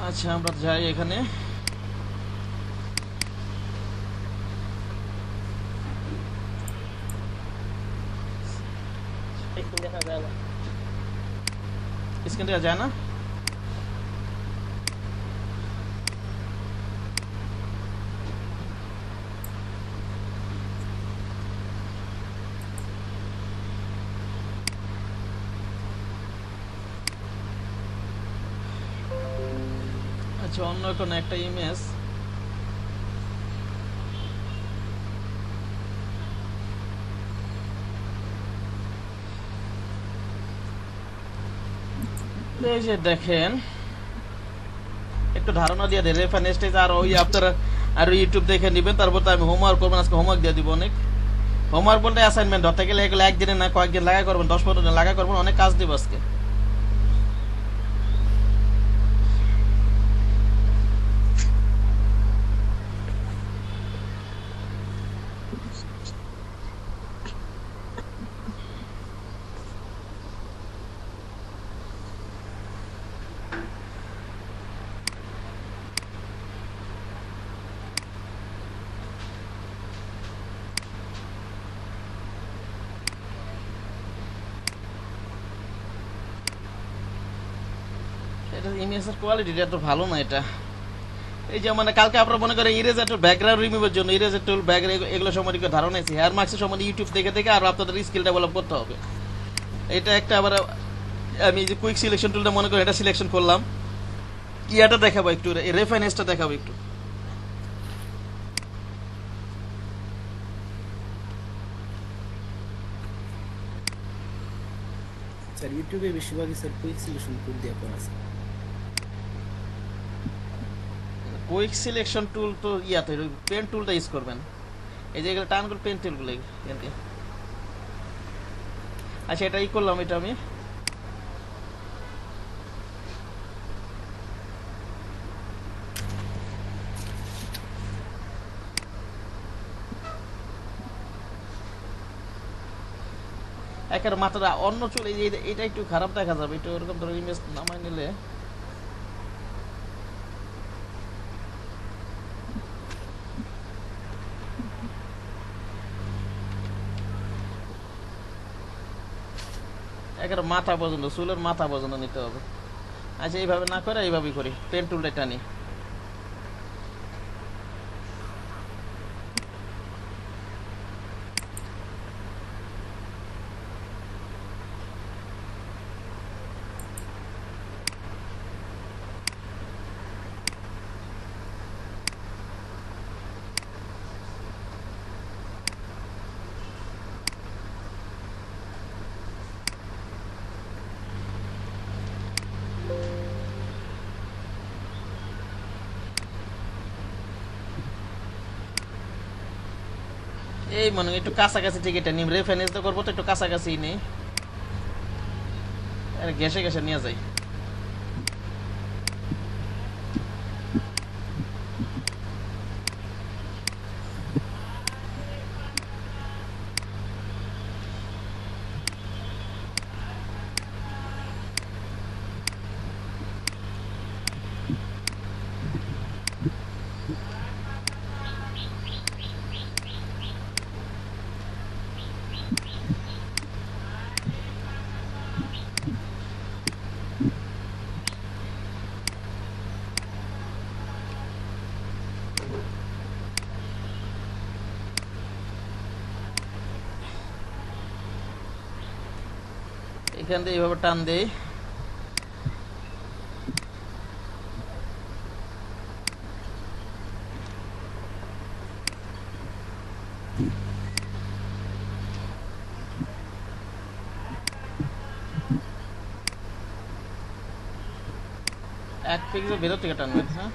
আচ্ছা আমরা যাই এখানে। দেখা যায় না, স্ক্রিন দেওয়া যায় না। আচ্ছা অন্য কোনো একটা ইমেজ। এই যে দেখেন একটু ধারণা দিয়ে দেন রেফারেন্স আর ওই আপনারা আর ইউটিউব দেখে নেবেন, তারপর তো আমি হোমওয়ার্ক করবেন, আজকে হোমওয়ার্ক দিয়ে দিব অনেক। হোমওয়ার্ক বলতে অ্যাসাইনমেন্ট ধরতে গেলে এগুলো একদিনে না কয়েকদিন লাগা করবেন, 10-15 দিন লাগা করবেন, অনেক কাজ দিব আজকে। এটা ইমেজের কোয়ালিটিটা এত ভালো না এটা। এই যে মানে কালকে আপনারা মনে করেন ইরেজার টুল ব্যাকগ্রাউন্ড রিমুভের জন্য ইরেজার টুল এগুলো সম্বন্ধে ধারণা আছে, হেয়ার মার্কসের সম্বন্ধে ইউটিউব দেখে দেখে আর আপনাদের স্কিল ডেভেলপ করতে হবে। এটা একটা আবার আমি যে কুইক সিলেকশন টুলটা মনে করি এটা সিলেকশন করলাম, ইয়াটা দেখাবো একটু, রেফারেন্সটা দেখাবো একটু। স্যার ইউটিউবে বেশিরভাগই স্যার কুইক সলিউশন টুল দিয়ে করা আছে। কুইক সিলেকশন টুল তো ইয়াতে পেন টুলটা ইউজ করবেন, এই যে এগুলো টান করে পেন টুলগুলো এখান। আচ্ছা এটা ই করলাম, এটা আমি একের মাথাটা অন্য চুল, এই যে এটা একটু খারাপ দেখা যাবে, একটু ওরকম ধরো ইমেজ নামাই নিলে একের মাথা পর্যন্ত, চুলের মাথা পর্যন্ত নিতে হবে। আচ্ছা এইভাবে না করে এইভাবেই করি, পেন টুলটা টানি। এই মনে হয় একটু কাছাকাছি থেকে এটা নিম, রেফারেন্স তো করবো তো একটু কাছাকাছি নেই, ঘেসে ঘেসে নিয়ে যাই। এখান থেকে এইভাবে টান দেই, এক পিক্সেল ভেতর থেকে টানবেন। হ্যাঁ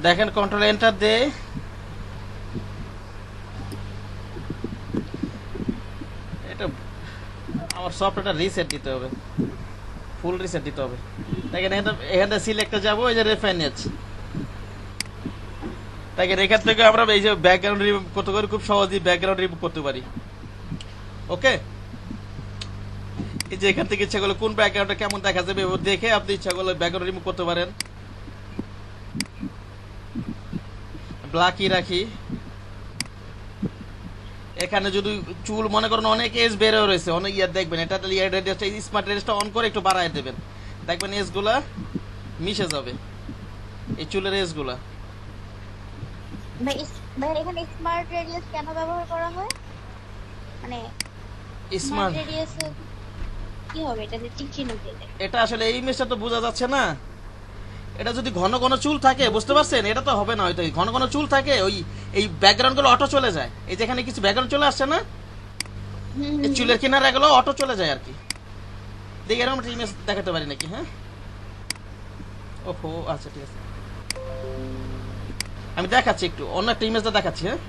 দেখেন কন্ট্রোল এন্টার দে, এটা আমার সফটওয়্যারটা রিসেট দিতে হবে, ফুল রিসেট দিতে হবে। দেখেন এখানে সিলেক্টে যাবো, এই যে রেফারেন্স, দেখেন এখান থেকে আমরা এই যে ব্যাকগ্রাউন্ড রিমুভ করতে পারি, খুব সহজেই ব্যাকগ্রাউন্ড রিমুভ করতে পারি। ওকে, এই যে এখান থেকে ইচ্ছা করলে কোন ব্যাকগ্রাউন্ডটা কেমন দেখা যাবে দেখে আপনি ইচ্ছা করলে ব্যাকগ্রাউন্ড রিমুভ করতে পারেন। ব্ল্যাকই রাখি। এখানে যদি চুল মনে করেন অনেক এজ বের হয়ে রয়েছে, অনেক ইয়ার দেখবেন, এটা স্মার্ট রেডিয়াসটা অন করে একটু বাড়ায় দেবেন, দেখবেন এজ গুলা মিশে যাবে, এই চুলের এজ গুলা। ভাই এখানে স্মার্ট রেডিয়াস কেন ব্যবহার করা হয়? মানে স্মার্ট স্মার্ট রেডিয়াস কি হবে? এটা যে টিক চিহ্ন দিলে এটা আসলে এই ইমেজটা তো বোঝা যাচ্ছে না। এটা যদি ঘন ঘন চুল থাকে, বুঝতে পারছেন, এটা তো হবে না। হয়তো ঘন ঘন চুল থাকে, ওই এই ব্যাকগ্রাউন্ড গুলো অটো চলে যায়, এই যেখানে কিছু ব্যাকগ্রাউন্ড চলে আসছে না, এই চুলের কিনারা গুলো অটো চলে যায় আর কি। দেখি এরকম একটা ইমেজ দেখাতে পারি নাকি? হ্যাঁ, ওহো, আচ্ছা ঠিক আছে, আমি দেখাচ্ছি, একটু অন্য একটা ইমেজটা দেখাচ্ছি। হ্যাঁ,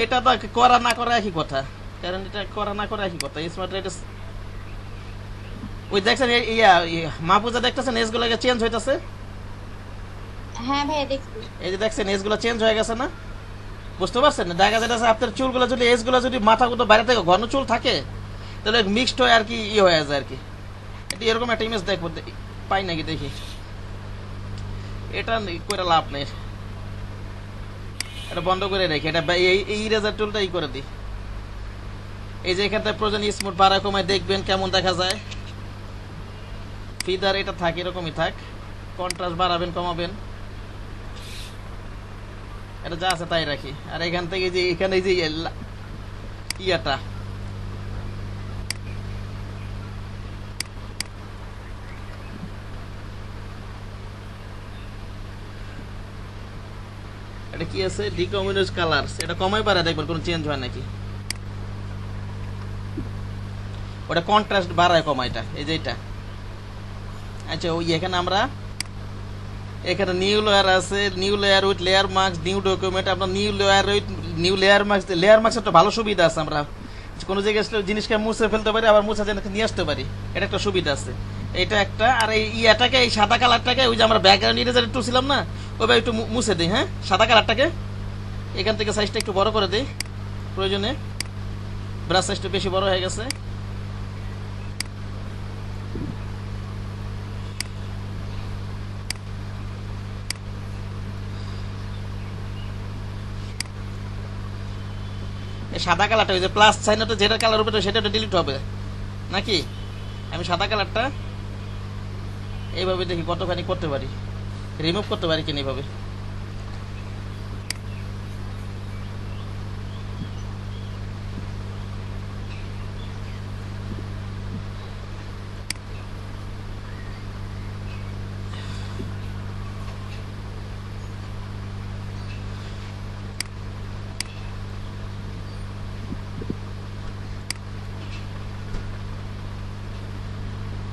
এটা তো করা না করা একই কথা, কারণ এটা করা না করা একই কথা। স্মার্ট রেডিয়াস ওই দেখছেন, মাহফুজা দেখতেছেন এজ গুলো চেঞ্জ হইতাছে। হ্যাঁ ভাই দেখছি। এই যে দেখছেন এজ গুলো চেঞ্জ হয়ে গেছে না, বুঝতে পারছেন? দেখা যাচ্ছে আপনার চুলগুলো যদি এজ গুলো যদি মাথা গুলো বাইরে থেকে ঘন চুল থাকে, তাহলে মিক্সড হয়ে আর কি হয়ে যায় আর কি। এটা এরকম একটা ইমেজ দেখবো, পাই নাকি দেখি। এটা করে লাভ নেই, এটা বন্ধ করে রেখে এটা এই ইরেজার টুলটা করে দিই। এই যে এখান থেকে প্রয়োজন স্মুথ বাড়া কমায় দেখবেন কেমন দেখা যায়। ফিদার এটা থাকে, এরকমই থাক, কন্ট্রাস্ট বাড়াবেন কমাবেন, এটা যা আছে তাই রাখি। আর এখান থেকে যে এখানে যে ইয়াটা, এটা কি আছে, ডিকমিউনিস কালারস, এটা কমাই পারে দেখবেন কোন চেঞ্জ হয় নাকি। ওটা কন্ট্রাস্ট বাড়ায় কমায়, এটা এই যে এটা। আচ্ছা, ওই এখানে আমরা এখানে নিউ লেয়ার আছে, new layer with layer marks, new document. আপনার new layer with new layer marks, layer marks একটা ভালো সুবিধা আছে, আমরা কোনো জায়গায় জিনিসকে মুছে ফেলতে পারি, আবার মুছা জিনিস নিয়ে আসতে পারি, এটা একটা সুবিধা আছে। এটা একটা। আর এই ইয়াটাকে, এই সাদা কালারটাকে, ওই যে আমরা ব্যাকগ্রাউন্ড ইরেজার একটু ছিলাম না, ওইভাবে একটু মুছে দিই। হ্যাঁ, সাদা কালারটাকে এখান থেকে সাইজটা একটু বড় করে দিই প্রয়োজনে, ব্রাশ সাইজটা বেশি বড় হয়ে গেছে। সাদা কালারটা, ওই যে প্লাস সাইনটা যেটা কালার উপরে সেটা ডিলিট হবে নাকি। আমি সাদা কালারটা এইভাবে দেখি কতখানি করতে পারি, রিমুভ করতে পারি কিনা এইভাবে।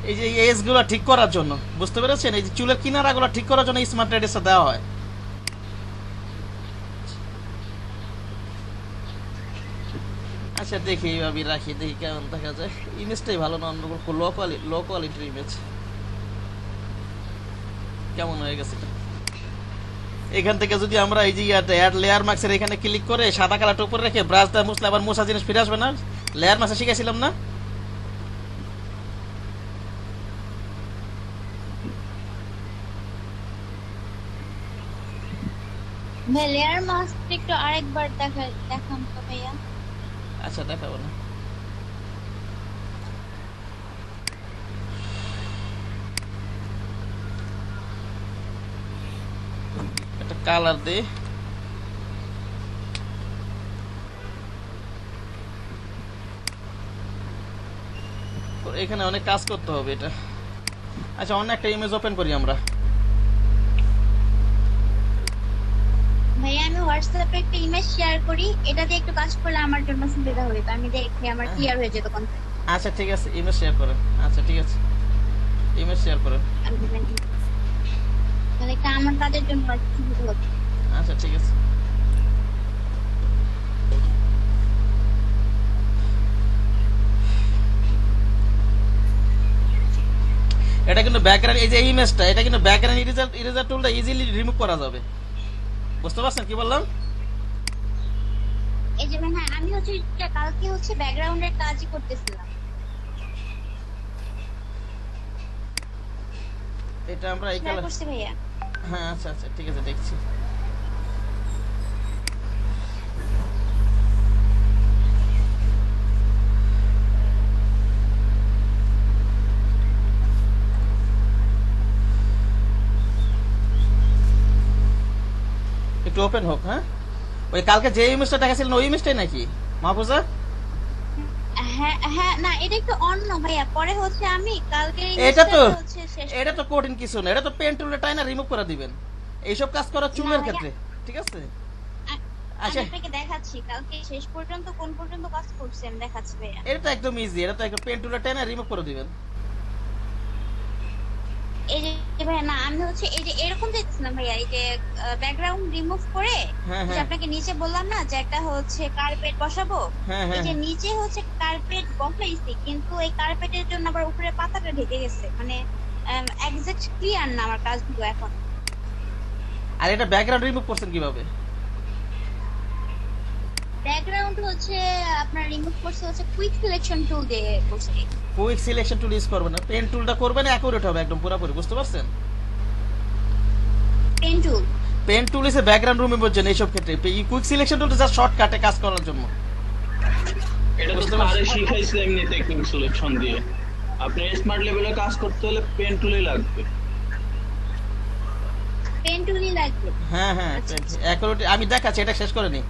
এই যে এজ গুলো ঠিক করার জন্য, বুঝতে পেরেছেন, এই যে চুলের কিনারা গুলো ঠিক করার জন্য স্মার্ট রেডিয়াসটা দেওয়া হয়। আচ্ছা দেখি এইভাবে রাখি, দেখি কেমন দেখা যায়। ইমেজটাই ভালো না, অন্য লো কোয়ালিটির ইমেজ কেমন হয়ে গেছে। এখান থেকে যদি আমরা এই যে অ্যাড লেয়ার মার্কসের এখানে ক্লিক করে সাদা কালারটা উপরে রেখে ব্রাশ দিয়ে মুছলে আবার মোছা জিনিস ফিরে আসবে না। লেয়ার মার্কসে শিখেছিলাম না। ভাই লেয়ার মাস্ক একটু আরেকবার দেখান তো ভাইয়া। আচ্ছা দেখাবো না, একটা কালার দে। এখানে অনেক কাজ করতে হবে এটা। আচ্ছা, অন্য একটা ইমেজ ওপেন করি আমরা। ভাইয়া আমি হোয়াটসঅ্যাপে একটা ইমেজ শেয়ার করি, এটা দিয়ে একটু কাজ করলে আমার জন্য সুবিধা হবে, আমি দেখে আমার ক্লিয়ার হয়ে যেত কনসেপ্ট। আচ্ছা ঠিক আছে, ইমেজ শেয়ার করেন। আচ্ছা ঠিক আছে, ইমেজ শেয়ার করেন। তাহলে আমার কাজের জন্য আর কি সুবিধা হবে। আচ্ছা ঠিক আছে। এটা কিন্তু ব্যাকগ্রাউন্ড, এই যে ইমেজটা, এটা কিন্তু ব্যাকগ্রাউন্ড ইরেজার টুলটা ইজিলি রিমুভ করা যাবে। বুঝতে পারছেন কি বললাম? এই যে হ্যাঁ, আমি হচ্ছে এটা কালকে হচ্ছে ব্যাকগ্রাউন্ডের কাজই করতেছিলাম। এটা আমরা এই শেয়ার কালার, করছি ভাইয়া। হ্যাঁ আচ্ছা আচ্ছা ঠিক আছে, দেখছি। একটু ওপেন হোক। হ্যাঁ, ওই কালকে যে ইমেজটা দেখাছিলেন ওই ইমেজটাই নাকি মাহফুজা? হ্যাঁ হ্যাঁ, না এটা একটু অন্য ভাইয়া। পরে হচ্ছে আমি কালকে এটা তো হচ্ছে শেষ। এটা তো কঠিন কিছু না, এটা তো পেন টুলে টাইনা রিমুভ করে দিবেন এইসব কাজ করা চুলের না, ক্ষেত্রে, ঠিক আছে? আমি আচ্ছা আপনাকে দেখাচ্ছি কালকে শেষ পর্যন্ত কোন পর্যন্ত কাজ করছি আমি দেখাচ্ছি ভাইয়া। এটা তো একদম ইজি, এটা তো একদম পেন টুলে টাইনা রিমুভ করে দিবেন। এই যে ভাইয়া, না আমি হচ্ছে এই যে এরকম দেখতেছিলাম ভাইয়া, এই যে ব্যাকগ্রাউন্ড রিমুভ করে হ্যাঁ, এই যে হ্যাঁ। আপনাকে নিচে বললাম না যে একটা হচ্ছে কার্পেট বসাবো, হ্যাঁ, এই হ্যাঁ, যে হ্যাঁ। নিচে হচ্ছে কার্পেট বসাইছি, কিন্তু এই কার্পেটের জন্য আবার উপরে পাতাটা ঢেকে গেছে, মানে এক্সাক্ট ক্লিয়ার না আমার কাজগুলো এখন। আর এটা ব্যাকগ্রাউন্ড রিমুভ করছেন কিভাবে? ব্যাকগ্রাউন্ড হচ্ছে আপনার রিমুভ করছে হচ্ছে কুইক সিলেকশন টুল দিয়ে করছি। কুইক সিলেকশন টুল ইউজ করবেন না, পেন টুলটা করবেন, অ্যাকুরেট হবে একদম পুরোপুরি। বুঝতে পারছেন? Pen tool, pen tool is background রিমুভের জন্য এইসব ক্ষেত্রে। কুইক সিলেকশন টুলটা জাস্ট শর্টকাটে কাজ করার জন্য। এটা তো বুঝতে পারছি। স্যারে শিখাইছে এমনি টেকনিক সিলেকশন দিয়ে। আপনি স্মার্ট লেভেলে কাজ করতে হলে পেন টুলই লাগবে। পেন টুলই লাগবে। হ্যাঁ হ্যাঁ, আচ্ছা, আচ্ছা। অ্যাকুরেট আমি দেখাচ্ছি, এটা শেষ করে নি।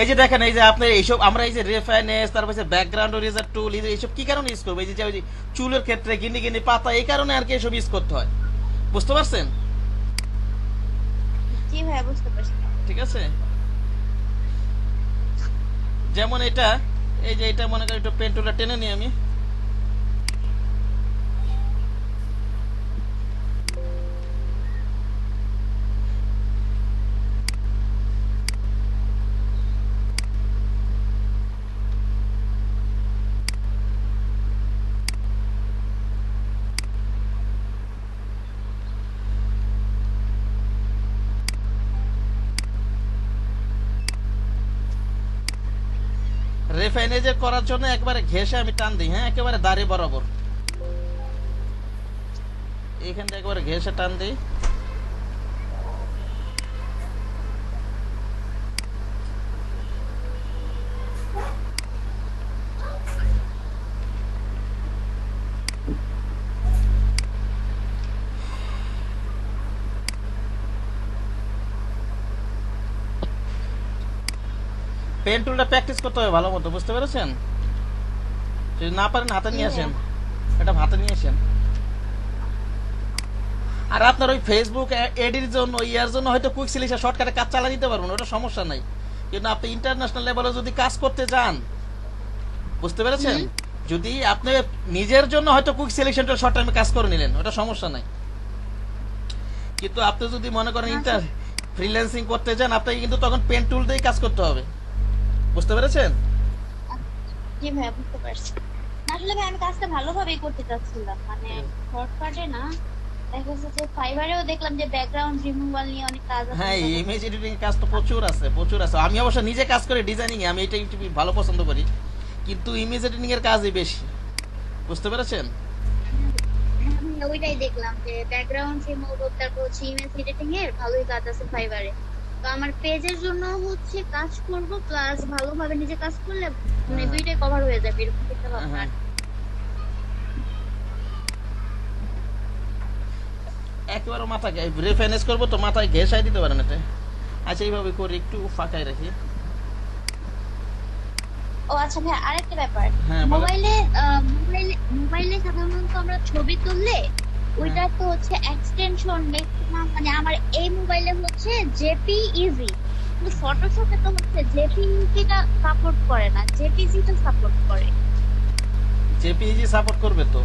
এই যে দেখেন, এই যে আপনার এইসব আমরা এই যে রেফাইনেস, তারপর ব্যাকগ্রাউন্ড ইরেজার টুল, এইসব কি কারণে ইউজ করবো? এই যে ওই যে চুলের ক্ষেত্রে গিনি গিনি পাতা, এই কারণে আর কি এসব ইউজ করতে হয়। বুঝতে পারছেন? জি ভাইয়া, বুঝতে পারছি। ঠিক আছে, যেমন এটা, এই যে এটা মনে করি একটু পেন টুলটা টেনে নিই আমি। রেফাইনেজ করার জন্য একবারে ঘেঁষে আমি টান দিই। হ্যাঁ, একেবারে দাড়ি বরাবর এখান থেকে একবারে ঘেঁষে টান দিই। পেন টুলটা প্র্যাকটিস করতে হবে ভালো মতো। বুঝতে পেরেছেন? যদি না পারেন হাতে নিয়ে আসেন, এটা হাতে নিয়ে আসেন। আর আপনার ওই ফেসবুক এডির জন্য, ইয়ার জন্য হয়তো কুইক সিলেকশন শর্টকাটে কাজ চালা দিতে পারবেন, ওটা সমস্যা নাই। কিন্তু আপনি ইন্টারন্যাশনাল লেভেলে যদি কাজ করতে যান, বুঝতে পেরেছেন, যদি আপনি নিজের জন্য হয়তো কুইক সিলেকশনটা শর্ট টাইমে কাজ করে নিলেন, ওটা সমস্যা নাই। কিন্তু আপনি যদি মনে করেন ইন্টার ফ্রিল্যান্সিং করতে চান, আপনাকে কিন্তু তখন পেন টুল দিয়েই কাজ করতে হবে। বুঝতে পেরেছেন? জি ভাইয়া, বুঝতে পারছি। আসলে ভাই আমি কাজটা ভালোভাবেই করতে চাচ্ছিলাম, মানে শর্টকাটে না। দেখা যাচ্ছে যে ফাইবারেও দেখলাম যে ব্যাকগ্রাউন্ড রিমুভাল নিয়ে অনেক কাজ আছে। হ্যাঁ, ইমেজ এডিটিং কাজ তো প্রচুর আছে, প্রচুর আছে। আমি অবশ্য নিজে কাজ করি ডিজাইনিং এ, আমি এটা একটু ভালো পছন্দ করি, কিন্তু ইমেজ এডিটিং এর কাজই বেশি। বুঝতে পেরেছেন? আমি ওইটাই দেখলাম যে ব্যাকগ্রাউন্ড রিমুভ, তারপর হচ্ছে ইমেজ এডিটিং এর ভালোই কাজ আছে ফাইবারে। তো আমার পেজের জন্য হচ্ছে কাজ করব, প্লাস ভালোভাবে নিজে কাজ করলে মানে দুইটাই কভার হয়ে যাবে, এরকম একটা ভাবনা। হ্যাঁ, একেবারে মাথায় রেফাইনেস করবো তো মাথায় ঘেঁষাই দিতে পারেন এটা। আচ্ছা, এইভাবে করে একটু ফাঁকায় রাখি। ও আচ্ছা ভাই, আরেকটা ব্যাপার, হ্যাঁ, বলো। মোবাইলে সাধারণত আমরা ছবি তুললে ওইটা তো হচ্ছে এক্সটেনশন ম্যাক্সিমাম, মানে আমার এই মোবাইলে হচ্ছে জেপিইজি, কিন্তু ফটোশপে তো হচ্ছে জেপিইজিটা সাপোর্ট করে না, জেপিজিটা সাপোর্ট করে। জেপিইজি সাপোর্ট করবে তো।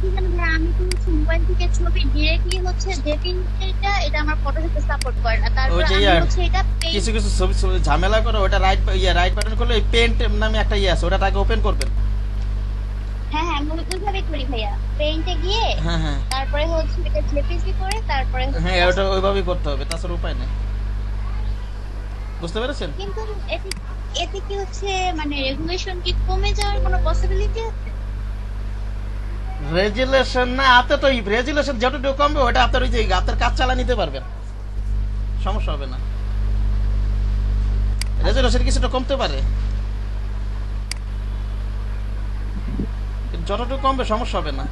কি জানো ভাই, আমি তো হচ্ছে মোবাইল থেকে ছবি ডিরেক্টলি হচ্ছে এটা আমার ফটোশপে সাপোর্ট করে না, তারপর ওই যে আমি ইয়ার হচ্ছে এটা কিছু কিছু ছবি ছবি ঝামেলা করে ওটা রাইট বাটন করলে ওই পেন্ট নামে একটা ইয়ে আছে, ওটাকে ওপেন করবেন। হ্যাঁ হ্যাঁ আমি ওইভাবে করি ভাইয়া, পেইন্টে গিয়ে হ্যাঁ হ্যাঁ তারপরে হচ্ছে এটা জেপিজি করে তারপরে হ্যাঁ, ওটা ওইভাবেই করতে হবে, তাছাড়া উপায় নেই। বুঝতে পেরেছেন? কিন্তু এতে এতে কি হচ্ছে মানে রেগুলেশন কি কমে যাওয়ার কোনো পসিবিলিটি আছে? রেজুলেশন না, আপনার তো রেজুলেশন যতটুকু কমবে ওটা আপনার ওই যে আপনার কাজ চালা নিতে পারবেন, সমস্যা হবে না। রেজুলেশন কিছুটা কমতে পারে, কিন্তু যতটুকু কমবে সমস্যা হবে না।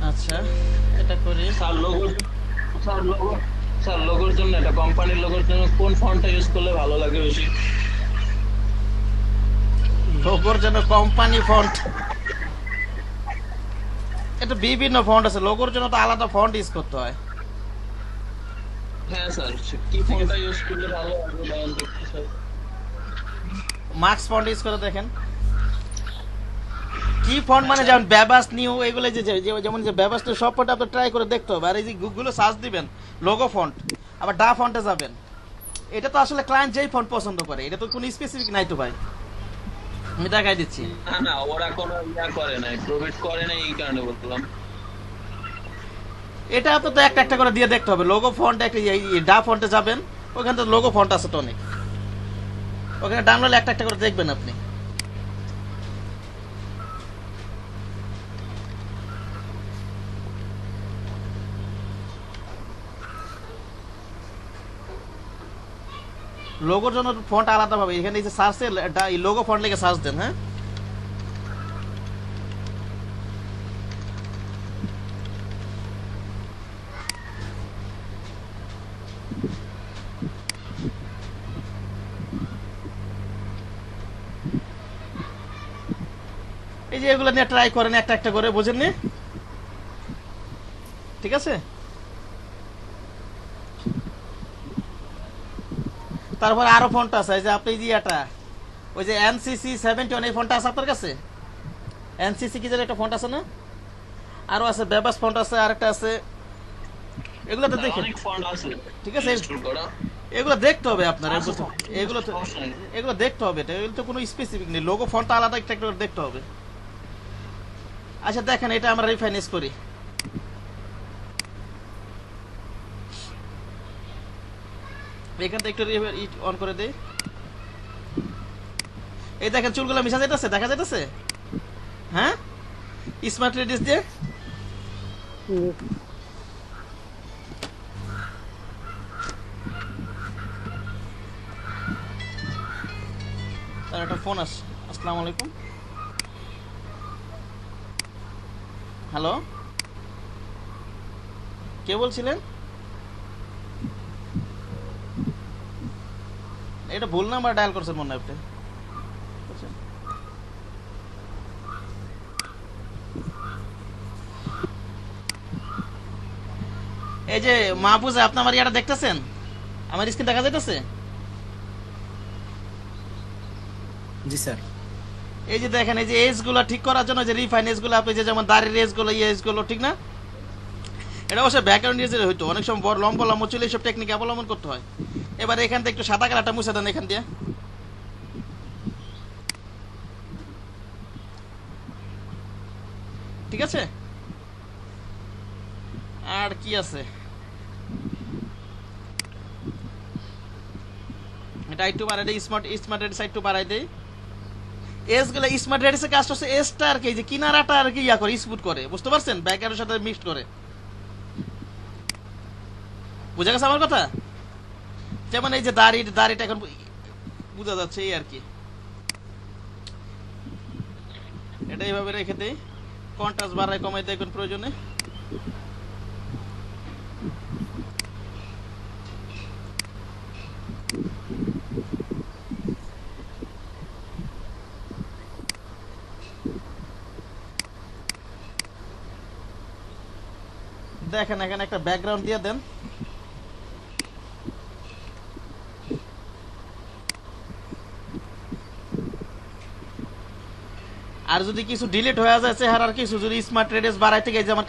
আচ্ছা, এটা করি। Sir logo sir logo sir লোগোর জন্য এটা কোম্পানির লোগোর জন্য কোন ফন্টটা ইউজ করলে ভালো লাগে বেশি? লোগোর জন্য কোম্পানি ফন্ট, এটা বিভিন্ন ফন্ট আছে, লোগোর জন্য তো আলাদা ফন্ট ইউজ করতে হয়। হ্যাঁ স্যার, কি ফন্টটা ইউজ করলে ভালো হবে বলেন তো একটু স্যার। মার্কস ফন্ট ইউজ করে দেখেন। কি ফন্ট মানে যেমন ব্যবাস নিউ এগুলো যেমন যে ব্যবাসটা সব ফন্ট আপনি ট্রাই করে দেখতে হবে। আর এই যে গুগলে সার্চ দিবেন লোগো ফন্ট, আবার ডা ফন্টে যাবেন। এটা তো আসলে ক্লায়েন্ট যেই ফন্ট পছন্দ করে, এটা তো কোনো স্পেসিফিক নাই তো ভাই, আমি দেখাই দিচ্ছি। না না, ওরা কোনো ইয়া করে নাই, প্রোভাইড করে নাই, এই কারণে বললাম। এটা আপনার তো একটা একটা করে দিয়ে দেখতে হবে। লোগো ফন্ট একটা ডা ফন্টে যাবেন, ওখানে তো লোগো ফন্ট আছে তো অনেক, ওখানে ডাউনলোড একটা একটা করে দেখবেন আপনি। লোগোর জন্য ফন্ট আলাদা পাবে, এখানে এই যে সার্চে লোগো ফন্ট লিখে সার্চ দেন। হ্যাঁ, এই যে এগুলো নিয়ে ট্রাই করেন একটা একটা করে, বুঝেননি? ঠিক আছে, তারপর আরো ফন্ট আছে, এই যে আপনি যে এটা ওই যে এনসিসি 71 এই ফন্টটা আছে আপনার কাছে? এনসিসি কি যেন একটা ফন্ট আছে না, আরো আছে বেবাস ফন্ট আছে, আরেকটা আছে, এগুলো তো দেখেন। অনেক ফন্ট আছে, ঠিক আছে, ইনস্টল করা। এগুলো দেখতে হবে আপনার, আচ্ছা, এগুলো তো সমস্যা নেই। এগুলো দেখতে হবে, এটা এগুলো তো কোনো স্পেসিফিক নেই, লোগো ফন্টটা আলাদা একটা একটা করে দেখতে হবে। আচ্ছা দেখেন, এটা আমরা রিফাইনেন্স করি। এখান থেকে একটু অন করে দেই। এই দেখেন চুলগুলো মিশা যাইতেছে, দেখা যাইতেছে? হ্যাঁ, স্মার্ট রেডিস দিয়ে তার একটা ফোন আসছে। আসসালামু আলাইকুম, হ্যালো, কে বলছিলেন? এটা ভুল নাম্বার ডায়াল করছেন মনে হয় আপনি। এই যে মাহফুজ, আপনি আমার ইয়াটা দেখতেছেন? আমার স্ক্রিন দেখা যাইতেছে? জি স্যার। এই যে দেখেন, এই যে এজ গুলো ঠিক করার জন্য যে রিফাইন এজ গুলো, আপনি যে যেমন দাড়ির এজ গুলো, এজ গুলো ঠিক না, এটা অবশ্যই ব্যাকগ্রাউন্ড এজ হইতো, অনেক সময় বড় লম্বা লম্বা চুলে এইসব টেকনিক অবলম্বন করতে হয়। এবার এখান থেকে একটু সাদা কালারটা মুছে দেন এখান দিয়ে। ঠিক আছে, আর কি আছে, এটা একটু বাড়াই দেই, স্মার্ট সাইড একটু বাড়াই দেই। এস গুলো স্মার্ট রেডিসের কাজ হচ্ছে এসটা আর কি এই যে কিনারাটা আর কি ইয়া করে স্মুথ করে, বুঝতে পারছেন, ব্যাকগ্রাউন্ডের সাথে মিক্সড করে। বুঝা গেছে আমার কথা? যেমন এই যে দাড়িটা এখন বোঝা যাচ্ছে এই আর কি, এটা এইভাবে রেখে দেই, কন্ট্রাস্ট বাড়ায় কমাই দেয় কোন প্রয়োজনে। দেখেন এখানে একটা ব্যাকগ্রাউন্ড দিয়ে দেন। আর যদি কিছু ডিলিট হয়ে যায় চেহারার কিছু, যদি স্মার্ট রেডিয়াস বাড়াইতে গিয়ে যেমন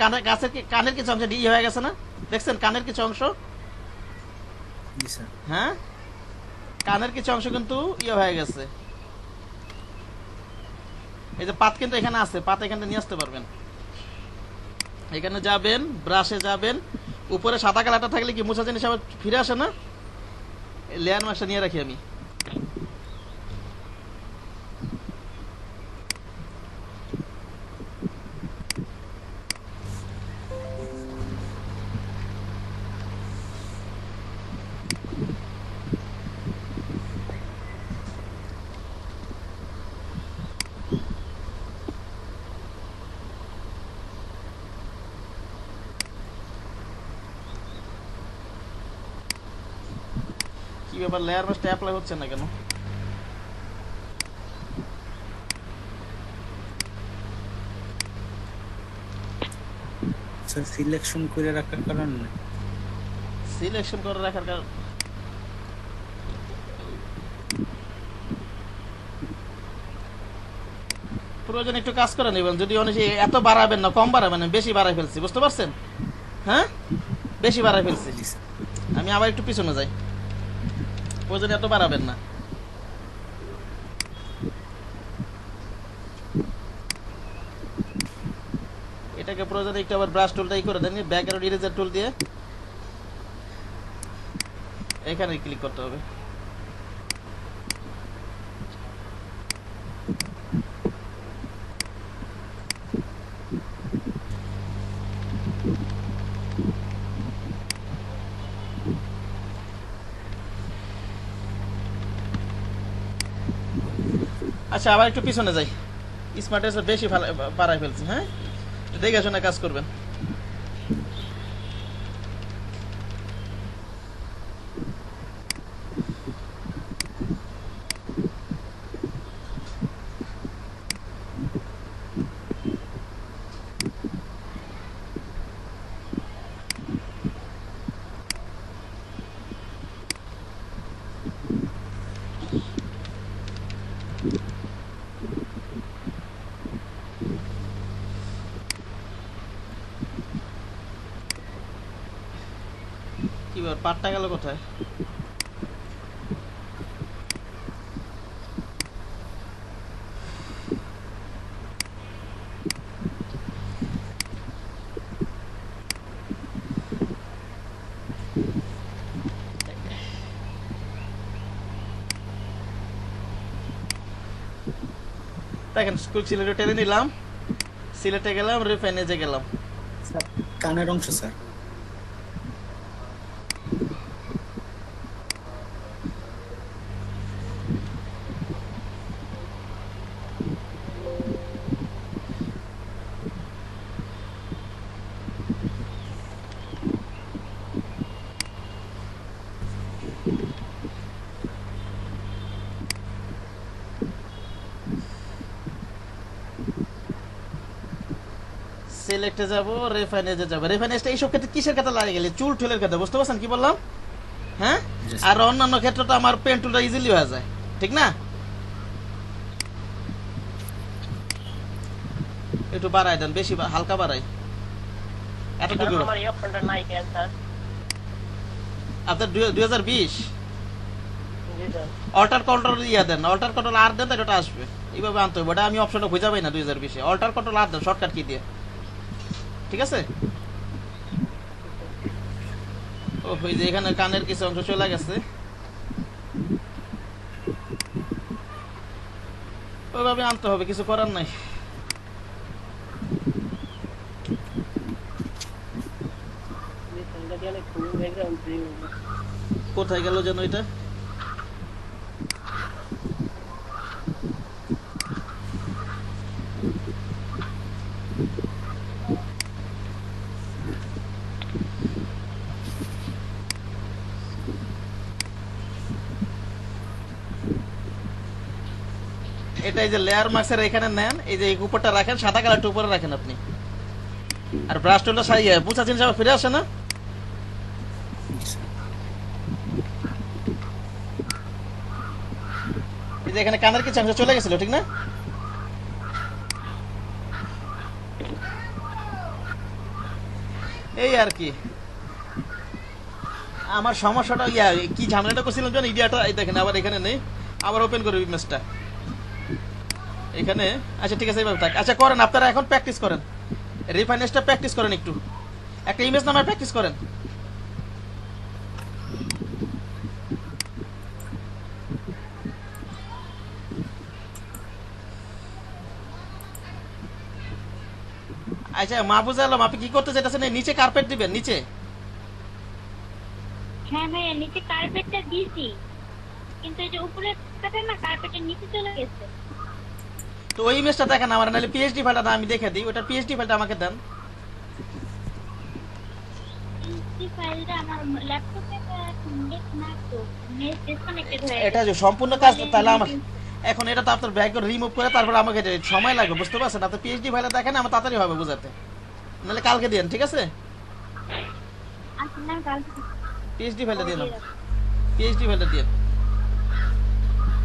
কানের কিছু অংশ ইয়ে হয়ে গেছে না, দেখছেন কানের কিছু অংশ, জি স্যার। হ্যাঁ কানের কিছু অংশ কিন্তু ইয়ে হয়ে গেছে। এই যে পাত কিন্তু এখানে আছে, পাত এখানে নিয়ে আসতে পারবেন। এখানে যাবেন, ব্রাশে যাবেন, উপরে সাদা কালারটা থাকলে কি মোছা জিনিস আবার ফিরে আসে না, লেয়ার মাস্কটা নিয়ে রাখি আমি। কি ব্যাপার, লেয়ার মাস্কটা অ্যাপ্লাই হচ্ছে না কেন? স্যার সিলেকশন করে রাখার কারণে সিলেকশন করে রাখার কারণ প্রয়োজন একটু কাজ করে নেবেন। যদি অনেক এত বাড়াবেন না, কম বাড়াবেন না, বেশি বাড়াই ফেলছি, বুঝতে পারছেন? হ্যাঁ বেশি বাড়াই ফেলছি, জি স্যার। আমি আবার একটু পিছনে যাই, প্রয়োজন এত বাড়াবেন না। এটাকে প্রয়োজন একটু আবার ব্রাশ টুলটাই করে দেন, ব্যাকগ্রাউন্ড ইরেজার টুল দিয়ে এখানে ক্লিক করতে হবে। আচ্ছা আবার একটু পিছনে যাই, স্মার্ট এসে বেশি বাড়াই ফেলছি। হ্যাঁ দেখে শুনে কাজ করবেন। কি ব্যাপার, পাটটা গেল কোথায়? দেখেন স্কুল সিলেটে টেনে নিলাম, সিলেটে গেলাম, রিফাইনেজে গেলাম। স্যার কানের অংশ স্যার। সিলেক্টে যাব, রিফাইনেজে যাব। রিফাইনেজটা এইসব ক্ষেত্রে কিসের ক্ষেত্রে লাগে গেলে, চুল টুলের ক্ষেত্রে, বুঝতে পারছেন কি বললাম? হ্যাঁ জি আর স্যার। অন্যান্য ক্ষেত্রে তো আমার পেন টুলটা ইজিলি হয়ে যায়, ঠিক না? একটু বাড়াই দেন, বেশি হালকা বাড়াই, এতটুকু। আমার এই অপশনটা নাই কেন স্যার? আপনার 2020 জি স্যার। অল্টার কন্ট্রোল ইয়া দেন, অল্টার কন্ট্রোল আর দেন, তাহলে ওটা আসবে। এইভাবে আনতে হবে, ওটা আমি অপশনটা খুঁজে পাই না 2020-এ। অল্টার কন্ট্রোল আর দেন শর্টকাট কি দিয়ে, ঠিক আছে? ও ওই যে এখানে কানের কিছু অংশ চলে গেছে। ওইভাবে আনতে হবে, কিছু করার নাই। সেটা দিয়ে খুব ব্যাকগ্রাউন্ড কোথায় গেল যেন এটা? এটা এই যে লেয়ার মার্কসের এখানে নেন, এই যে এই উপরটা রাখেন, সাদা কালারটা উপরে রাখেন আপনি। আর ব্রাশ টুলটা সারিয়ে বুঝা জিনিস আবার ফিরে আসে না। জি স্যার। এই যে এখানে কানের কিছু অংশ চলে গেছিল, ঠিক না? এই আর কি আমার সমস্যাটা, কি ঝামেলাটা করছিলাম জানেন, ইডিয়াটা এই দেখেন আবার এখানে নেই, আবার ওপেন করে ইমেজটা এখানে। আচ্ছা ঠিক আছে, এইভাবে থাক। আচ্ছা করেন আপনারা, এখন প্র্যাকটিস করেন, রিফাইনেসটা প্র্যাকটিস করেন, একটু একটা ইমেজ নামায় প্র্যাকটিস করেন। আচ্ছা মাহফুজ আলম, আপনি কি করতে চাইতেছেন? এই নিচে কার্পেট দিবেন নিচে। হ্যাঁ ভাইয়া, নিচে কার্পেটটা দিছি, কিন্তু এই যে উপরে না কার্পেটের নিচে চলে গেছে। তো ওই ইমেজটা দেখেন আমার, নাহলে পিএইচডি ফাইলটা আমি দেখে দিই, ওটা পিএইচডি ফাইলটা আমাকে দেন। এই ফাইলটা আমার ল্যাপটপে নেট না, তো নেট ডিসকানেক্টেড হয়ে এটা গেছে। যে সম্পূর্ণ কাজ, তাহলে আমার এখন এটা তো আপনার ব্যাকগ্রাউন্ড রিমুভ করে তারপর আমাকে যে সময় লাগবে, বুঝতে পারছেন? আপনি পিএইচডি ফাইলে দেখেন, আমার তাড়াতাড়ি হবে বোঝাতে, নাহলে কালকে দিন, ঠিক আছে? আচ্ছা না, কালকে পিএইচডি ফাইলটা দিয়ে দেন, পিএইচডি ফাইলটা দিয়ে।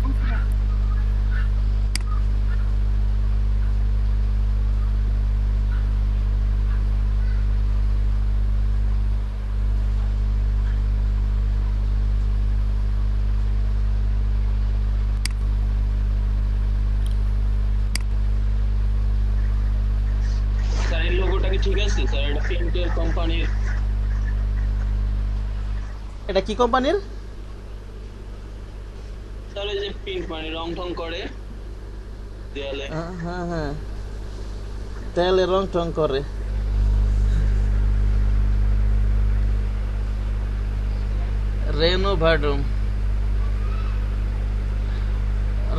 আচ্ছা। স্যার এই লোগোটা কি ঠিক আছে স্যার? এটা প্রিন্টের কোম্পানির। এটা কি কোম্পানির? স্যার এই যে প্রিন্ট মানে রং ঢং করে দেয়ালে। হ্যাঁ হ্যাঁ, তাহলে রং টং করে। রেনো ভার্ডুম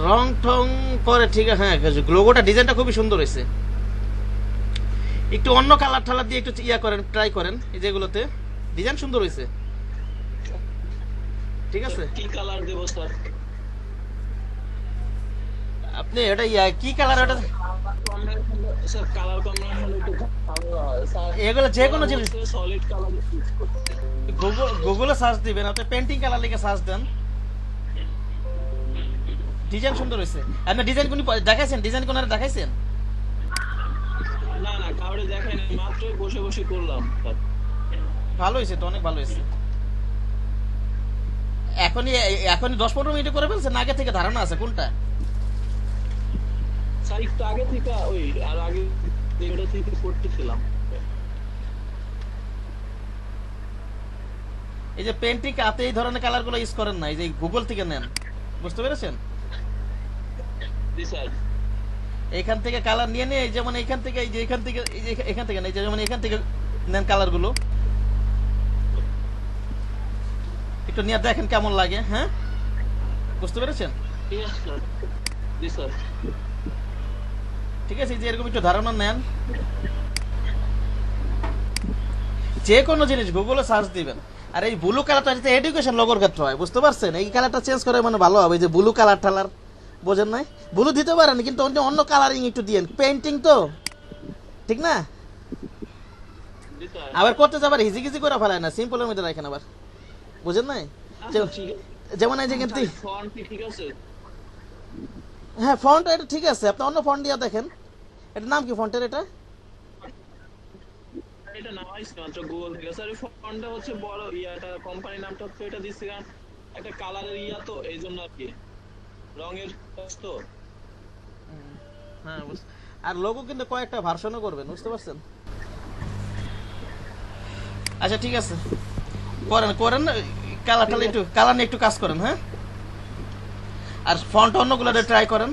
রং টং করে, ঠিক আছে। হ্যাঁ, লোগোটা ডিজাইনটা খুবই সুন্দর হয়েছে। একটু অন্য কালার ঠালার দিয়ে একটু ইয়া করেন, ট্রাই করেন, এই যেগুলোতে ডিজাইন সুন্দর হয়েছে, ঠিক আছে? কি কালার দেবো স্যার? আপনি এটা কি কালার, ওটা স্যার কালার কম্বিনেশন একটু ভালো হয় স্যার। এগুলো যে কোনো জিনিস সলিড কালার ইউজ করতে। গুগলে সার্চ দিবেন, আপনি পেন্টিং কালার লিখে সার্চ দেন, ডিজাইন সুন্দর হয়েছে। আপনি ডিজাইন কোন দেখাইছেন? ডিজাইন কোন দেখাইছেন? না না, কাউরে দেখাইনি, মাত্রই বসে বসে করলাম স্যার। ভালো হয়েছে তো, অনেক ভালো হয়েছে। এখনই 10-15 মিনিটে করে ফেলছেন, আগে থেকে ধারণা আছে কোনটা? স্যার একটু আগে থেকে ওই আর আগে যেটা থেকে করতেছিলাম। এই যে পেন্টিং আপনি এই ধরনের কালার গুলো ইউজ করেন না, এই যে গুগল থেকে নেন, বুঝতে পেরেছেন? জি স্যার। এখান থেকে কালার নিয়ে নিয়ে, যেমন এখান থেকে, এই যে এখান থেকে, এই যে এখান থেকে নেই, যেমন এখান থেকে নেন কালার গুলো, একটু নিয়ে দেখেন কেমন লাগে। হ্যাঁ, বুঝতে পেরেছেন? ঠিক আছে স্যার। জি স্যার। ঠিক আছে, এই যে এরকম একটু ধারণা নেন, যে কোনো জিনিস গুগলে সার্চ দিবেন। আর এই ব্লু কালারটা যেটা এডুকেশন লোগোর ক্ষেত্রে হয়, বুঝতে পারছেন? এই কালারটা চেঞ্জ করে মানে ভালো হবে। এই যে ব্লু কালার টালার বোঝেন নাই, ব্লু দিতে পারেন, কিন্তু অন্য কালারিং একটু দিয়েন, পেন্টিং তো, ঠিক না? জি স্যার। আবার করতে যাবার হিজিগিজি করে ফেলায় না, সিম্পলের মধ্যে রাখেন আবার, বুঝেন নাই? আচ্ছা ঠিক আছে। যেমন এই যে কিন্তু, ফন্ট কি ঠিক আছে? হ্যাঁ ফন্ট এটা ঠিক আছে, আপনি অন্য ফন্ট দিয়ে দেখেন। এটার নাম কি ফন্টের? এটা এটা নামাইছি মাত্র গুগল থেকে স্যার। এই ফন্টটা হচ্ছে বড়, ইয়াটা কোম্পানির নামটা হচ্ছে এটা দিচ্ছি, কারণ একটা কালারের ইয়া তো এই জন্য আর কি, রঙের কাজ তো। হ্যাঁ, আর লোগো কিন্তু কয়েকটা ভার্সনও করবেন, বুঝতে পারছেন? আচ্ছা ঠিক আছে, করেন করেন, কালার নিয়ে একটু কাজ করেন। হ্যাঁ, আর ফন্ট অন্যগুলো ট্রাই করেন,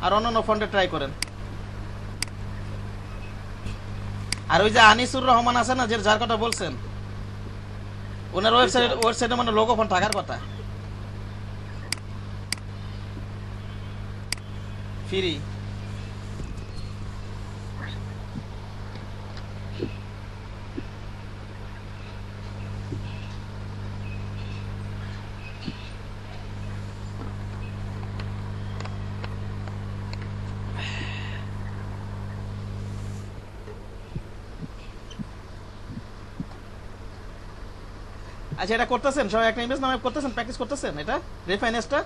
আর অন্যান্য ফন্টে ট্রাই করেন। আর ওই যে আনিসুর রহমান আছে না, যার কথা বলছেন, ওনার ওয়েবসাইটে মানে লোগো ফন্ট থাকার কথা, ফ্রি। আচ্ছা, এটা করতেছেন সবাই, একটা ইমেজ নামে করতেছেন, প্র্যাকটিস করতেছেন এটা রিফাইনেসটা?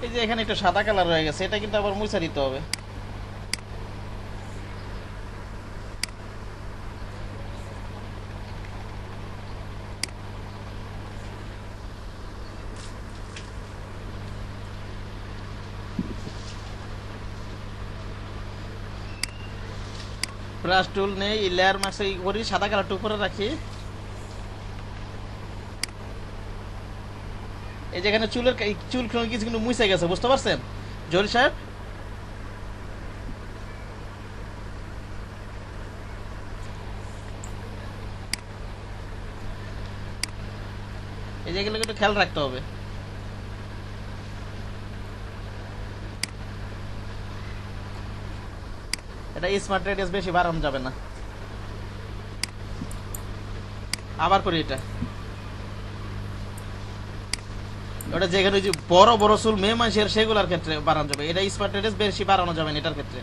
এই যে এখানে একটা সাদা কালার রয়ে গেছে, এটা কিন্তু আবার মুছে দিতে হবে। ব্রাশ টুল নেই, লেয়ার মাস্ক করি, সাদা কালারটা উপরে রাখি। এই যেখানে চুল কিছু কিন্তু মুছে গেছে, বুঝতে পারছেন জহির সাহেব? এই যেগুলো একটু খেয়াল রাখতে হবে। এটা স্মার্ট রেডিয়াস বেশি বাড়ানো যাবে না। আবার করি এটা। ওটা যেখানে ওই যে বড় বড় চুল মেয়ে মানুষের, সেগুলোর ক্ষেত্রে বাড়ানো যাবে। এটা স্মার্ট রেডিয়াস বেশি বাড়ানো যাবে না এটার ক্ষেত্রে।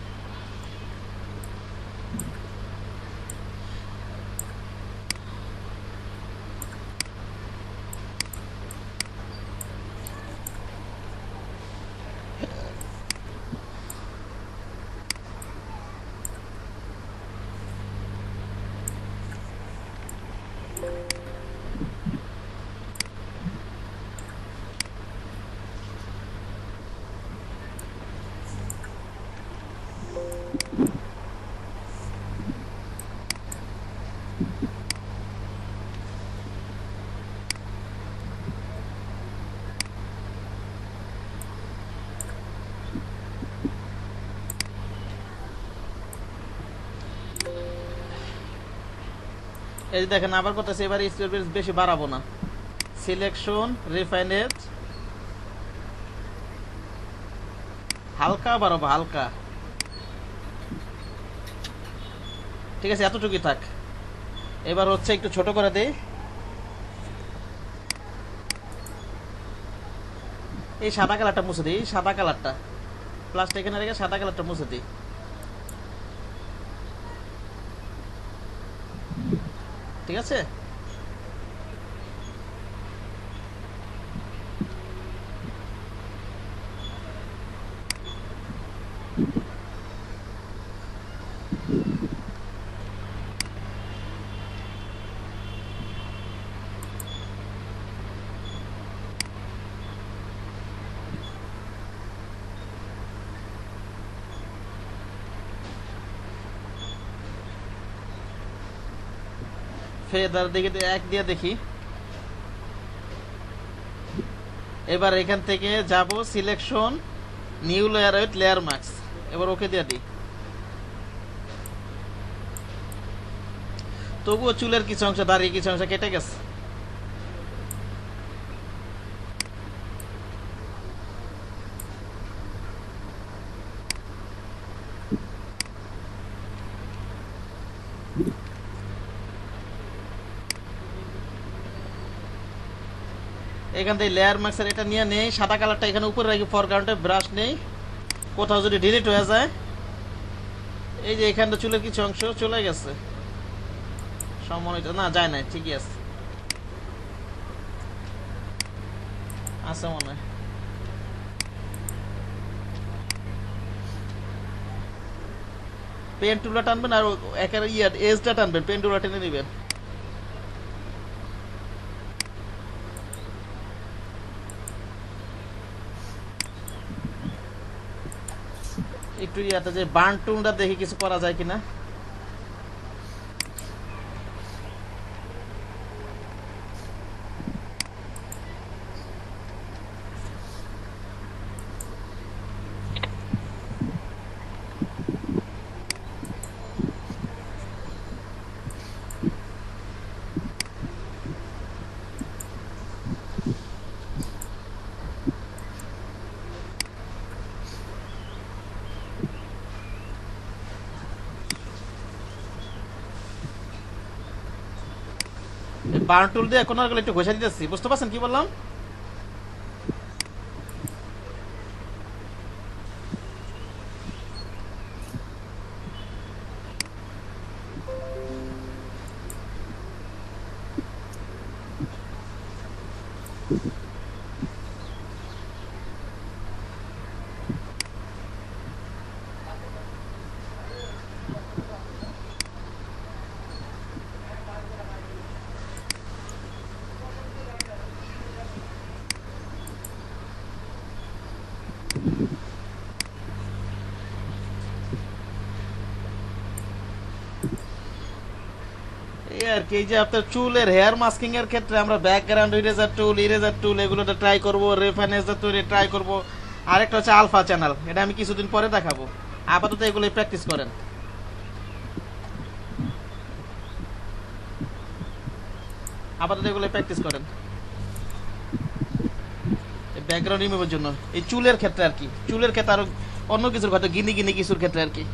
এই যে দেখেন আবার করতেছে, এবার স্পিড বেশি বাড়াবো না। সিলেকশন, রিফাইনেট, হালকা বাড়াবো, হালকা। ঠিক আছে, এতটুকুই থাক। এবার হচ্ছে একটু ছোট করে দেই। এই সাদা কালারটা মুছে দিই, সাদা কালারটা প্লাসটা এখানে রেখে সাদা কালারটা মুছে দিই। ঠিক আছে, ফেদার দিকে এক দিয়ে দেখি। এবার এখান থেকে যাব selection, new layer with layer mask. এবার ওকে দিয়ে দিই। তবুও চুলের কিছু অংশ, দাঁড়িয়ে কিছু অংশ কেটে গেছে। এখান থেকে লেয়ার মাস্কের এটা নিয়ে নেই, সাদা কালারটা এখানে উপরে রাখি, ফরগ্রাউন্ডে ব্রাশ নেই, কোথাও যদি ডিলিট হয়ে যায়, এই যে এখানটা চুলের কিছু অংশ চলে গেছে, সম্মানিত না যায় না, ঠিকই আছে, আছে মনে হয়। পেন টুলটা টানবেন আর একের এজটা টানবেন, পেন টুলটা টেনে নেবেন। একটু ইয়াতে যে বার্ন টুলটা দেখি কিছু করা যায় কিনা। বার্ন টুল দিয়ে এখন আর একটু ঘষে দিতেছি, বুঝতে পারছেন কি বললাম? এই আর কি, এই যে আপনার চুলের হেয়ার মাস্কিং এর ক্ষেত্রে আমরা ব্যাকগ্রাউন্ড ইরেজার টুল এগুলোতে ট্রাই করব, রেফারেন্সটা তৈরি ট্রাই করব। আরেকটা হচ্ছে আলফা চ্যানেল, এটা আমি কিছুদিন পরে দেখাবো। আপাতত এগুলোই প্র্যাকটিস করেন। ব্যাকগ্রাউন্ড রিমুভের জন্য এই চুলের ক্ষেত্রে আর কি, চুলের ক্ষেত্রে আরো অন্য কিছুর হয়তো গিনি গিনি কিছুর ক্ষেত্রে আর কি।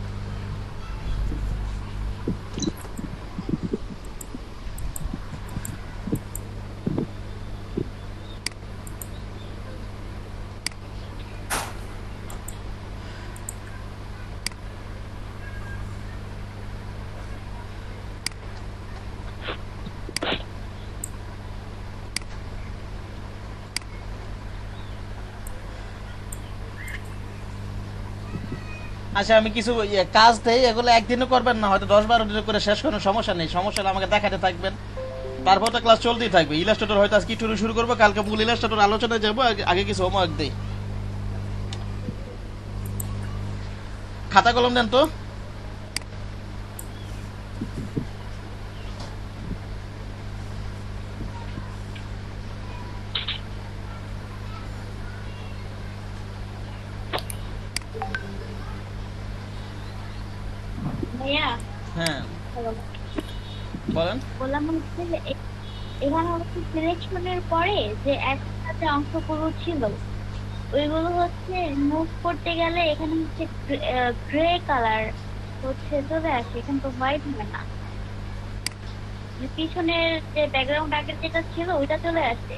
আচ্ছা আমি কিছু কাজ দেই, এগুলো একদিনও করবেন না, হয়তো 10-12 দিন করে শেষ করার সমস্যা নেই, সমস্যা হলে আমাকে দেখাতে থাকবেন, তারপর তো ক্লাস চলতেই থাকবে। ইলাস্ট্রেটর হয়তো আজকে শুরু করবো, কালকে মূল ইলাস্ট্রেটর আলোচনায় যাবো, আগে কিছু হোমওয়ার্ক দেই। খাতা কলম দেন তো। ভাইয়া হ্যাঁ বলেন। বললাম হচ্ছে যে এখানে হচ্ছে সিলেকশনের পরে যে একসাথে অংশগুলো ছিল ওইগুলো হচ্ছে মুভ করতে গেলে এখানে হচ্ছে গ্রে কালার হচ্ছে চলে আসে, এখানে তো হোয়াইট হয় না, যে পিছনের যে ব্যাকগ্রাউন্ড আগের যেটা ছিল ওইটা চলে আসে।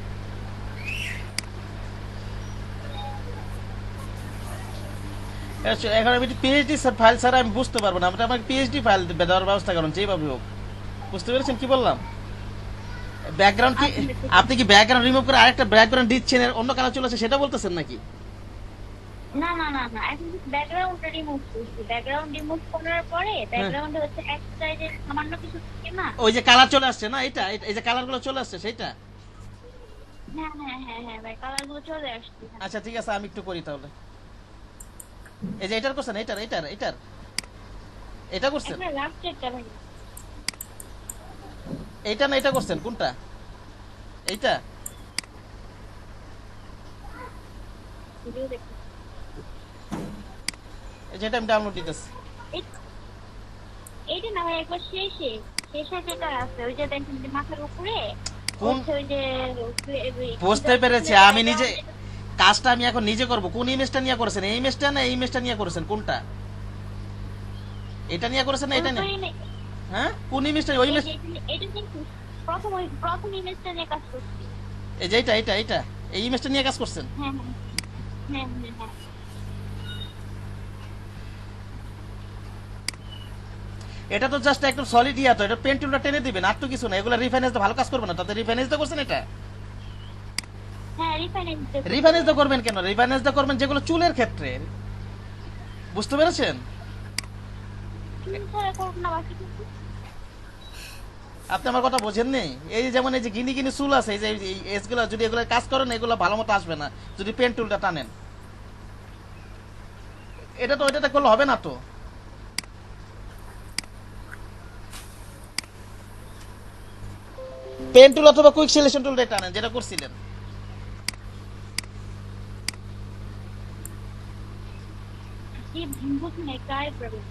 আচ্ছা, এখন আমি পিএইচডি ফাইল ছাড়া আমি বুঝতে পারবো না, আপনি আমাকে পিএইচডি ফাইল দেওয়ার ব্যবস্থা করুন যেভাবে হোক। বুঝতে পেরেছেন কি বললাম? ব্যাকগ্রাউন্ড কি আপনি কি ব্যাকগ্রাউন্ড রিমুভ করে আরেকটা ব্যাকগ্রাউন্ড দিচ্ছেন, এর অন্য কালার চলে আসে সেটা বলতেছেন নাকি? না না না না, এখন ব্যাকগ্রাউন্ড রিমুভ করছি, ব্যাকগ্রাউন্ড রিমুভ করার পরে ব্যাকগ্রাউন্ডে হচ্ছে এক সাইডে সামান্য কিছু থাকে না, ওই যে কালার চলে আসছে না, এটা এই যে কালারগুলো চলে আসছে সেটা। হ্যাঁ হ্যাঁ হ্যাঁ হ্যাঁ ভাই, কালারগুলো চলে আসছে। আচ্ছা ঠিক আছে, আমি একটু করি তাহলে। এই যে এটার করছেন, এটার এটা করছেন, একটা লাস্টেরটা ভাই, এইটা না এটা করছেন, কোনটা? এইটা ভিডিও দেখো। এই যে এটা আমি ডাউনলোড দিতেছি। এইটা না ভাই একবার শেষে যেটা আছে ওই যে দেখেন যে মাথার উপরে কোন হচ্ছে ওই যে বুঝতে পেরেছি, আমি নিজে কাজটা আমি এখন নিজে করব। কোন ইমেজটা নিয়ে করেছেন, এই ইমেজটা না এই ইমেজটা নিয়ে করেছেন, কোনটা? এটা নিয়ে করেছেন না এটা নিয়ে? হ্যাঁ কোন ইমেজটা? ওই ইমেজ এটা কিন্তু প্রথম ইমেজটা নিয়ে কাজ করছি। এই যে এটা এই ইমেজটা নিয়ে কাজ করছেন। হ্যাঁ হ্যাঁ হ্যাঁ হ্যাঁ হ্যাঁ। এটা তো জাস্ট একদম সলিড ইয়া তো, এটা পেন টুলটা টেনে দিবেন আর তো কিছু না। এগুলো রিফাইনেন্স তো ভালো কাজ করবে না, তাতে রিফাইনেন্স তো করছেন এটা। হ্যাঁ রিফাইন্যান্স রিফাইনেন্স তো করবেন কেন? রিফাইনেন্স তো করবেন যেগুলো চুলের ক্ষেত্রে, বুঝতে পেরেছেন? ছাড়া করব না বাকি কিছু। আপনি আমার কথা বোঝেননি? এই যে যেমন এই যে গিনি গিনি চুল আছে, এই যে এই এজগুলো যদি এগুলো কাজ করেন এগুলো ভালো মতো আসবে না যদি পেন টুলটা টানেন। এটা তো ওইটাতে করলে হবে না তো। পেন টুল অথবা কুইক সিলেকশন টুলটা টানেন যেটা করছিলেন। जी बुझ नाही काय प्रॉब्लेम।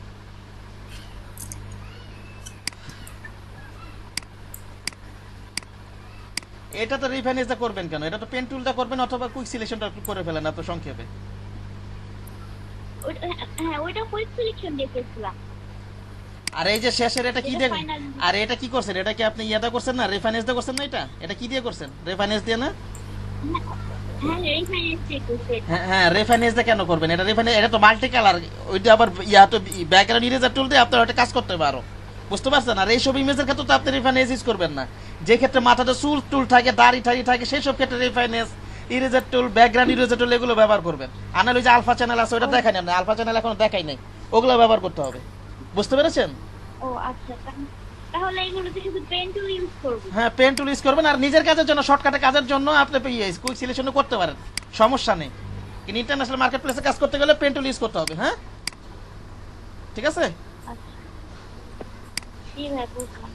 এটা তো রিফাইনেন্সটা করবেন কেন? এটা তো পেন টুলটা করবেন অথবা কুইক সিলেকশনটা করে ফেলেন এত সংক্ষেপে। হ্যাঁ ওইটা কুইক সিলেকশন দেখেছিলাম। আর এই যে শেষের এটা কি এটা দেখ, final। আর এটা কি করছেন? এটা কি আপনি ইয়াদা করছেন না, রিফাইনেন্সটা করছেন না? এটা কি দিয়ে করছেন? রিফাইনেন্স দিয়ে না? হ্যাঁ রিফাইন্যান্স দেখেছি। হ্যাঁ হ্যাঁ, রেফারেন্সটা কেন করবেন? এটা রেফারেন্স, এটা তো মাল্টি কালার, ওইটা আবার ইয়া তো ব্যাকগ্রাউন্ড ইরেজার টুল দিয়ে আপনার ওটা কাজ করতে হবে আরো, বুঝতে পারছেন? আর এইসব ইমেজের ক্ষেত্রে তো আপনি রেফারেন্স ইউজ করবেন না। যে ক্ষেত্রে মাথাতে চুল টুল থাকে, দাড়ি ঠাড়ি থাকে, সেই সব ক্ষেত্রে reference, eraser tool, background eraser টুল এগুলো ব্যবহার করবেন। আনাল ওই যে আলফা চ্যানেল আছে ওটা দেখাই না, আলফা চ্যানেল এখনো দেখাই নাই, ওগুলো ব্যবহার করতে হবে, বুঝতে পেরেছেন? ও আচ্ছা তাহলে এগুলোতে শুধু পেন টুল ইউজ করব। হ্যাঁ পেন টুল ইউজ করবেন। আর নিজের কাজের জন্য, শর্টকাটে কাজের জন্য আপনি কুইক সিলেকশন করতে পারেন, সমস্যা নেই। কিন্তু ইন্টারন্যাশনাল মার্কেট প্লেসে কাজ করতে গেলে পেন টুল ইউজ করতে হবে। হ্যাঁ ঠিক আছে। আচ্ছা জি ভাই বুঝলাম।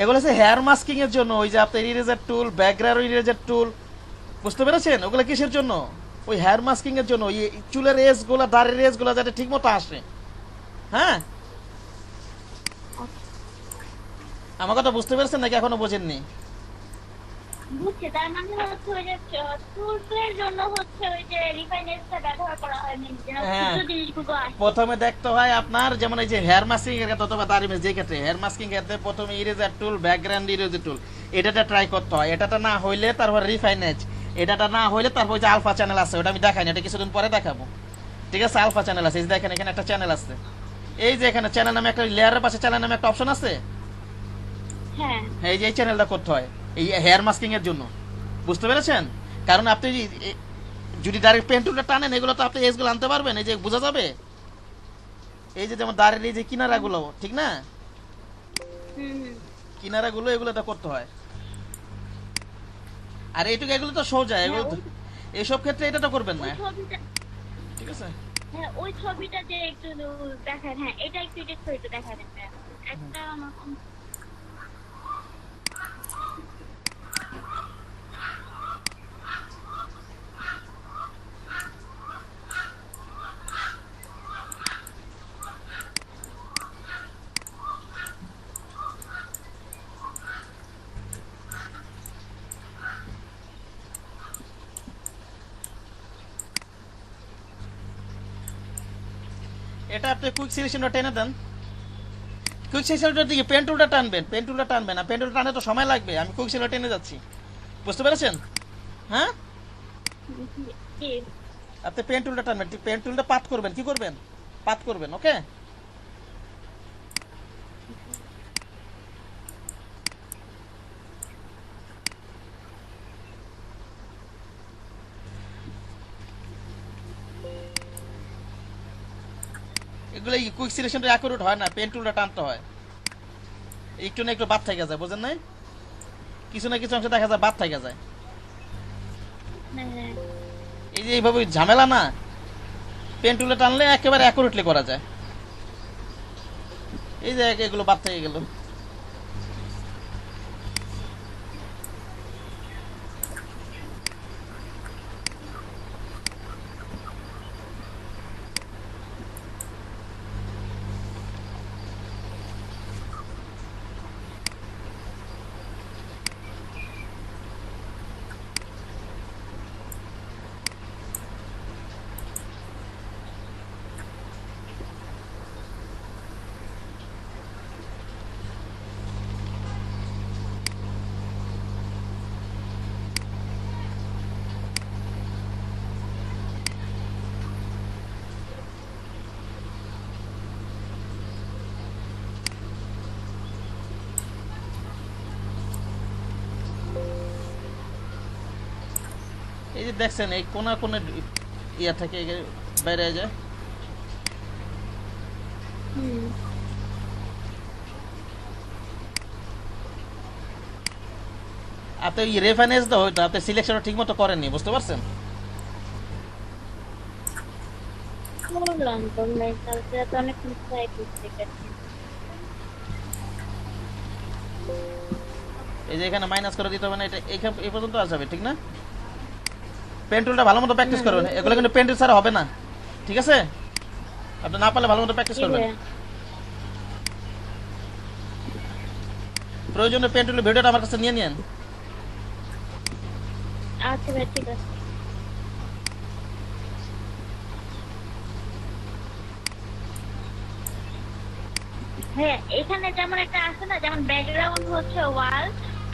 এগুলো হচ্ছে হেয়ার মাস্কিং এর জন্য, ওই যে আপনার ইরেজার টুল, ব্যাকগ্রাউন্ড ইরেজার টুল, বুঝতে পেরেছেন? ওগুলো কিসের জন্য? ওই হেয়ার মাস্কিং এর জন্য, ওই চুলের এজ গুলা, দাড়ির এজ গুলা যাতে ঠিক মতো আসে। হ্যাঁ আমার কথা বুঝতে পেরেছেন নাকি এখনো বোঝেননি? বুঝছে তার মানে হচ্ছে ওই যে টুলসের জন্য হচ্ছে ওই যে রিফাইন্যান্সটা ব্যবহার করা হয় মেন যেন হ্যাঁ। ছোট জিনিসগুলো আসে। প্রথমে দেখতে হয় আপনার, যেমন এই যে হেয়ার মাস্কিং এর ক্ষেত্রে অথবা দাড়ি মেজ, যে ক্ষেত্রে হেয়ার মাস্কিং এর ক্ষেত্রে প্রথমে eraser tool, background eraser tool, এটাটা ট্রাই করতে হয়। এটাটা না হইলে তারপর রিফাইনেজ, এটাটা না হইলে তারপর ওই যে আলফা চ্যানেল আছে, ওটা আমি দেখাই না, এটা কিছুদিন পরে দেখাবো। ঠিক আছে, আলফা চ্যানেল আছে, এই যে দেখেন এখানে একটা চ্যানেল আছে, এই যে এখানে চ্যানেল নামে একটা লেয়ারের পাশে চ্যানেল নামে একটা অপশন আছে। হ্যাঁ এই যে এই চ্যানেলটা করতে হয় এই হেয়ার মাস্কিং এর জন্য, বুঝতে পেরেছেন? কারণ আপনি যদি ডাইরেক্ট পেন টুলটা টানেন এগুলো তো আপনি এজগুলো আনতে পারবেন, এই যে বোঝা যাবে। এই যে যেমন দাঁড়ের এই যে কিনারাগুলো, ঠিক না, হুম কিনারাগুলো এগুলোটা করতে হয়। আর এইটুকু এগুলো তো সোজা, এগুলো তো এইসব ক্ষেত্রে এটা তো করবেন না, ওই ছবিটা ঠিক আছে? হ্যাঁ ওই ছবিটা যে একটু দেখান। হ্যাঁ এটা একটু এডিট করে একটু দেখান একটা আমার এটা আপনি কুইক সিলেকশনটা টেনে দেন। কুইক সিলেকশনটার দিকে পেন টুলটা টানবেন, পেন টুলটা টানবেন না, পেন টুলটা টানতে তো সময় লাগবে। আমি কুইক সিলেকশন টেনে যাচ্ছি, বুঝতে পেরেছেন? হ্যাঁ কি আপনি পেন টুলটা টানবেন, পেন টুলটা পাত করবেন, কি করবেন? পাত করবেন, ওকে? এগুলো কুইক সিলেকশনটা অ্যাকুরেট হয় না, পেন টুলটা টানতে হয়। একটু না একটু বাদ থেকে যায়, বুঝেন নাই? কিছু না কিছু অংশ দেখা যায় বাদ থেকে যায়। হ্যাঁ এই যে এইভাবে ঝামেলা না, পেন টুলে টানলে একেবারে অ্যাকুরেটলি করা যায়। এই যে এগুলো বাদ থেকে গেল। এই যে দেখছেন এই কোনা কোনা ইয়া থেকে বাইরে যায়। হুম আপনি ওই রেফারেন্স দাও হয়তো আপনি সিলেকশনটা ঠিক মতো করেননি, বুঝতে পারছেন? করলাম তো ভাই, কালকে তো অনেক ট্রাই করতে গেছি। এই যে এখানে মাইনাস করে দিতে হবে না, এটা এইখান এই পর্যন্ত আসবে, ঠিক না? পেন টুলটা ভালো মতো প্র্যাকটিস করবেন, এগুলো কিন্তু পেন টুল ছাড়া হবে না, ঠিক আছে? আপনি না পারলে ভালো মতো প্র্যাকটিস কি করবেন। ভাইয়া? প্রয়োজনে পেন টুলের ভিডিওটা আমার কাছে নিয়ে নিন। আচ্ছা ভাই ঠিক আছে। হ্যাঁ এখানে যেমন একটা আছে না, যেমন ব্যাকগ্রাউন্ড হচ্ছে ওয়াল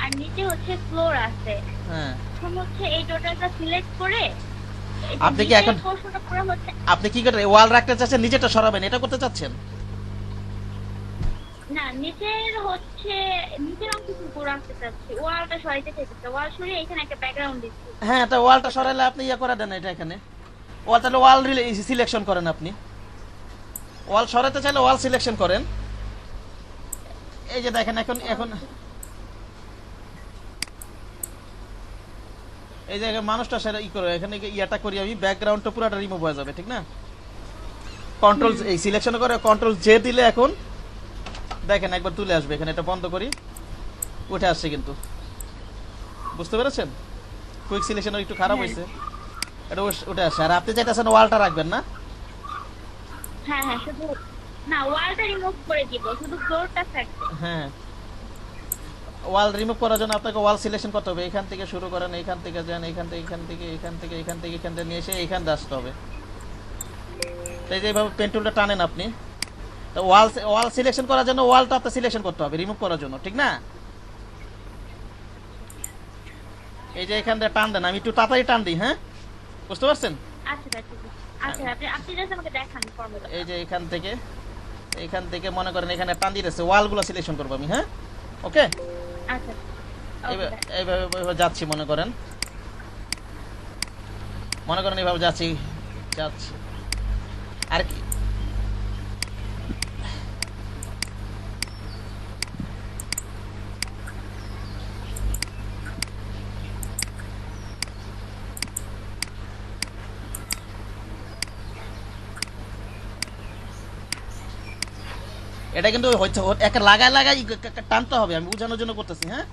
আর নিচে হচ্ছে ফ্লোর আছে। হ্যাঁ, এখন হচ্ছে এই টোটালটা সিলেক্ট করে এই যে আপনি কি নিচের এখন- portionটা পুরো হচ্ছে আপনি কি করে ওয়াল রাখতে চাচ্ছেন, নিচেটা সরাবেন, এটা করতে চাচ্ছেন? না নিচের হচ্ছে নিচের অংশ পুরো রাখতে চাচ্ছি, ওয়ালটা সরাইতে চাইছি, ওয়াল সরিয়ে এখানে একটা ব্যাকগ্রাউন্ড দিচ্ছি। হ্যাঁ, এটা ওয়ালটা সরাইলে আপনি ইয়া করে দেন, এটা এখানে ওয়াল, তাহলে ওয়াল সিলেকশন করেন। আপনি ওয়াল সরাতে চাইলে ওয়াল সিলেকশন করেন। এই যে দেখেন এখন এখন এই যে মানুষটা সেটা ই করে এখানে ইয়াটা করি আমি, ব্যাকগ্রাউন্ডটা পুরোটা রিমুভ হয়ে যাবে, ঠিক না? কন্ট্রোল এই সিলেকশন করে কন্ট্রোল জে দিলে এখন দেখেন একবার তুলে আসবে, এখানে এটা বন্ধ করি, উঠে আসছে কিন্তু, বুঝতে পেরেছেন? কুইক সিলেকশন একটু খারাপ হয়েছে, এটা উঠে আসছে। আর আপনি চাইতেছেন ওয়ালটা রাখবেন না? হ্যাঁ হ্যাঁ শুধু না ওয়ালটা রিমুভ করে দিব, শুধু ফ্লোরটা থাকবে। হ্যাঁ, ওয়াল রিমুভ করার জন্য আপনাকে ওয়াল সিলেকশন করতে হবে। এখান থেকে শুরু করেন, এখান থেকে যান, এখান থেকে এখান থেকে এখান থেকে এখান থেকে এখান থেকে নিয়ে এসে এখান দিয়ে আসতে হবে। তাই যে এইভাবে পেন টুলটা টানেন আপনি, তো ওয়াল সিলেকশন করার জন্য ওয়ালটা আপনি সিলেকশন করতে হবে রিমুভ করার জন্য, ঠিক না? এই যে এখান দিয়ে টান দেন, আমি একটু তাড়াতাড়ি টান দিই, হ্যাঁ, বুঝতে পারছেন? আচ্ছা ভাই ঠিক আছে। আচ্ছা আপনি আপনি জাস্ট আমাকে দেখান ফর্মুলা। এই যে এখান থেকে মনে করেন এখানে টান দিতেছে, ওয়ালগুলো সিলেকশন করবো আমি, হ্যাঁ, ওকে? আচ্ছা এইভাবে যাচ্ছি, মনে করেন এইভাবে যাচ্ছি আর কি। এটা কিন্তু হচ্ছে একটা লাগাই টানতে হবে, আমি বোঝানোর জন্য করতেছি, হ্যাঁ?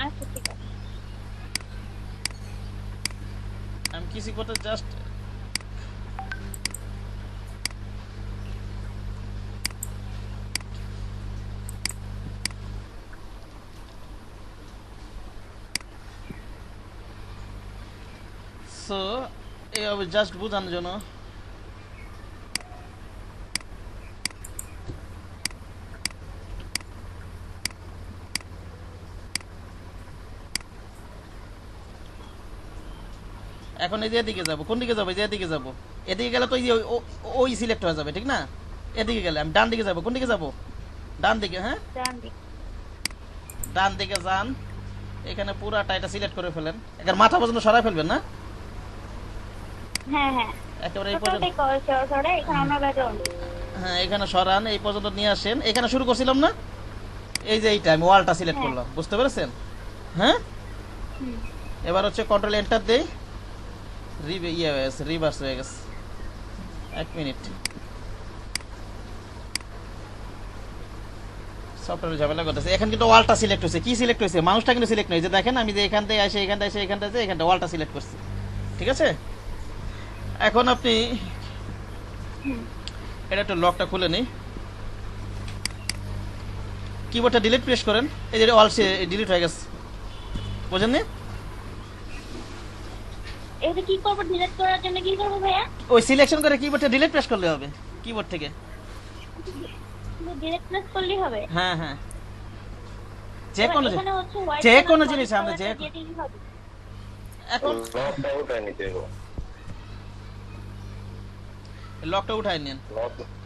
আচ্ছা ঠিক আছে। আমি কিছু করতে জাস্ট সো এইভাবে জাস্ট বোঝানোর জন্য। এখন এই যে এদিকে যাবো, কোন দিকে যাবো? এই যে এদিকে যাবো, এদিকে গেলে তো ওই সিলেক্ট হয়ে যাবে, ঠিক না? এদিকে গেলে আমি ডান দিকে যাবো, কোন দিকে যাবো? ডান দিকে, হ্যাঁ ডান দিক। ডান দিকে যান, এখানে পুরাটা এটা সিলেক্ট করে ফেলেন, এখানে মাথা পর্যন্ত সরাই ফেলবেন না, হ্যাঁ হ্যাঁ একেবারে এই পর্যন্ত। টোটালটাই সরে এখানে অন্য ব্যাকগ্রাউন্ড। হ্যাঁ, এখানে সরান, এই পর্যন্ত নিয়ে আসেন। এখানে শুরু করছিলাম না, এই যে এইটা আমি ওয়ালটা সিলেক্ট করলাম, বুঝতে পেরেছেন? হ্যাঁ, এবার হচ্ছে কন্ট্রোল এন্টার দেই, রিভার্স হয়ে গেছে। এক মিনিট, সফটওয়্যার ঝামেলা করতেছে। এখন কিন্তু ওয়ালটা সিলেক্ট হয়েছে, কি সিলেক্ট হয়েছে? মানুষটা কিন্তু সিলেক্ট নয়। যে দেখেন আমি যে এখান থেকে আসে এখান থেকে এসে এখান থেকে এখানটা ওয়ালটা সিলেক্ট করছি, ঠিক আছে? এখন আপনি এটা একটু লকটা খুলে নেই, কিবোর্ডটা ডিলিট প্রেস করেন, এই যে ওয়াল ডিলিট হয়ে গেছে, বুঝেননি? এটা কি করব, ডিলিট করার জন্য কি করব ভাইয়া? ওই সিলেকশন করে কিবোর্ডটা ডিলিট প্রেস করলে হবে কিবোর্ড থেকে। শুধু ডিলিট প্রেস করলেই হবে? হ্যাঁ হ্যাঁ, যে কোনো এখানে হচ্ছে white যে color কোনো white জিনিস আমরা color যে দিয়ে দিলেই হবে। এখন লকটা উঠায় নিতে হবে। লকটা উঠাই নেন,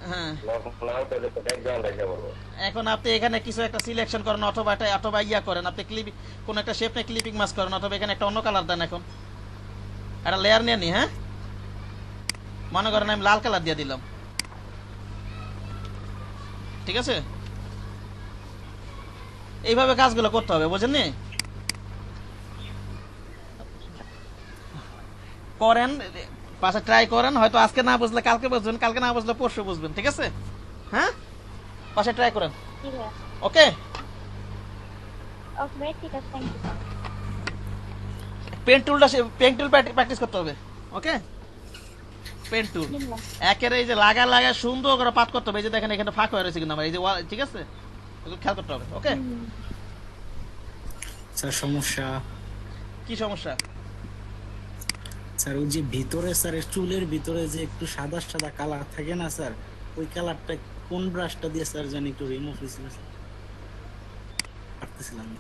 হ্যাঁ। লক না উঠালে তো ব্যাকগ্রাউন্ড এসে বলবো। এখন আপনি এখানে কিছু একটা সিলেকশন করেন, অথবা ইয়া করেন, আপনি কোন একটা শেপ নিয়ে ক্লিপিং মাস্ক করেন, অথবা এখানে একটা অন্য কালার দেন। এখন একটা লেয়ার নিয়ে নি, হ্যাঁ মনে করেন আমি লাল কালার দিয়ে দিলাম, ঠিক আছে? এইভাবে কাজগুলো করতে হবে, বুঝেননি? করেন, পাশে ট্রাই করেন, হয়তো আজকে না বুঝলে কালকে বুঝবেন, কালকে না বুঝলে পরশু বুঝবেন, ঠিক আছে? হ্যাঁ, পাশে ট্রাই করেন, ঠিক আছে, ওকে? ওকে ভাই, ঠিক আছে, thank you. Pen tool practice করতে হবে, ওকে? পেন টুল একের এই যে লাগা সুন্দর করে পাত করতে হবে। এই যে দেখেন এখানে ফাঁক হয়ে রয়েছে কিন্তু আমার এই যে ঠিক আছে, এগুলো খেয়াল করতে হবে, ওকে? স্যার সমস্যা কি সমস্যা? স্যার ওই যে ভিতরে স্যার চুলের ভিতরে যে একটু সাদা সাদা কালার থাকে না স্যার, ওই কালারটা কোন ব্রাশটা দিয়ে স্যার জানি একটু রিমুভ হয়েছিল স্যার, পারতেছিলাম না।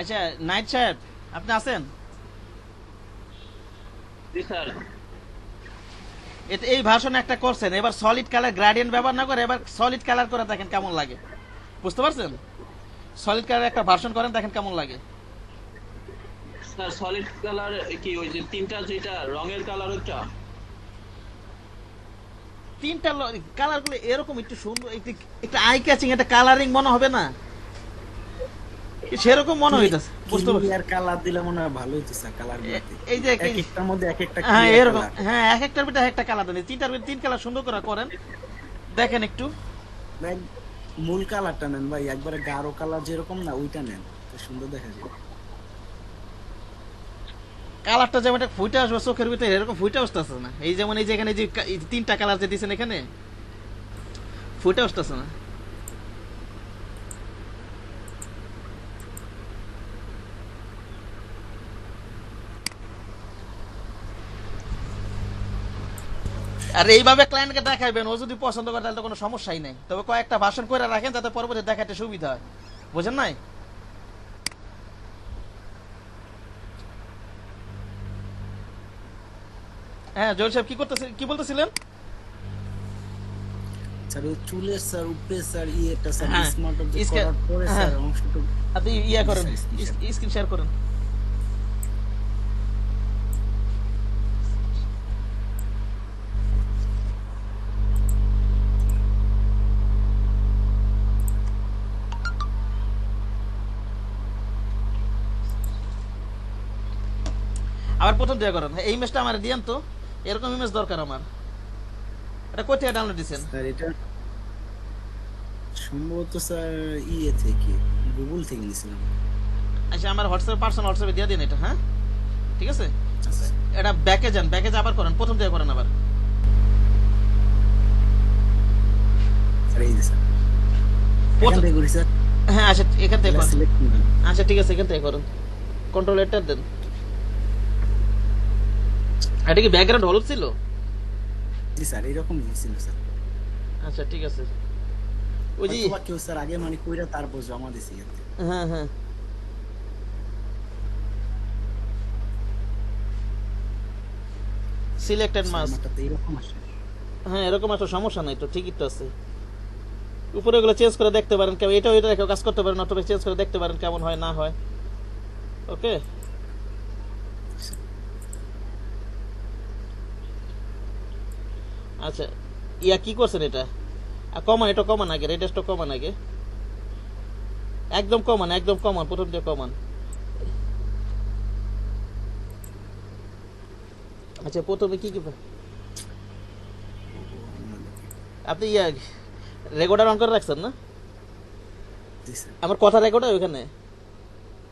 আচ্ছা নাইট সাহেব, আপনি আছেন? জি স্যার। এতে এই ভার্সন একটা করছেন, এবার সলিড কালার গ্রেডিয়েন্ট ব্যবহার না করে এবার সলিড কালার করে দেখেন কেমন লাগে, বুঝতে পারছেন? সলিড কালার একটা ভার্সন করেন, দেখেন কেমন লাগে। স্যার সলিড কালার কি ওই যে তিনটা যেটা রঙের কালার ওইটা? তিনটা কালার গুলো এরকম একটু সুন্দর, একটু আই ক্যাচিং, একটা কালারিং মনে হবে না? সেরকম মনে হইতাছে, বুঝতে পারছেন? ক্লিয়ার কালার দিলে মনে হয় ভালো হইতো স্যার, কালার এই যে এক একটার মধ্যে এক একটা হ্যাঁ clear এরকম, color। হ্যাঁ এক একটার ভিতরে একটা কালার দেন, তিনটার ভিতরে তিন কালার সুন্দর করে করেন, দেখেন একটু। ভাই মূল কালারটা নেন ভাই, একবারে গাঢ় কালার যেরকম না ওইটা নেন, তো সুন্দর দেখা যায়। কালারটা যেমন একটা ফুটে আসবে চোখের ভিতরে, এরকম ফুটে আসতেছে না। এই যেমন এই যে এখানে যে এই যে তিনটা কালার যে দিচ্ছেন এখানে, ফুটে আসতেছে না। আর এইভাবে ক্লায়েন্টকে দেখাইবেন, ও যদি পছন্দ করে তাহলে তো কোনো সমস্যাই নাই, তবে কয়েকটা ভাষণ করে রাখেন যাতে পরবর্তী দেখাতে সুবিধা হয়, বুঝেন নাই? হ্যাঁ জোর সাহেব, কি করতেছেন, কি বলতেছিলেন? স্যার ওই চুলের স্যার উপরে স্যার এটা স্যার হ্যাঁ, স্মার্ট অফ ইসকে- করার পরে হ্যাঁ। স্যার অংশটুকু আপনি ইয়া করেন, Screen স্ক্রিন শেয়ার করেন। আবার প্রথম দিয়ে করেন, এই ইমেজটা আমার দিয়েন তো, এরকম ইমেজ দরকার আমার। এটা কোথা থেকে ডাউনলোড দিছেন? স্যার এটা সম্ভবত স্যার থেকে গুগল থেকে নিয়েছিলাম। আচ্ছা আমার হোয়াটসঅ্যাপ, পার্সোনাল হোয়াটসঅ্যাপে দিয়ে দিন এটা, হ্যাঁ ঠিক আছে? আচ্ছা এটা ব্যাকে যান, ব্যাকে আবার করেন, প্রথম দিয়ে করেন আবার। স্যার এই যে স্যার প্রথম- এখান থেকে করি স্যার, হ্যাঁ আচ্ছা এখান থেকে করেন, সিলেক্ট করুন। আচ্ছা ঠিক আছে এখান থেকে করেন, কন্ট্রোল এন্টার দেন। এটা কি ব্যাকগ্রাউন্ড হলুদ ছিল? জি স্যার এরকম ছিল স্যার। আচ্ছা ঠিক আছে, ওই যে অথবা কেউ স্যার আগে মানে কইরা তারপর জমা দিছি এতে। হ্যাঁ হ্যাঁ সিলেক্টেড মাস, আমারটাতে এরকম আসে। হ্যাঁ এরকম একটা সমস্যা নাই তো, ঠিকই তো আছে। উপরে এগুলো চেঞ্জ করে দেখতে পারেন, কেমন এটা ওইটা রেখে কাজ করতে পারেন, অথবা চেঞ্জ করে দেখতে পারেন কেমন হয় না হয়, ওকে? আচ্ছা ইয়া কি করছেন এটা? কমান, এটা কমান আগে, রেডিয়াসটা কমান আগে, একদম কমান, একদম কমান, প্রথম দিয়ে কমান। আচ্ছা প্রথমে কি কি আপনি ইয়া রেকর্ডার অন করে রাখছেন না? জি স্যার আমার কথা রেকর্ড হয় ওখানে,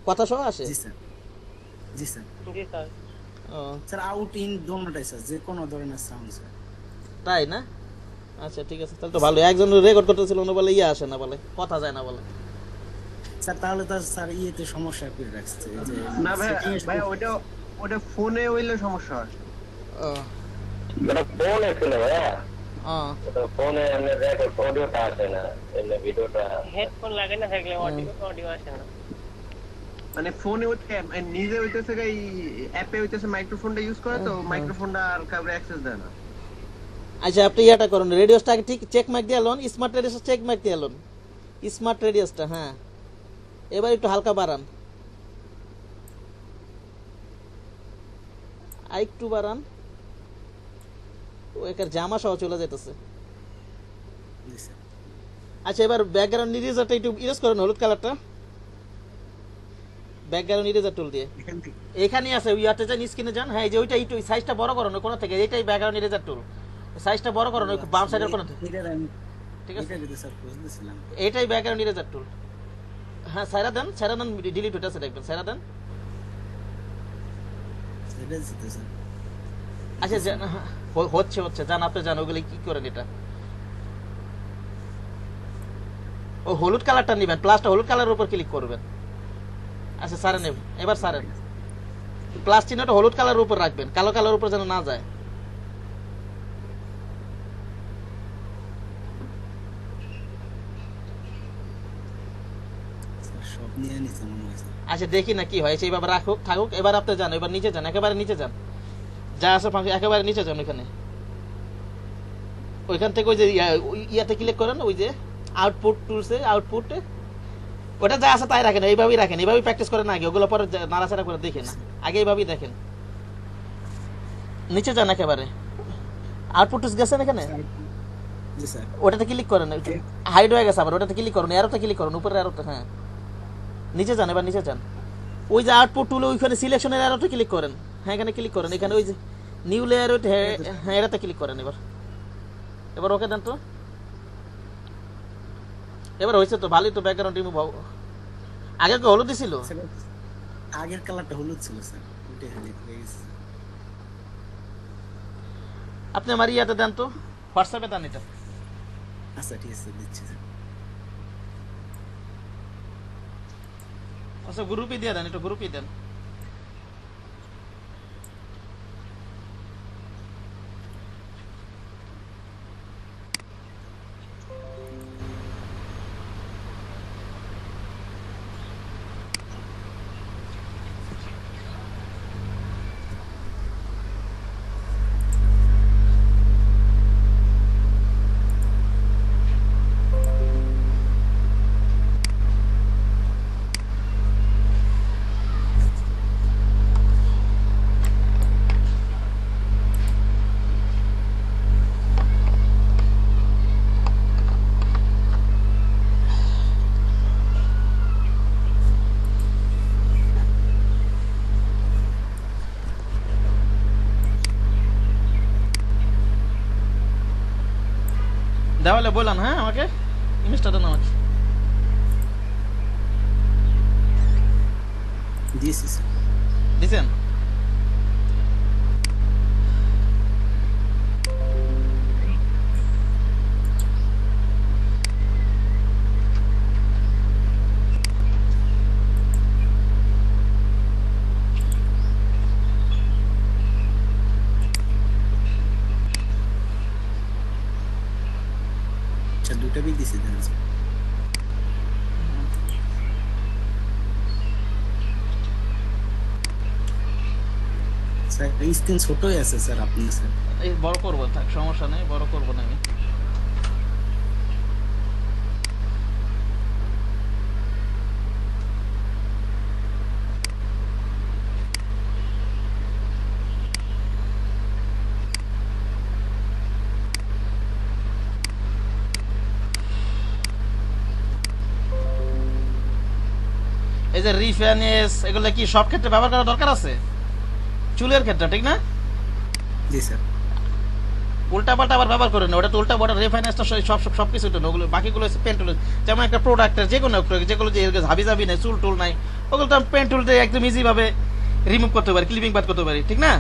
কথা সহ আসে? জি স্যার জি স্যার জি স্যার। ও স্যার আউট ইন দোনোটাই স্যার, যে কোনো ধরনের সাউন্ড স্যার। তাই না? আচ্ছা ঠিক আছে, তাহলে তো ভালো। একজন রেকর্ড করতেছিল না বলে ইয়ে আসে না বলে, কথা যায় না বলে। স্যার তাহলে তো স্যার ইয়েতে সমস্যা করে রাখছে এই যে না ভাই setting এ ভাই ওটা ফোনে হইলে সমস্যা হয়। ও ওটা ফোনে ছিল ভাইয়া, ও ওটা ফোনে এমনি রেকর্ড অডিওটা আসে না, এমনি ভিডিওটা। হেডফোন লাগে না থাকলে অডিও আসে না। মানে ফোনে নিজে হইতেছে এই অ্যাপে হইতেছে মাইক্রোফোনটা ইউজ করে তো মাইক্রোফোনটা আর কাউকে অ্যাক্সেস দেয় না। আচ্ছা আপনি ইয়াটা করুন, রেডিওসটা আগে ঠিক চেক মার্ক দিয়ে লোন, স্মার্ট রেডিওসটা চেক মার্ক দিয়ে লোন, স্মার্ট রেডিওসটা। হ্যাঁ, এবার একটু হালকা বাড়ান, আর একটু বাড়ান। ও একার জামা সহ চলে যেতেছে। জি স্যার। আচ্ছা এবার ব্যাকগ্রাউন্ড ইরেজারটা একটু ইরেজ করেন, হলুদ কালারটা ব্যাকগ্রাউন্ড ইরেজার টুল দিয়ে। এখান থেকে এখানেই আছে, ইয়াতে যান, স্ক্রিনে যান। হ্যাঁ, এই যে ওইটা একটু সাইজটা বড় করুন কোন থেকে, এইটাই ব্যাকগ্রাউন্ড ইরেজার টুল, সাইজটা বড় করুন ওই বাম সাইডের কোন থেকে। এটার আমি ঠিক আছে, এটা দিতে স্যার বুঝতেছিলাম। এইটাই ব্যাকগ্রাউন্ড ইরেজার টুল। হ্যাঁ, সাইরা দেন, ডিলিট হইতেছে দেখবেন, সাইরা দেন। এটা দিতে স্যার। আচ্ছা হচ্ছে জান, আপনি জান ওগুলো কি করেন এটা। ও হলুদ কালারটা নেবেন, প্লাসটা হলুদ কালারের উপর ক্লিক করবেন। আচ্ছা সারেন, এবার সারেন, প্লাস চিহ্নটা হলুদ কালারের উপর রাখবেন, কালো কালারের উপর যেন না যায়। স্যার সব নিয়ে নিছে মনে হয় স্যার। আচ্ছা দেখি না কি হয়, সেইভাবে রাখুক থাকুক। এবার আপনি যান, এবার নিচে যান, একেবারে নিচে যান, যা আছে ফাংশন একেবারে নিচে যান। ওইখানে ওইখান থেকে ওই যে ইয়াতে ক্লিক করেন, ওই যে আউটপুট টুলসে, আউটপুটে ওটা যা আছে তাই রাখেন, এইভাবেই রাখেন, এইভাবেই প্র্যাকটিস করেন আগে, ওগুলো পরে নাড়াচাড়া করে দেখেন না, আগে এইভাবেই দেখেন। নিচে যান একেবারে, আউটপুট টুলস গেছেন এখানে, জি স্যার। ওটাতে ক্লিক করেন, হাইড হয়ে গেছে আবার, ওটাতে ক্লিক করুন, এরোতে ক্লিক করুন, উপরের এরোতে। হ্যাঁ, নিচে যান, এবার নিচে যান, ওই যে আউটপুট টুলে ওইখানে সিলেকশনের এরোতে ক্লিক করেন। হ্যাঁ, এখানে ক্লিক করেন, এখানে ওই যে নিউ লেয়ার, হ্যাঁ এটাতে ক্লিক করেন। এবার ওকে দেন তো, এবার হয়েছে তো, ভালোই তো, ব্যাকগ্রাউন্ড রিমুভ। আগে কি হলুদ ছিল? স্যার, আগের কালারটা হলুদ ছিল স্যার, ওইটাই হয়ে গেছে। আপনি আমার ইয়াতে দেন তো, হোয়াটসঅ্যাপে দেন এটা। আচ্ছা ঠিক আছে দিচ্ছি স্যার। আচ্ছা গ্রুপে দিয়ে দেন, এটা গ্রুপে দেন। দেওয়ালে বললাম, হ্যাঁ আমাকে ইমেজটা দেন আমাকে। দিয়েছি স্যার। দিছেন? আচ্ছা দুটা বি দিয়েছি দেন স্যার। স্যার এই স্ক্রিন ছোটই আছে স্যার, আপনি স্যার। এই বড় করবো, থাক সমস্যা নেই, বড় করবো না আমি। এই যে রিফাইনেস, এগুলো কি সব ক্ষেত্রে ব্যবহার করা দরকার আছে? চুলের ক্ষেত্রে ঠিক না? জি স্যার। উল্টা পাল্টা আবার ব্যবহার করে না, ওটা তো উল্টা পাল্টা রেফাইনেসটা সবকিছু তো ওগুলো, বাকিগুলো হচ্ছে পেন টুল। যেমন একটা প্রোডাক্টের যেগুলো যে হাবি জাবি নাই, চুল টুল নাই, ওগুলো তো পেন টুল দিয়ে একদম ইজি ভাবে রিমুভ করতে পারি, ক্লিপিং বাদ করতে পারি, ঠিক না?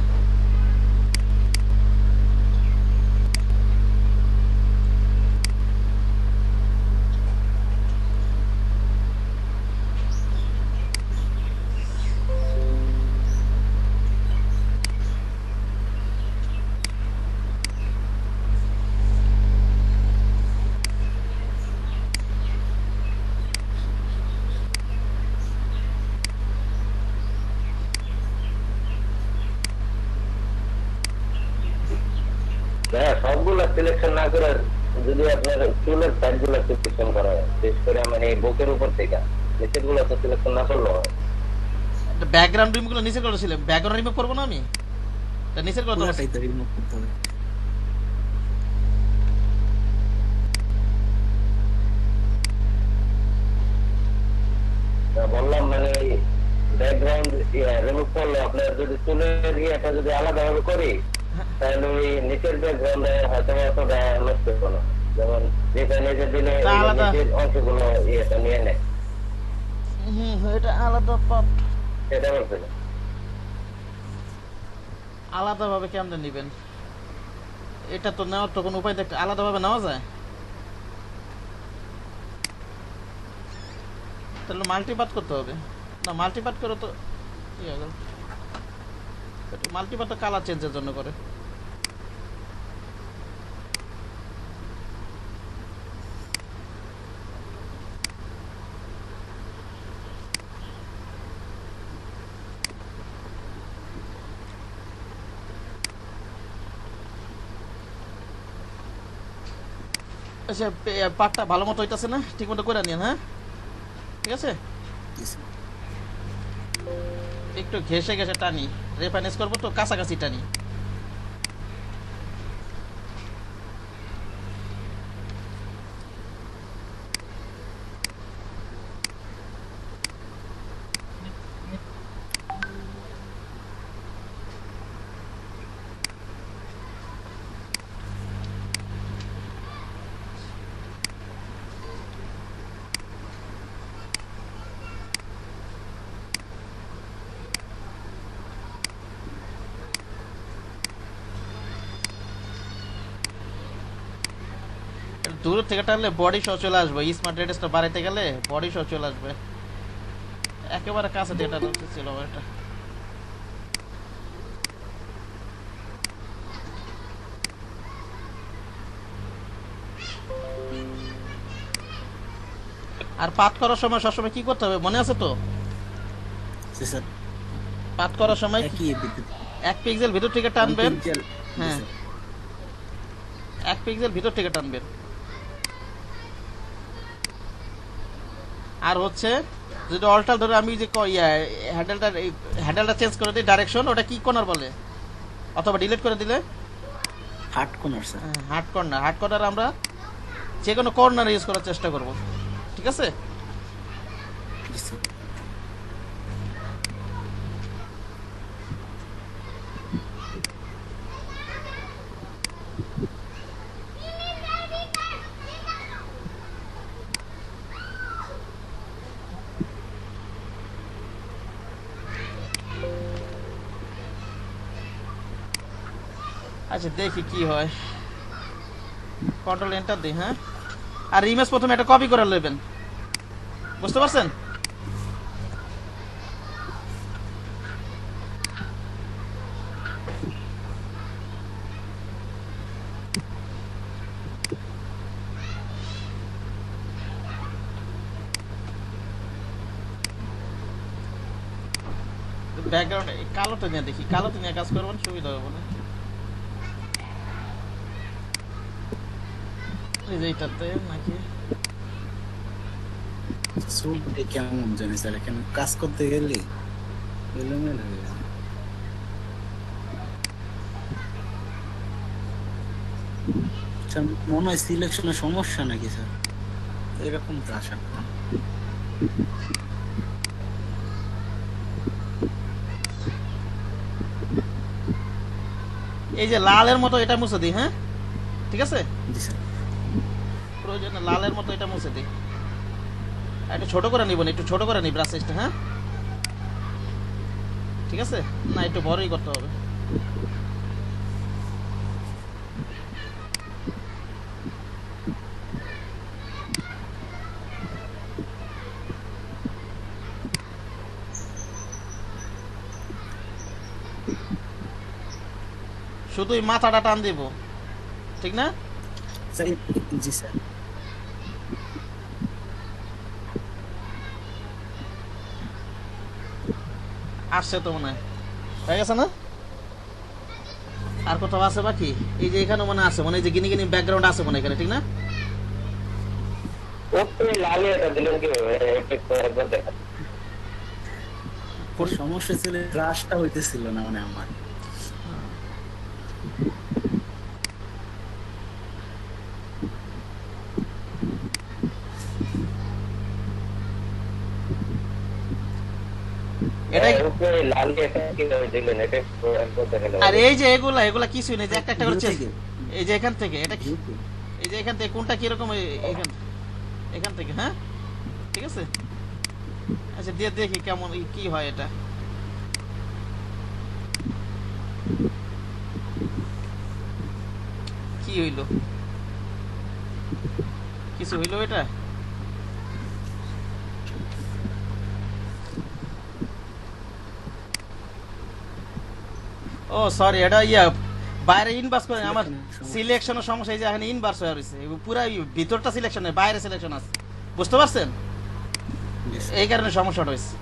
ভাইয়া সবগুলা সিলেকশন না করে যদি আপনার চুলের সাইড গুলা সিলেকশন করা হয়, বিশেষ করে মানে বুকের উপর থেকে নিচের গুলো তো সিলেকশন না করলেও হয়। ব্যাকগ্রাউন্ড রিমুভ গুলো নিচে করেছিলাম, ব্যাকগ্রাউন্ড রিমুভ করবো না আমি, তা নিচের করে দেবো। পুরোটাই তো রিমুভ করতে হবে। তা বললাম মানে ব্যাকগ্রাউন্ড রিমুভ করলে আপনার যদি চুলের ইয়েটা যদি আলাদা ভাবে করি তাহলে ওই নিচের ব্যাকগ্রাউন্ডে হয়তো অতটা নষ্ট হবে না, যেমন যেটা নিজে দিলে তা আলাদা। নিচের অংশগুলো ইয়েটা নিয়ে নেয়, এটা আলাদা পার্ট, সেটা বলছে না। আলাদা ভাবে কেমনে নিবেন? এটা তো নেওয়ার তো কোনো উপায় দেখতে আলাদা ভাবে নেওয়া যায়? তাহলে মাল্টিপার্ট করতে হবে না, মাল্টিপার্ট করে তো ইয়ে হয়ে গেল। মাল্টিপার্ট তো কালার চেঞ্জের জন্য করে। আচ্ছা পাটটা ভালো মতো হইতাছে না? ঠিক মতো করে নিন, হ্যাঁ ঠিক আছে। জি স্যার। একটু ঘেসে ঘেসে টানি, রেফাইনেস করবো তো কাছাকাছি টানি। দূর থেকে টানলে বডি সহ চলে আসবে, স্মার্ট রেডিয়াসটা বাড়াইতে গেলে বডি সহ চলে আসবে। একেবারে কাছে দিয়ে টানা উচিত ছিল এটা। আর পাত করার সময় সবসময় কি করতে হবে মনে আছে তো? জি স্যার। পাত করার সময় একই বিদ্যুৎ 1 পিক্সেল ভিতর থেকে টানবেন। পিক্সেল। হ্যাঁ 1 পিক্সেল ভিতর থেকে টানবেন। আর হচ্ছে যদি অল্টার ধরে আমি যে হ্যান্ডেলটা চেঞ্জ করে দিই ডাইরেকশন, ওটা কি কর্নার বলে অথবা ডিলিট করে দিলে hard corner sir. Hard corner. Hard corner আমরা যে কোনো কর্নার ইউজ করার চেষ্টা করব, ঠিক আছে। জি স্যার। আচ্ছা দেখি কি হয়, কন্ট্রোল এন্টার দিই। হ্যাঁ আর ইমেজ প্রথমে একটা কপি করে নেবেন, বুঝতে পারছেন? ব্যাকগ্রাউন্ড কালোটা নিয়ে দেখি, কালোটা নিয়ে কাজ করবেন সুবিধা হবে না। এই যে এইটাতে নাকি সুলটা কেমন জানি স্যার, এখানে কাজ করতে গেলে এলোমেলো হয়ে যায়। স্যার মনে হয় সিলেকশনের সমস্যা নাকি স্যার, এরকম তো আশা করি। এই যে লালের মতো এটা মুছে দিই। হ্যাঁ ঠিক আছে, জি স্যার। প্রয়োজনে লালের মতো এটা মুছে দিই। আর একটু ছোট করে নিব না, একটু ছোট করে নিই ব্রাশ সাইজটা। হ্যাঁ ঠিক আছে, না একটু বড়ই করতে হবে। শুধুই মাথাটা টান দিব, ঠিক না? স্যার জি স্যার। আসছে তো মনে হয়, হয়ে গেছে না? আর কোথাও আছে বাকি? এই যে এখানে মনে আছে, মনে হয় যে গিনি গিনি ব্যাকগ্রাউন্ড আছে মনে হয় এখানে, ঠিক না? ওকে লাল এটা দিলেন কিভাবে? একটু একবার দেখা। সমস্যা ছিল ব্রাশটা হইতেছিল না মানে আমার। এটাই। ওকে লাল এটা কিভাবে দিলেন? এটা একটু একবার দেখা। আর এই যে এগুলা এগুলা কিছুই নেই, যে একটা একটা করে View থেকে? এই যে এখান থেকে এটা কি? এই যে এখান থেকে কোনটা কিরকম, এখান এখান থেকে, হ্যাঁ ঠিক আছে। আচ্ছা দিয়ে দেখি কেমন কি হয় এটা। কি হইলো? কিছু হইলো এটা? ও সরি, এটা বাইরে ইনভার্স করে আমার সিলেকশনের সমস্যা। এই যে এখানে ইনভার্স হয়ে রয়েছে, পুরো ভিতরটা সিলেকশন নেই, বাইরে সিলেকশন আছে, বুঝতে পারছেন? এই কারণে সমস্যাটা হয়েছে।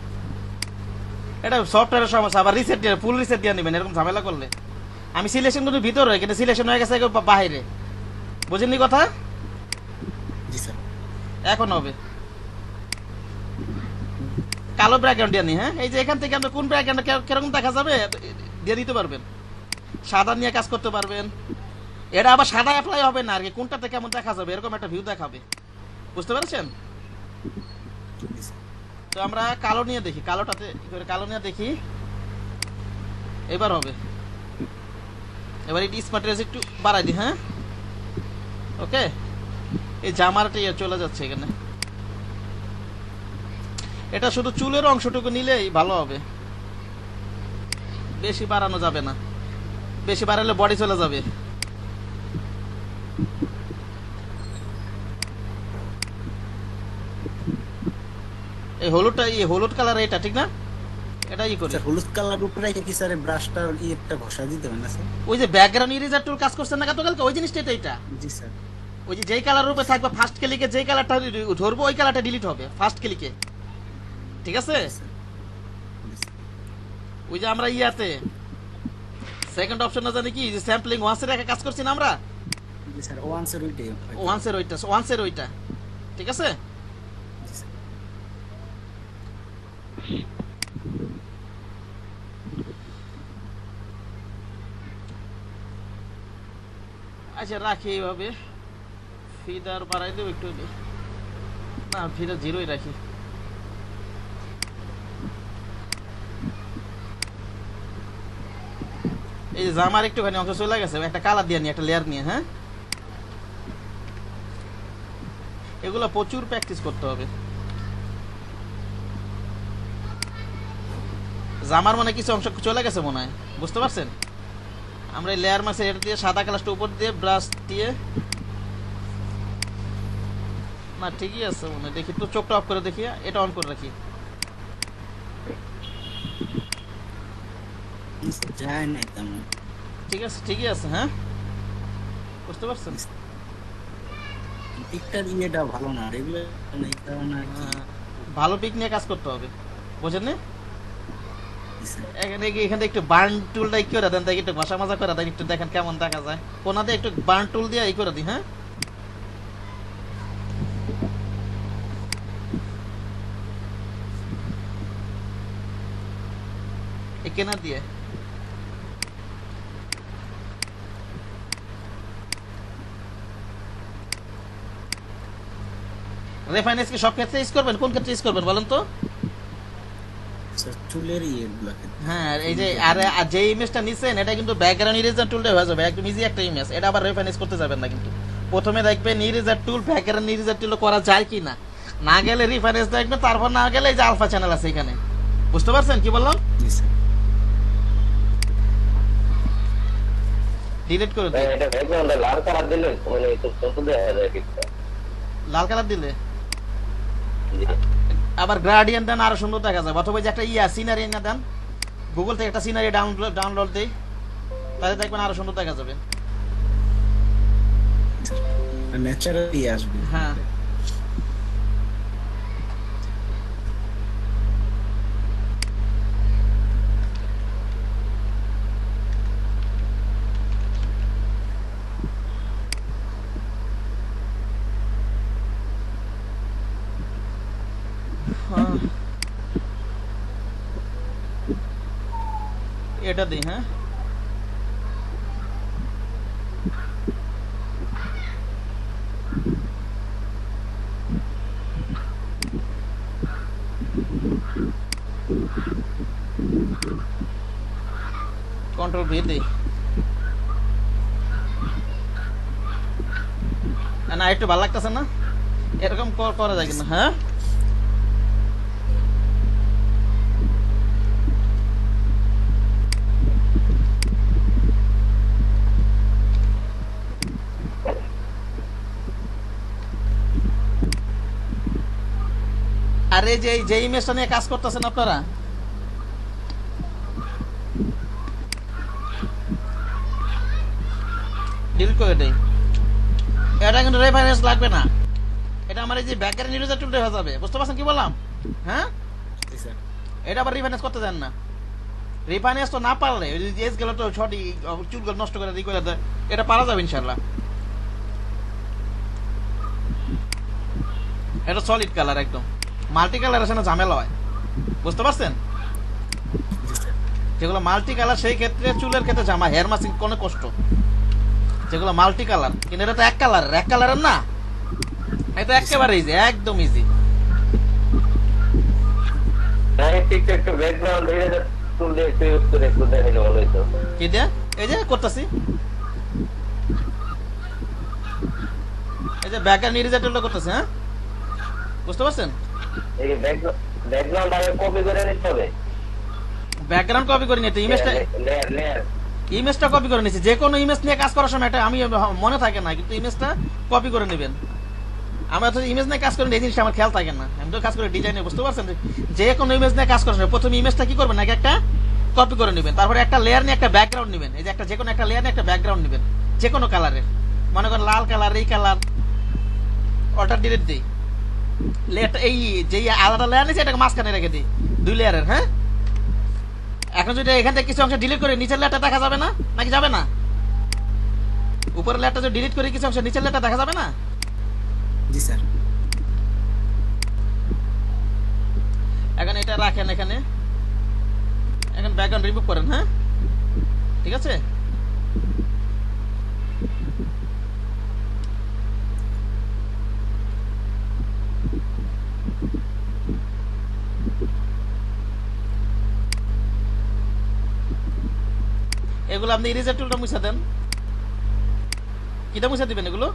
এটা সফটওয়্যারের সমস্যা, আবার রিসেট দিয়ে ফুল রিসেট দিয়ে নেবেন এরকম ঝামেলা করলে। আমি সিলেকশন কিন্তু ভিতরে, কিন্তু সিলেকশন হয়ে গেছে বাইরে, বুঝেননি কথা? জি স্যার। এখন হবে কালো ব্যাকগ্রাউন্ড দিয়ে নি। হ্যাঁ এই যে এখান থেকে আমরা কোন ব্যাকগ্রাউন্ড কিরকম দেখা যাবে দিয়ে দিতে পারবেন, সাদা নিয়ে কাজ করতে পারবেন। এটা আবার সাদা অ্যাপ্লাই হবে না আর কি, কোনটাতে কেমন দেখা যাবে এরকম একটা ভিউ দেখাবে, বুঝতে পেরেছেন? তো আমরা কালো নিয়ে দেখি, কালোটাতে কালো নিয়ে দেখি, এবার হবে। এবার এই স্মার্ট রেজ একটু বাড়াই দিই। হ্যাঁ ওকে, এই জামারটা চলে যাচ্ছে এখানে। এটা শুধু চুলের অংশটুকু নিলেই ভালো হবে, বেশি বাড়ানো যাবে না, বেশি বাড়ালে বডি চলে যাবে। এই হলুদটা, হলুদ কালার এটা ঠিক না? এটা করি স্যার হলুদ কালার উপরে কি স্যার ব্রাশটা একটা ঘষা দিতে হবে না স্যার? ওই যে ব্যাকগ্রাউন্ড ইরেজার টুল কাজ করছেন না গতকালকে, ওই জিনিসটা এটা। জি স্যার। ওই যে যেই কালার উপরে থাকবে ফার্স্ট ক্লিকে যেই কালারটা ধরবো ওই কালারটা ডিলিট হবে ফার্স্ট ক্লিকে, ঠিক আছে? ওই যে আমরা ইয়াতে সেকেন্ড অপশনটা জানি কি, যে স্যাম্পলিং ওয়ান্সের একটা কাজ করছি না আমরা। জি স্যার ওয়ান্সের ওইটাই। ওয়ান্সের ওইটা ঠিক আছে। আচ্ছা রাখি এইভাবে, ফিদার বাড়াই দেবো একটু, না ফিদা জিরোই রাখি। এই যে জামার একটুখানি অংশ চলে গেছে, একটা কালার দিয়ে নিয়ে একটা লেয়ার নিয়ে। হ্যাঁ এগুলো প্রচুর প্র্যাকটিস করতে হবে। জামার মানে কিছু অংশ চলে গেছে মনে হয়, বুঝতে পারছেন? আমরা এই লেয়ার মাসে এটা দিয়ে সাদা কালারটা উপর দিয়ে ব্রাশ দিয়ে, না ঠিকই আছে মনে হয়। দেখি তো চোখটা অফ করে দেখি, এটা অন করে রাখি। যায় না তেমন। ঠিক আছে ঠিকই আছে। হ্যাঁ বুঝতে পারছেন? পিকটার ইয়েটা ভালো না, রেগুলার এই কারণে আর কি। ভালো পিক নিয়ে কাজ করতে হবে, বুঝেন না? এখানে একটু বার্ন টুলটা ই করে দেন, তাই একটু ঘষা মাজা করে দেন, একটু দেখেন কেমন দেখা যায়। কোনাতে একটু বার্ন টুল দিয়ে ই করে দিই। হ্যাঁ কেনা দিয়ে রেফাইন্যান্স কি সব ক্ষেত্রে ইউজ করবেন? কোন ক্ষেত্রে ইউজ করবেন বলেন তো? চুলের ইয়েগুলোকে। হ্যাঁ এই যে আর যে ইমেজটা নিছেন এটা কিন্তু ব্যাকগ্রাউন্ড ইরেজার টুলটা হয়ে যাবে, একদম ইজি একটা ইমেজ। এটা আবার রেফাইন্যান্স করতে যাবেন না, কিন্তু প্রথমে দেখবেন ইরেজার টুল, ব্যাকগ্রাউন্ড ইরেজার টুল করা যায় কি না, না গেলে রেফারেন্স দেখবেন, তারপর না গেলে এই যে আলফা চ্যানেল আছে এখানে, বুঝতে পারছেন কি বললাম? জি স্যার। ডিলিট করে দিই। এটা ব্যাকগ্রাউন্ডে লাল কালার দিলে মানে খুব সুন্দর দেখা যায় পিকটা। লাল কালার দিলে আবার গ্রাডিয়েন্ট দেন, আরো সুন্দর দেখা যাবে। অথবা যে একটা সিনারি না দেন, গুগল থেকে একটা সিনারি ডাউনলোড দেই, তাহলে দেখবেন আরো সুন্দর দেখা যাবে। ন্যাচারালি আসবে। হ্যাঁ এটা দিই, হ্যাঁ কন্ট্রোল ভি দিই। না একটু ভালো লাগতেছে না, এরকম করা যায় কিনা? হ্যাঁ আরে যে ইমেজটা নিয়ে কাজ করতেছেন আপনারা, ডিলিট করে দেই। এটা কিন্তু রেফারেন্স লাগবে না, এটা আমার এই যে ব্যাকগ্রাউন্ড ইরেজার টুলটা হয়ে যাবে। বুঝতে পারছেন কি বললাম? হ্যাঁ জি স্যার। এটা আবার রিফাইন্যান্স করতে দেন না। রিফাইন্যান্স তো না পারলে ওই যে এজ গেলে তো সঠিক চুলগুলো নষ্ট করে করে দেয়, এটা পারা যাবে ইনশাল্লাহ। এটা সলিড কালার, একদম মাল্টি কালার আছে না ঝামেলা হয়। বুঝতে পারছেন? যেগুলো মাল্টি কালার সেই ক্ষেত্রে চুলের ক্ষেত্রে জামা হেয়ার মাসিং কোনো কষ্ট। যেগুলো মাল্টি কালার, কিন্তু এটা তো এক কালারের না, এটা একেবারে ইজি, একদম ইজি। একটু ব্যাকগ্রাউন্ড ইরেজার টুল দিয়ে একটু ইউজ করে একটু দেখাইলে ভালো হইতো। কি দিয়ে? এই যে করতেছি, এই যে ব্যাকগ্রাউন্ড ইরেজার টুলটা করতেছি। হ্যাঁ বুঝতে পারছেন? এই ব্যাকগ্রাউন্ড আগে কপি করে নিতে হবে। ব্যাকগ্রাউন্ড কপি করে নিতে, লেয়ার ইমেজটা কপি করে নিচ্ছি। যে কোনো ইমেজ নিয়ে কাজ করার সময় এটা আমি মনে থাকে না, কিন্তু ইমেজটা কপি করে নেবেন। আমরা তো ইমেজ নিয়ে কাজ করি এই জিনিসটা আমার খেয়াল থাকে না, আমি তো কাজ করি ডিজাইনে। বুঝতে পারছেন? যে কোনো ইমেজ নিয়ে কাজ করার সময় প্রথমে ইমেজটা কি করবেন, আগে একটা কপি করে নেবেন, তারপরে একটা লেয়ার নিয়ে একটা ব্যাকগ্রাউন্ড নেবেন। এই যে একটা যে কোনো একটা লেয়ার নিয়ে একটা ব্যাকগ্রাউন্ড নেবেন, যে কোনো কালারের, মনে করেন লাল কালার, এই কালার, ওটা ডিলিট দিই। লেয়ারটা এই যে আলাদা লেয়ার নিয়েছে এটাকে মাঝখানে রেখে দিই, 2 লেয়ারের। হ্যাঁ এখন যদি এখান থেকে কিছু অংশ ডিলিট করে নিচের লেয়ারটা দেখা যাবে না, নাকি যাবে না? উপরের লেয়ারটা যদি ডিলিট করে কিছু অংশ নিচের লেয়ারটা দেখা যাবে না? জি স্যার। এখন এটা রাখেন এখানে, এখন ব্যাকগ্রাউন্ড রিমুভ করেন। হ্যাঁ ঠিক আছে। এগুলো আপনি ইরেজার টুলটা মুছে দেন। কিটা মুছে দিবেন এগুলো?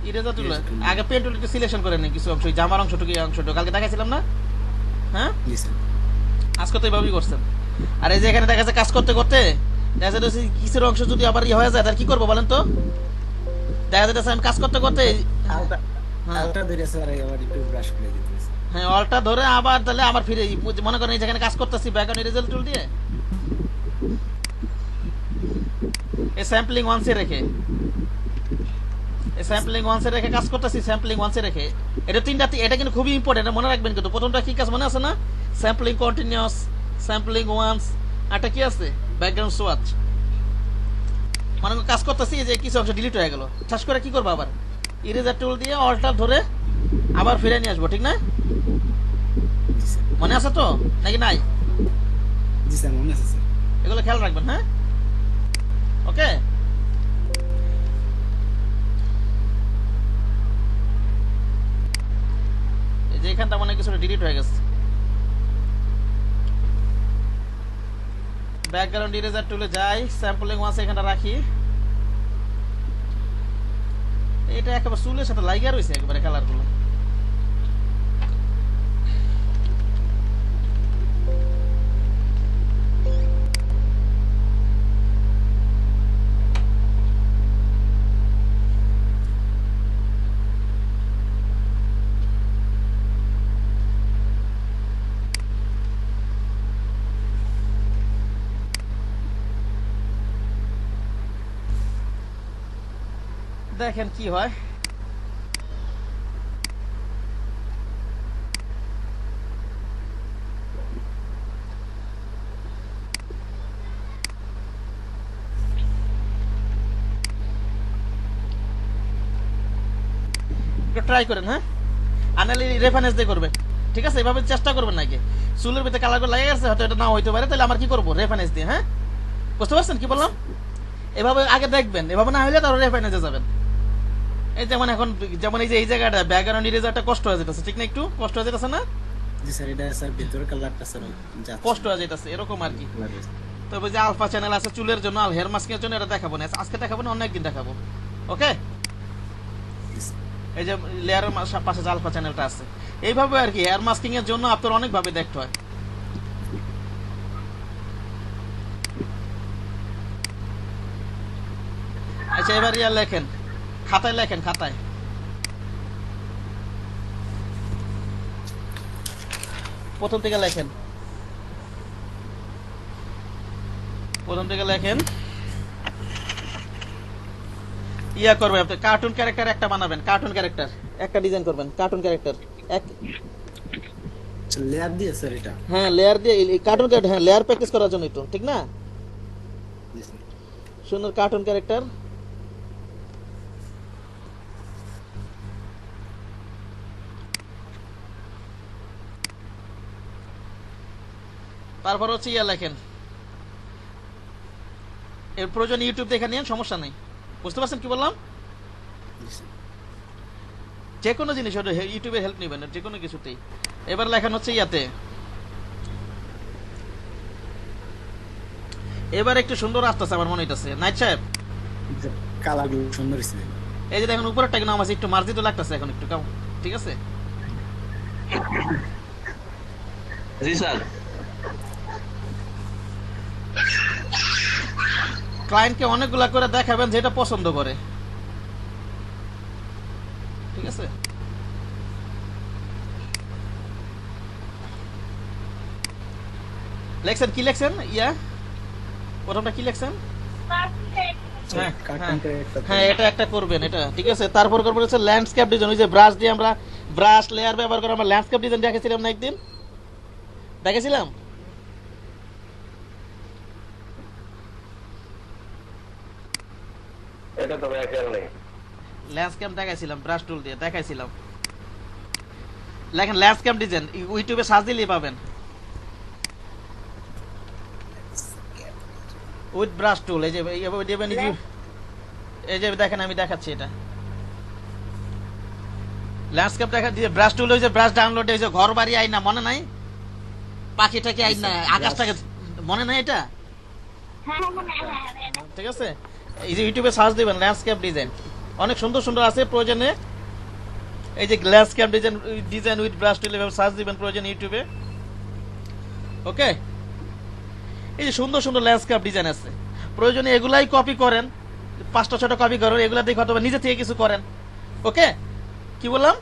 ইরেজার টুল আগে পেন টুল একটু সিলেকশন করে নেন কিছু অংশ, জামার অংশটুকু, এই অংশটুকু কালকে দেখাইছিলাম না? হ্যাঁ জি স্যার। আজকে তো এইভাবেই করছেন। আর এই যে এখানে দেখা যাচ্ছে কাজ করতে করতে দেখা যাচ্ছে কিছুর অংশ যদি আবার হয়ে যায় তাহলে কি করবো বলেন তো? দেখা যাচ্ছে আমি কাজ করতে করতে আলটা ধরে স্যার আবার একটু ব্রাশ করে দিতে হবে। হ্যাঁ অলটা ধরে আবার তাহলে আবার ফিরে মনে করেন এই যেখানে কাজ করতেছি ব্যাকগ্রাউন্ড ইরেজার টুল দিয়ে এই স্যাম্পলিং ওয়ান্সে রেখে, এই স্যাম্পলিং ওয়ান্সে রেখে কাজ করতেছি, স্যাম্পলিং ওয়ান্সে রেখে। এটা তিনটা, এটা কিন্তু খুবই ইম্পর্টেন্ট, এটা মনে রাখবেন। কিন্তু প্রথমটা কি কাজ মনে আছে না? স্যাম্পলিং কন্টিনিউয়াস, স্যাম্পলিং ওয়ান্স, আরটা কি আছে? Background swatch. মানে কাজ করতেছি যে কিছু অংশ ডিলিট হয়ে গেল, ঠাস করে কি করবো আবার ইরেজার টুল দিয়ে অলটা ধরে আবার ফিরে নিয়ে আসবো, ঠিক না? জি স্যার। মনে আছে তো নাকি নাই? জি স্যার মনে আছে স্যার। এগুলো খেয়াল রাখবেন। হ্যাঁ ওকে। এই যে এখানটা মনে হয় কিছুটা ডিলিট হয়ে গেছে। ব্যাকগ্রাউন্ড ইরেজার টুলে যাই, স্যাম্পলিং ওয়ান্স এখানটা রাখি। এটা একেবারে চুলের সাথে লাইগা রয়েছে একেবারে কালারগুলো। দেখেন কি হয়। একটু ট্রাই করেন। হ্যাঁ আনালি রেফারেন্স দিয়ে করবে। ঠিক আছে, এভাবে চেষ্টা করবেন নাকি চুলের ভিতরে কালার করে লাগিয়ে গেছে, হয়তো এটা না হইতে পারে, তাহলে আমার কি করবো রেফারেন্স দিয়ে, হ্যাঁ বুঝতে পারছেন কি বললাম? এভাবে আগে দেখবেন, এভাবে না হলে তারপর রেফারেন্সে যাবেন। এই যেমন এখন যেমন এই যে এই জায়গাটা ব্যাকগ্রাউন্ড ইরেজারটা কষ্ট হয়ে যেতেছে, ঠিক না? একটু কষ্ট হয়ে যেতেছে না? জি স্যার, এটা স্যার ভিতরের কালারটা স্যার যাচ্ছে কষ্ট হয়ে যেতেছে এরকম আর কি। তবে যে আলফা চ্যানেল আছে চুলের জন্য, আর হেয়ার মাস্কের জন্য, এটা দেখাবো না আজকে, দেখাবো না অন্য একদিন দেখাবো। ওকে, এই যে লেয়ারের পাশে যে আলফা চ্যানেলটা আছে, এইভাবে আর কি হেয়ার মাস্কিং এর জন্য আপনার অনেক ভাবে দেখতে হয়। আচ্ছা, এবার ইয়া লেখেন, খাতায় লেখেন, খাতায় প্রথম থেকে লেখেন, প্রথম থেকে লেখেন। ইয়া করবেন আপনি, কার্টুন ক্যারেক্টার একটা বানাবেন, কার্টুন ক্যারেক্টার একটা ডিজাইন করবেন, কার্টুন ক্যারেক্টার এক, লেয়ার দিয়ে স্যার এটা। হ্যাঁ লেয়ার দিয়ে কার্টুন ক্যারেক্টার, হ্যাঁ লেয়ার প্র্যাকটিস করার জন্য তো, ঠিক না? জি স্যার। সুন্দর কার্টুন ক্যারেক্টার। তারপর হচ্ছে ইয়া লেখেন, এর প্রয়োজন ইউটিউব দেখে নিন, সমস্যা নেই। বুঝতে পারছেন কি বললাম? জি স্যার। যে কোনো জিনিস ইউটিউবের হেল্প নেবেন, যে কোনো কিছুতেই। এবার লেখান হচ্ছে ইয়াতে, এবার একটু সুন্দর আসতেছে আমার মনে হইতেছে নাইট সাহেব। কালারগুলো সুন্দর হয়েছে। এই যে দেখেন উপরেরটা কিন্তু আমার একটু মার্জিত লাগতেছে এখন একটু কম, ঠিক আছে? জি স্যার। ক্লায়েন্টকে অনেকগুলা করে দেখাবেন যেটা পছন্দ করে, ঠিক আছে? লেখছেন কি লেখছেন? ইয়া প্রথমটা কি লেখছেন? হ্যাঁ কার্টুন ক্যারেক্টার। হ্যাঁ, এটা একটা করবেন, এটা ঠিক আছে। তারপর করবেন হচ্ছে ল্যান্ডস্কেপ ডিজাইন, ওই যে ব্রাশ দিয়ে আমরা ব্রাশ লেয়ার ব্যবহার করে আমরা ল্যান্ডস্কেপ ডিজাইন দেখেছিলাম না একদিন, দেখেছিলাম? এটা তো ব্যাকের নেই। ল্যান্ডস্কেপ দেখাইছিলাম, ব্রাশ টুল দিয়ে দেখাইছিলাম। লেখেন ল্যান্ডস্কেপ ডিজাইন, ইউটিউবে সার্চ দিলেই পাবেন, উইথ ব্রাশ টুল। এই যে এই যে দেখেন আমি দেখাচ্ছি, এটা ল্যান্ডস্কেপ দেখা দিয়ে ব্রাশ টুল, ওই যে ব্রাশ ডাউনলোড, এই যে ঘর বাড়ি আইনা, মনে নাই? পাখিটাকে আইনা, আকাশটাকে, মনে নাই এটা? ঠিক আছে, এই যে ইউটিউবে সার্চ দিবেন ল্যান্ডস্কেপ ডিজাইন, অনেক সুন্দর সুন্দর আছে। প্রয়োজনে এই যে ল্যান্ডস্কেপ ডিজাইন উইথ ব্রাশ টুল এভাবে সার্চ দিবেন প্রয়োজনে ইউটিউবে। ওকে, এই যে সুন্দর সুন্দর ল্যান্ডস্কেপ ডিজাইন আছে, প্রয়োজনে এগুলাই কপি করেন, 5টা 6টা কপি করেন, এগুলা দেখে অথবা নিজে থেকে কিছু করেন। ওকে, কি বললাম?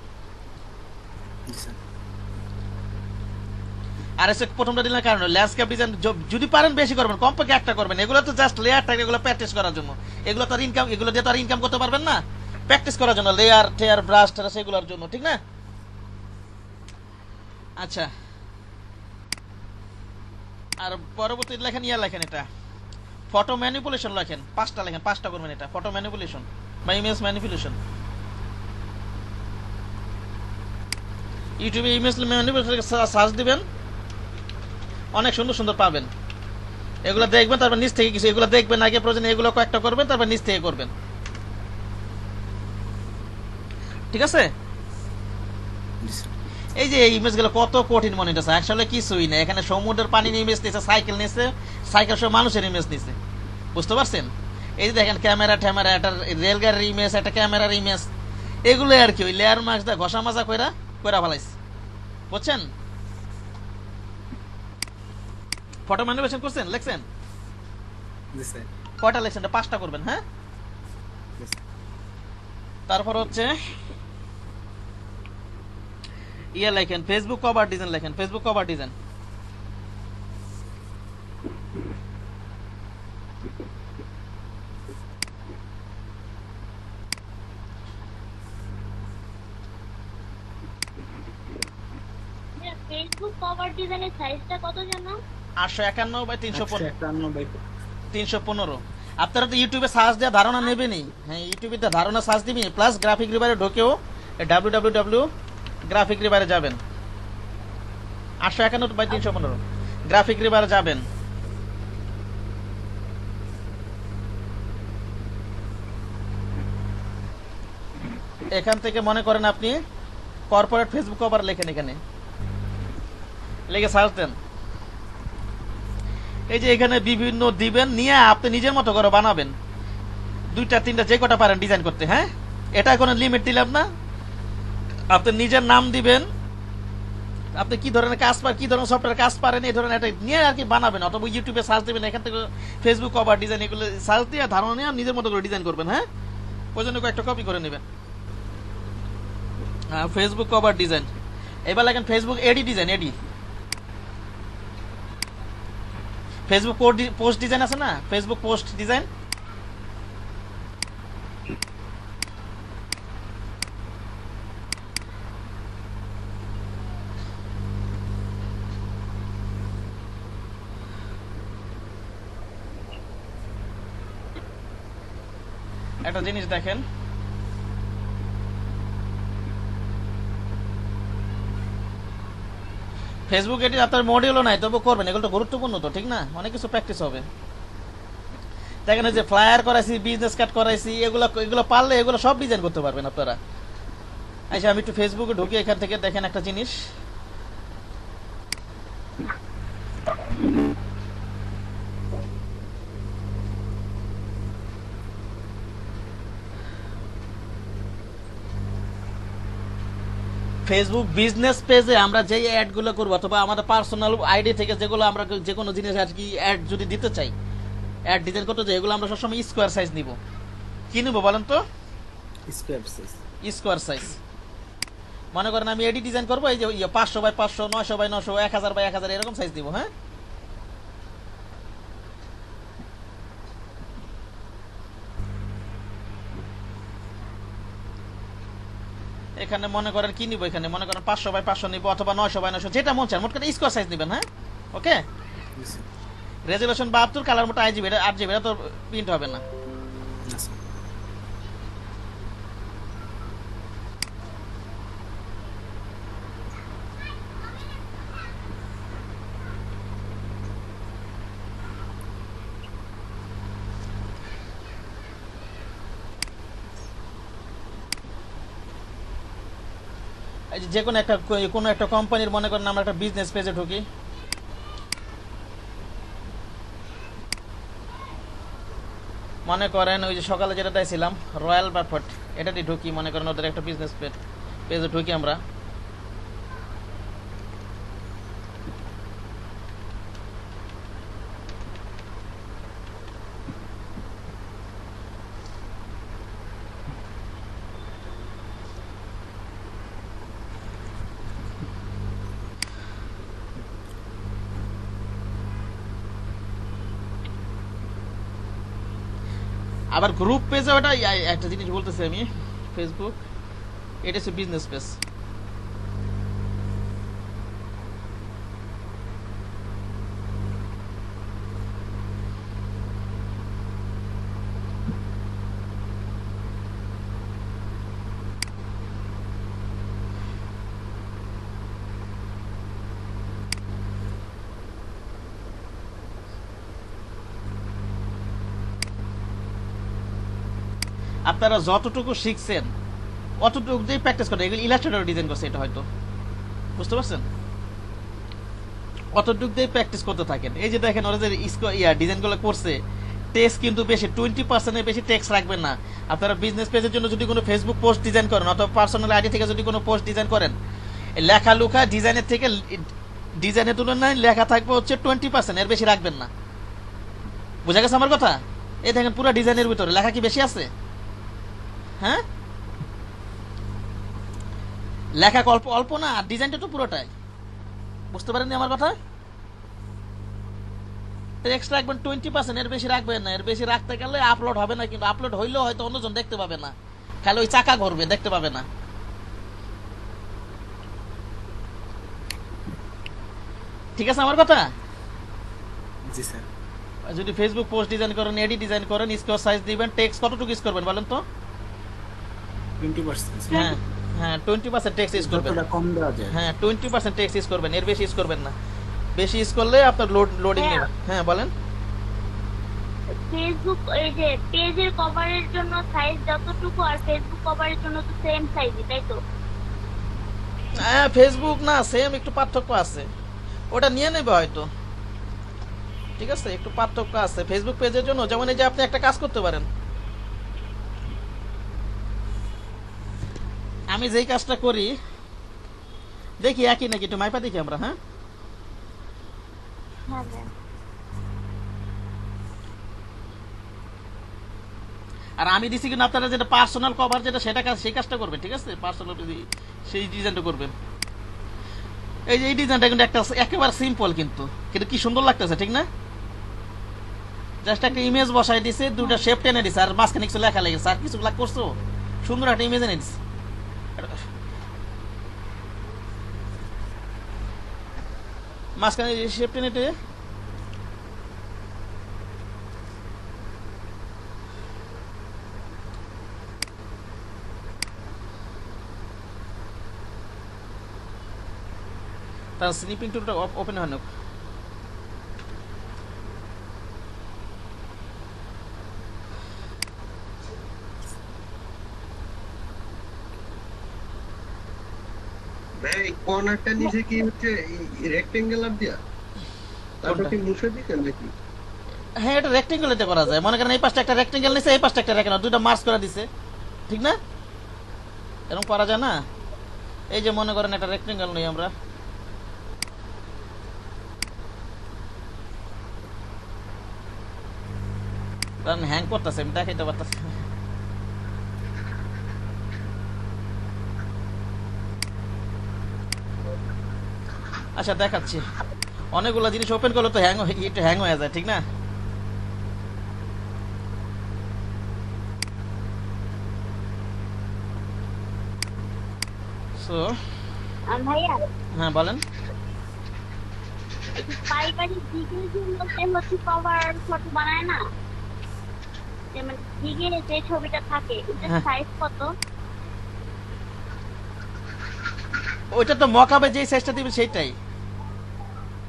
জি স্যার। আর এসে প্রথমটা দিলাম কারণ ল্যান্ডস্কেপ ডিজাইন যদি পারেন বেশি করবেন, কমপক্ষে একটা করবেন। এগুলো তো জাস্ট লেয়ার টাইপ, এগুলো প্র্যাকটিস করার জন্য, এগুলো তো আর ইনকাম, এগুলো দিয়ে তো আর ইনকাম করতে পারবেন না, প্র্যাকটিস করার জন্য, লেয়ার টেয়ার ব্রাশ টেয়ার সেগুলোর জন্য, ঠিক না? আচ্ছা, আর পরবর্তী লেখেন ইয়া লেখেন, এটা ফটো ম্যানিপুলেশন লেখেন, 5টা লেখেন, 5টা করবেন এটা, ফটো ম্যানিপুলেশন বা ইমেজ ম্যানিপুলেশন। ইউটিউবে ইমেজ ম্যানিপুলেশন সার্চ দিবেন, অনেক সুন্দর সুন্দর পাবেন। এগুলো দেখবেন, তারপর নিচ থেকে কিছু এগুলো দেখবেন আগে, প্রয়োজনে এগুলো কয়েকটা করবেন, তারপর নিচ থেকে করবেন, ঠিক আছে? জি স্যার। এই যে এই ইমেজগুলো কত কঠিন মনে হচ্ছে, আসলে কিছুই না। এখানে সমুদ্রের পানির ইমেজ নিচ্ছে, সাইকেল নিচ্ছে, সাইকেল সহ মানুষের ইমেজ নিচ্ছে, বুঝতে পারছেন? এই যে দেখেন ক্যামেরা ট্যামেরা, একটা রেলগাড়ির ইমেজ, একটা ক্যামেরার ইমেজ, এগুলো আর কি ওই লেয়ার মার্কস দিয়ে ঘষা মাজা কইরা ফেলাইছে, বুঝছেন? ফটো ম্যানিপুলেশন করছেন, লেখছেন? জি স্যার। কয়টা লেখছেন? 5টা করবেন, হ্যাঁ? জি স্যার। তারপর হচ্ছে ইয়া লেখেন, ফেসবুক কভার ডিজাইন লেখেন, Facebook cover design. Facebook cover ডিজাইনের সাইজটা কত জানো? 851 বাই 151 315। আপনারা তো ইউটিউবে সার্চ দেওয়া ধারণা নেবেনই, হ্যাঁ ইউটিউবে তো ধারণা সার্চ দিবেন, প্লাস গ্রাফিক রিভারে ঢোকেও www গ্রাফিক রিভারে যাবেন, 851/315 গ্রাফিক রিভার যাবেন। এখান থেকে মনে করেন আপনি কর্পোরেট ফেসবুক কভার লেখেন, এখানে লিখে সার্চ দেন। এই যে এখানে বিভিন্ন দিবেন, নিয়ে আপনি নিজের মতো করে বানাবেন, 2-3টা যে কটা পারেন ডিজাইন করতে। হ্যাঁ, এটা কোনো লিমিট দিলাম না, আপনি নিজের নাম দিবেন, আপনি কি ধরনের কাজ পারেন, কি ধরনের সফটওয়্যার কাজ পারেন, এই ধরনের একটা নিয়ে আর কি বানাবেন। অথবা ইউটিউবে সার্চ দিবেন, এখান থেকে ফেসবুক কভার ডিজাইন এগুলো সার্চ দিয়ে ধারণা নিয়ে নিজের মতো করে ডিজাইন করবেন। হ্যাঁ, ওই জন্য একটা কপি করে নেবেন। ফেসবুক কভার ডিজাইন, এবার লাগেন ফেসবুক এডি ডিজাইন। এডি ফেসবুক পোস্ট ডিজাইন আছে না, ফেসবুক পোস্ট ডিজাইন, একটা জিনিস দেখেন, ফেসবুক এটি আপনার মডিউলও নাই, তবু করবেন, এগুলো তো গুরুত্বপূর্ণ, তো ঠিক না, অনেক কিছু প্র্যাকটিস হবে। দেখেন যে ফ্লায়ার করাইছি, বিজনেস কার্ড করাইছি, এগুলো পারলে এগুলো সব ডিজাইন করতে পারবেন আপনারা। আচ্ছা, আমি একটু ফেসবুকে ঢুকি, এখান থেকে দেখেন একটা জিনিস, ফেসবুক বিজনেস পেজে আমরা যে অ্যাড গুলো করবো, অথবা আমাদের পার্সোনাল আইডি থেকে যেগুলো আমরা যে কোনো জিনিস আর কি অ্যাড যদি দিতে চাই, অ্যাড ডিজাইন করতে চাই, এগুলো আমরা সবসময় স্কোয়ার সাইজ নিব। কি নিব বলেন তো? Square size. মনে করেন আমি এডি ডিজাইন করবো, এই যে 500x500, 900x900, 1000x1000 এরকম সাইজ দিব। হ্যাঁ, এখানে মনে করেন কি নিব, এখানে মনে করেন 500x500 নিব, অথবা 900x900, যেটা মন চান, মোট কথা স্কোয়ার সাইজ নেবেন। হ্যাঁ, ওকে। রেজুলেশন 72, কালার মোটা RGB, 8GB, এটা তো প্রিন্ট হবে না। যে কোনো একটা কোম্পানির মনে করেন আমরা একটা বিজনেস পেজে ঢুকি, মনে করেন ওই যে সকালে যেটা দিয়েছিলাম রয়্যাল বাফেট, এটাতে ঢুকি, মনে করেন ওদের একটা বিজনেস পেজে ঢুকি আমরা। আবার গ্রুপ পেজে ওটা একটা জিনিস বলতেছি আমি, ফেসবুক এটা হচ্ছে বিজনেস পেজ। আপনারা যতটুকু শিখছেন অতটুকু দিয়ে প্র্যাকটিস করেন। এগুলো ইলাস্ট্রেটর ডিজাইন করছে, এটা হয়তো বুঝতে পারছেন, অতটুকু দিয়ে প্র্যাকটিস করতে থাকেন। এই যে দেখেন ওরা যে ডিজাইনগুলো করছে, টেক্সট কিন্তু বেশি, 20% বেশি টেক্সট রাখবেন না। আপনারা বিজনেস পেজের জন্য যদি কোনো ফেসবুক পোস্ট ডিজাইন করেন, অথবা পার্সোনাল আইডি থেকে যদি কোনো পোস্ট ডিজাইন করেন, লেখা লুখা ডিজাইনের থেকে, ডিজাইনের তুলনায় লেখা থাকবে হচ্ছে 20%, এর বেশি রাখবেন না। বুঝা গেছে আমার কথা? এই দেখেন পুরো ডিজাইনের ভিতরে লেখা কি বেশি আছে? হ্যাঁ, লেখা অল্প অল্প না, আর ডিজাইনটা তো পুরোটাই। বুঝতে পারেননি আমার কথা? টেক্সট রাখবেন 20%, এর বেশি রাখবেন না। এর বেশি রাখতে গেলে আপলোড হবে না, কিন্তু আপলোড হইলেও হয়তো অন্যজন দেখতে পাবে না, খালি ওই চাকা ঘুরবে, দেখতে পাবে না। ঠিক আছে আমার কথা? জি স্যার। যদি ফেসবুক পোস্ট ডিজাইন করেন, এডি ডিজাইন করেন, স্কোয়ার সাইজ দিবেন। টেক্সট কতটুকু ইউজ করবেন বলেন তো? 20%। হ্যাঁ, হ্যাঁ 20% ট্যাক্স ইউজ করবেন। যতটা কম দেওয়া যায়। হ্যাঁ 20% ট্যাক্স ইউজ করবেন, এর বেশি ইউজ করবেন না। বেশি ইউজ করলে আপনার লোডিং হ্যাঁ। নেবে। হ্যাঁ বলেন। ফেসবুক এই যে পেজের কভারের জন্য সাইজ যতটুকু আর ফেসবুক কভারের জন্য তো সেম সাইজই, তাই তো? হ্যাঁ ফেসবুক না সেম, একটু পার্থক্য আছে, ওটা নিয়ে নেবে হয়তো, ঠিক আছে একটু পার্থক্য আছে ফেসবুক পেজের জন্য। যেমন এই যে আপনি একটা কাজ করতে পারেন, আমি যেই কাজটা করি দেখি একই নাকি, একটু মাইপা দেখি আমরা। হ্যাঁ হ্যাঁ হ্যাঁ। আর আমি দিছি কিন্তু আপনারা যেটা পার্সোনাল কভার যেটা সেটা কাজ, সেই কাজটা করবেন, ঠিক আছে পার্সোনাল সেই ডিজাইনটা করবেন। এই যে এই ডিজাইনটা কিন্তু একটা একেবারে সিম্পল, কিন্তু কিন্তু কি সুন্দর লাগতেছে, ঠিক না? জাস্ট একটা ইমেজ বসাই দিছে, দুটো শেপ টেনে দিছে, আর মাঝখানে কিছু লেখা লেগেছে, আর কিছু করছো, সুন্দর একটা ইমেজ এনে দিছে। মাঝখানে শেপ টেনে টেনে তার স্নিপিং টুলটা ওপেন হয় না। ভাই কর্নারটা নিচে কি হচ্ছে রেক্টেঙ্গুলার দিয়া, তারপর কি মুছে দিতেন নাকি? হ্যাঁ এটা রেক্টেঙ্গেলতে করা যায়, মনে করেন এই পাশটা একটা রেক্টেঙ্গেল নিছে, এই পাশটা একটা রেক্টেঙ্গেল, দুটো মার্জ করে দিছে, ঠিক না? এরকম করা যায় না? এই যে মনে করেন একটা রেক্টেঙ্গেল নই আমরা, কারণ হ্যাং করতেছে, আমি দেখাইতে পারতেছি। আচ্ছা দেখাচ্ছি, অনেকগুলো জিনিস ওপেন করলে তো একটু হ্যাং হয়ে যায়, ঠিক না? সো ভাইয়া হ্যাঁ বলেন। পারিবারিক দিকের জন্য হচ্ছে কভার ফটো বানায় না, যেমন দিকে যে ছবিটা থাকে ওটার হ্যাঁ। সাইজ কত? ওইটা তো মকাবে যেই সাইজটা দিবে সেইটাই,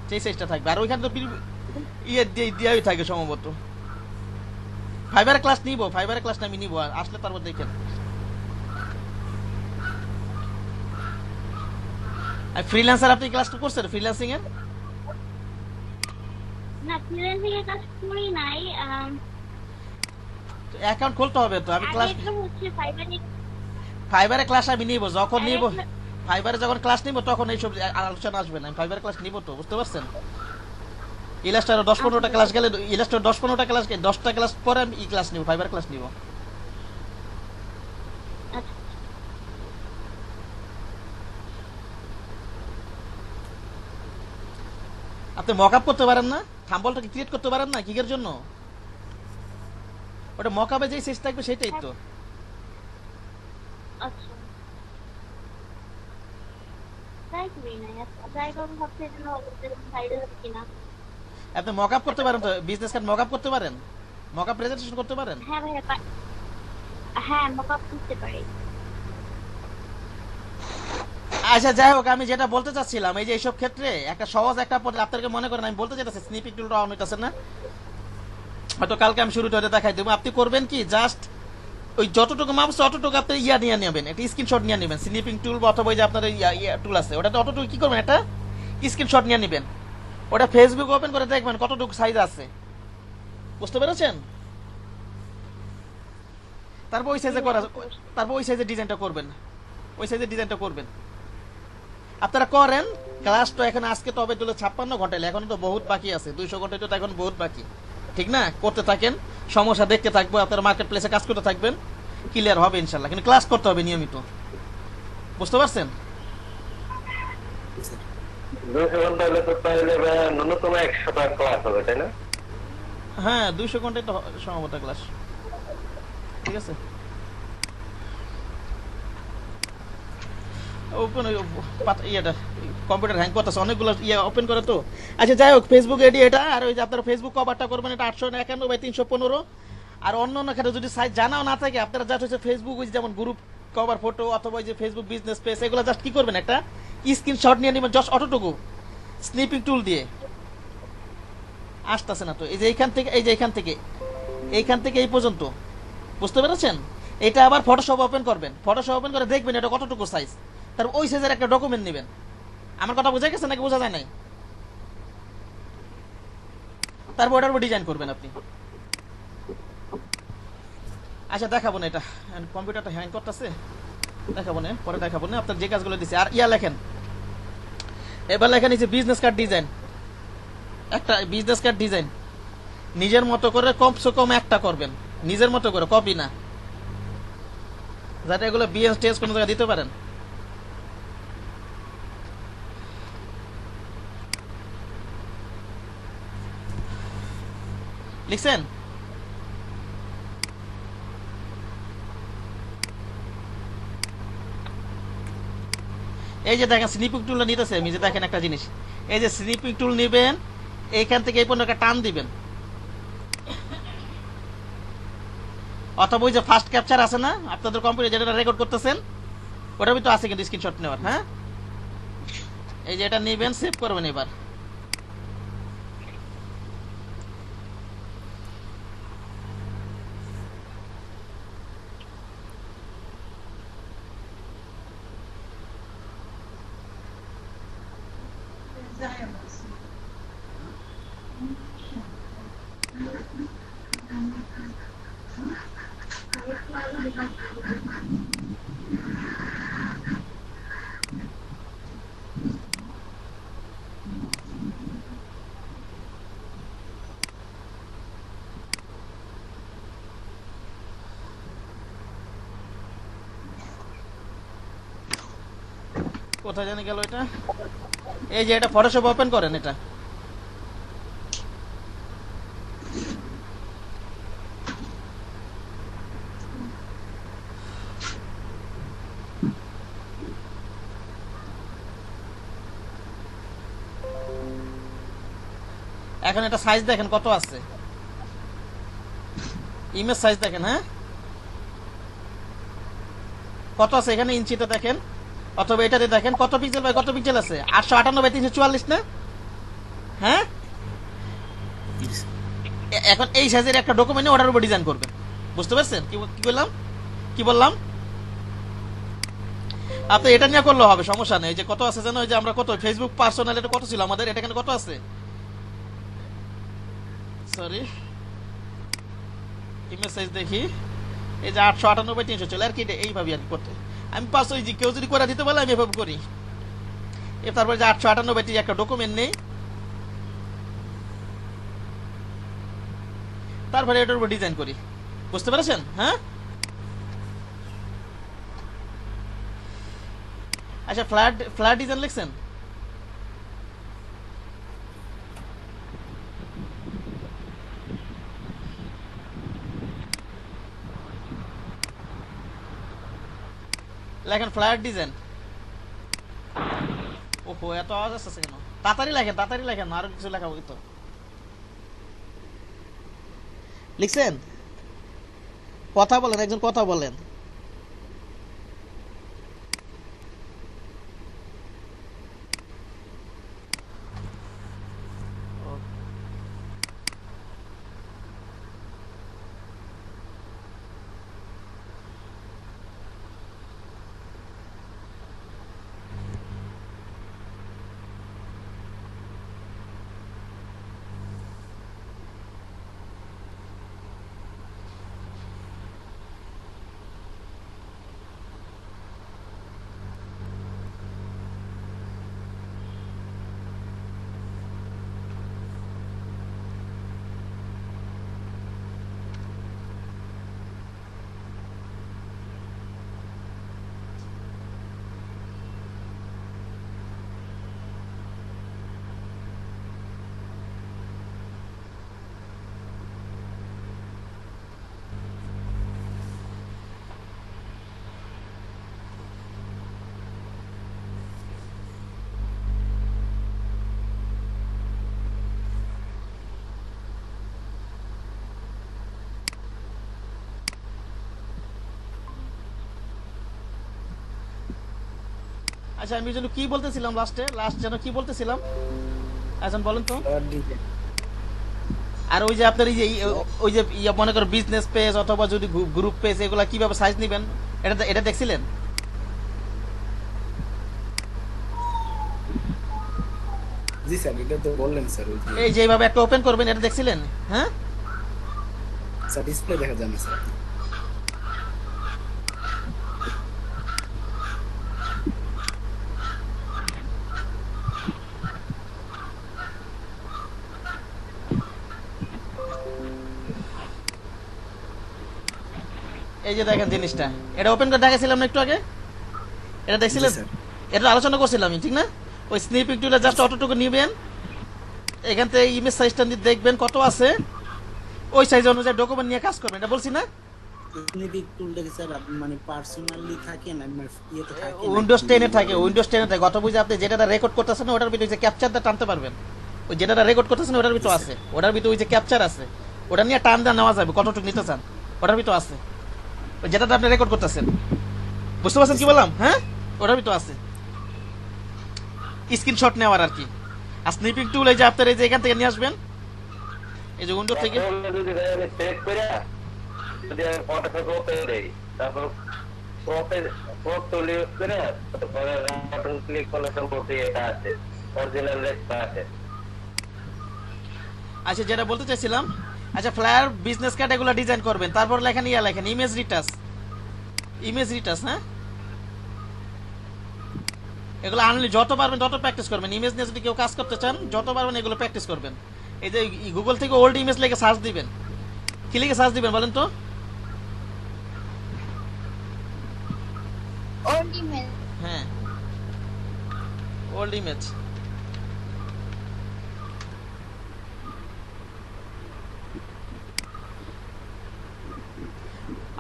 যেই সাইজটা থাকবে, আর ওইখানে তো ইয়ে দেওয়াই থাকে সম্ভবত। ফাইবারের ক্লাস নিব, ফাইবারের ক্লাস আমি নিব, আসলে তারপর দেখেন। ফ্রিল্যান্সার আপনি ক্লাস করছেন ফ্রিল্যান্সিং এর? না ফ্রিল্যান্সিং এর কাজ করি নাই, অ্যাকাউন্ট খুলতে হবে তো। আমি ক্লাস আগে তো হচ্ছে ফাইবারে ক্লাস আমি নিব, যখন নিব আরে, ফাইবারে যখন ক্লাস নিব তখন এইসব আলোচনা আসবে না। আমি ফাইবারে ক্লাস নিব তো, বুঝতে পারছেন? ইলাস্টার 10-15টা ক্লাস গেলে, ইলাস্টার 10-15টা ক্লাস, 10টা ক্লাস পরে আমি ক্লাস নিব, ফাইবার ক্লাস নিব। আচ্ছা, আপনি মকআপ করতে পারেন না? থাম্বলটাকে ক্রিয়েট করতে পারেন না? কিকের জন্য? ওটা মকআপে যেই সাইজ থাকবে সেটাই তো। আচ্ছা ট্রাই করি নাই, ট্রাই করবো ভাবছি এই জন্য সাইডে হচ্ছে না। আপনি মকআপ করতে পারেন তো, বিজনেস কার্ড মকআপ করতে পারেন, মকআপ প্রেজেন্টেশন করতে পারেন। হ্যাঁ ভাইয়া হ্যাঁ মকআপ করতে পারি। আচ্ছা যাই হোক, আমি যেটা বলতে চাচ্ছিলাম, এই যে এইসব ক্ষেত্রে একটা সহজ একটা আপনাদেরকে মনে করেন আমি বলতে চাইতেছি, স্নিপিং টুলটা অন হইতাছে না, হয়তো কালকে আমি শুরুটা দেখাই দেবো। আপনি করবেন কি, জাস্ট ওই যতটুকু মাপছে অতটুকু আপনি নিয়ে নেবেন, একটা স্ক্রিনশট নিয়ে নেবেন, স্নিপিং টুল বা অথবা ওই যে আপনার টুল আছে ওটাতে অতটুকু কি করবেন, একটা স্ক্রিনশট নিয়ে নেবেন, ওটা ফেসবুক ওপেন করে দেখবেন কতটুকু সাইজ আছে, বুঝতে পেরেছেন? তারপর ওই সাইজে করা, তারপর ওই সাইজের ডিজাইনটা করবেন, ওই সাইজের ডিজাইনটা করবেন। আপনারা করেন ক্লাস তো এখন আজকে তো হবে 56 ঘন্টা, এখন তো বহুত বাকি আছে, 200 ঘন্টা তো এখন বহুত বাকি, ঠিক না? করতে থাকেন, সমস্যা দেখতে থাকবো, আপনারা মার্কেট প্লেসে কাজ করতে থাকবেন, ক্লিয়ার হবে ইনশাল্লাহ। কিন্তু ক্লাস করতে হবে নিয়মিত, বুঝতে পারছেন? 200 ঘন্টা হলে তো তাহলে ন্যূনতম 100টা ক্লাস হবে, তাই না? হ্যাঁ 200 ঘন্টায় তো সম্ভবত ক্লাস, ঠিক আছে? ওপেন ইয়েটা কম্পিউটার হ্যাং করতেছে, অনেকগুলো ইয়ে ওপেন করে তো। আচ্ছা যাই হোক, ফেসবুক এডি এটা, আর ওই যে আপনারা ফেসবুক কভারটা করবেন এটা 851 বাই 315। আর অন্য অন্য ক্ষেত্রে যদি সাইজ জানাও না থাকে, আপনারা জাস্ট হচ্ছে ফেসবুক ওই যেমন গ্রুপ কভার ফটো অথবা ওই যে ফেসবুক বিজনেস পেজ, এগুলো জাস্ট কি করবেন, একটা স্ক্রিনশট নিয়ে নেবেন জাস্ট অতটুকু স্নিপিং টুল দিয়ে। আসতেছে না তো, এই যে এইখান থেকে এইখান থেকে এই পর্যন্ত, বুঝতে পেরেছেন? এটা আবার ফটোশপ ওপেন করবেন, ফটোশপ ওপেন করে দেখবেন এটা কতটুকু সাইজ, তারপর ওই সাইজের একটা ডকুমেন্ট নেবেন। আমার কথা বোঝা গেছে নাকি বোঝা যায় নাই? তারপর ওটার উপর ডিজাইন করবেন আপনি। আচ্ছা দেখাবো না, এটা কম্পিউটারটা হ্যাং করতেছে, দেখাবো না, পরে দেখাবো না। আপনার যে কাজগুলো দিচ্ছে আর ইয়া লেখেন, এবার লেখেন এই যে বিজনেস কার্ড ডিজাইন, একটা বিজনেস কার্ড ডিজাইন নিজের মতো করে কমসে কম একটা করবেন, নিজের মতো করে, কপি না, যাতে এগুলো বিএস টেস্ট কোনো জায়গায় দিতে পারেন। লিখছেন? এই যে দেখেন স্নিপিং টুলটা নিতেছে, আমি যে দেখেন একটা জিনিস, এই যে স্নিপিং টুল নিবেন, এইখান থেকে এই পর্যন্ত একটা টান দিবেন, অথবা ওই যে ফার্স্ট ক্যাপচার আছে না আপনাদের কম্পিউটার যেটা রেকর্ড করতেছেন, ওটার ভিতরে আছে কিন্তু স্ক্রিনশট নেওয়ার। হ্যাঁ, এই যে এটা নিবেন, সেভ করবেন। এবার কোথায় জানি গেল এটা, এই যে এটা ফটোশপ ওপেন করেন, এটা এখন এটা সাইজ দেখেন কত আছে, ইমেজ সাইজ দেখেন। হ্যাঁ, কত আছে এখানে ইঞ্চিতে দেখেন, অথবা এটাতে দেখেন কত পিক্সেল বাই কত পিক্সেল আছে, 858 বাই 344 না? হ্যাঁ, এখন এই সাইজের একটা ডকুমেন্টে ওটার উপর ডিজাইন করবেন, বুঝতে পারছেন কি বললাম? আপনি এটা নিয়ে করলে হবে, সমস্যা নেই। যে কত আছে জানো, ওই যে আমরা কত ফেসবুক পার্সোনাল এটা কত ছিল আমাদের, এটা এখানে কত আছে, সরি ইমেজ সাইজ দেখি, এই যে 858 বাই 300 চলে আর কি, এইভাবে আর কি করতে আমি পাস, ওই যে কেউ যদি করে দিতে বলে আমি এভাবে করি। তারপরে যে 858 বাই একটা ডকুমেন্ট নেই, তারপরে এটার উপর ডিজাইন করি, বুঝতে পেরেছেন? হ্যাঁ, আচ্ছা ফ্ল্যাট ডিজাইন লিখছেন? লেখেন ফ্ল্যাট ডিজাইন। ওহো, এত আওয়াজ আসছে কেন? তাড়াতাড়ি লেখেন, আরো কিছু লেখা হইতো। লিখছেন? কথা বলেন, একজন কথা বলেন। আচ্ছা আমি যেন কি বলতেছিলাম লাস্ট যেন কি বলতেছিলাম এখন বলেন তো। আর ওই যে আপনার ওই যে মনে করো বিজনেস পেজ অথবা যদি গ্রুপ পেজ এগুলা কিভাবে সাইজ নেবেন এটা দেখছিলেন? জি স্যার, এটা তো বললেন স্যার। ওই যে এই যে এইভাবে একটা ওপেন করবেন, এটা দেখছিলেন? হ্যাঁ স্যার ডিসপ্লে দেখা যায় না স্যার। এই যে দেখেন জিনিসটা, এটা ওপেন করে দেখাছিলাম না একটু আগে, এটা দেখছিলেন? জি, স্যার। এটা আলোচনা করছিলাম আমি, ঠিক না? ওই স্নিপিং টুলে জাস্ট অতটুকু নিবেন, এখান থেকে ইমেজ সাইজটা দেখবেন কত আছে, ওই সাইজ অনুযায়ী ডকুমেন্ট নিয়ে কাজ করবেন, এটা বলছি না? স্নিপিং টুলটা কি স্যার মানে পার্সোনালি থাকে না ইয়েতে থাকে? উইন্ডোজ 10 এ থাকে, উইন্ডোজ 10 এ থাকে। গত বুঝে আপনি যেটা রেকর্ড করতেছেন ওটার ভিতরে যে ক্যাপচারটা টানতে পারবেন, ওই যেটা রেকর্ড করতেছেন ওটার ভিতরে আছে, ওটার ভিতরে ওই যে ক্যাপচার আছে, ওটা নিয়ে টান দেওয়া নেওয়া যাবে, কতটুকু নিতে চান ওটার ভিতরে আছে, ওই যেটা আপনি রেকর্ড করতেছেন। বুঝতে পারছেন কি বললাম? হ্যাঁ, ওটার ভিতরে আছে স্ক্রিনশট নেওয়ার আর কি। আর স্নিপিং টুল এই যে আপনার এই যে এখান থেকে নিয়ে আসবেন, এই যে উইন্ডো থেকে যদি আমি সেভ করে যদি আমি ফটোশপ ওপেন দেই, তারপর ক্রপ টুল ইউজ করে তারপরে বাটন ক্লিক করলে সম্ভবত এটা আছে, অরিজিনাল রেটটা আছে। আচ্ছা যেটা বলতে চাইছিলাম, আচ্ছা ফ্লায়ার বিজনেস কার্ড এগুলো ডিজাইন করবেন, তারপর লেখেন লেখেন ইমেজ রিটাচ। হ্যাঁ, এগুলো আনলি যত পারবেন তত প্র্যাকটিস করবেন। ইমেজ নিয়ে যদি কেউ কাজ করতে চান যত পারবেন এগুলো প্র্যাকটিস করবেন। এই যে গুগল থেকে ওল্ড ইমেজ লিখে সার্চ দিবেন, কি লিখে সার্চ দিবেন বলেন তো? Old email. হ্যাঁ, ওল্ড ইমেজ।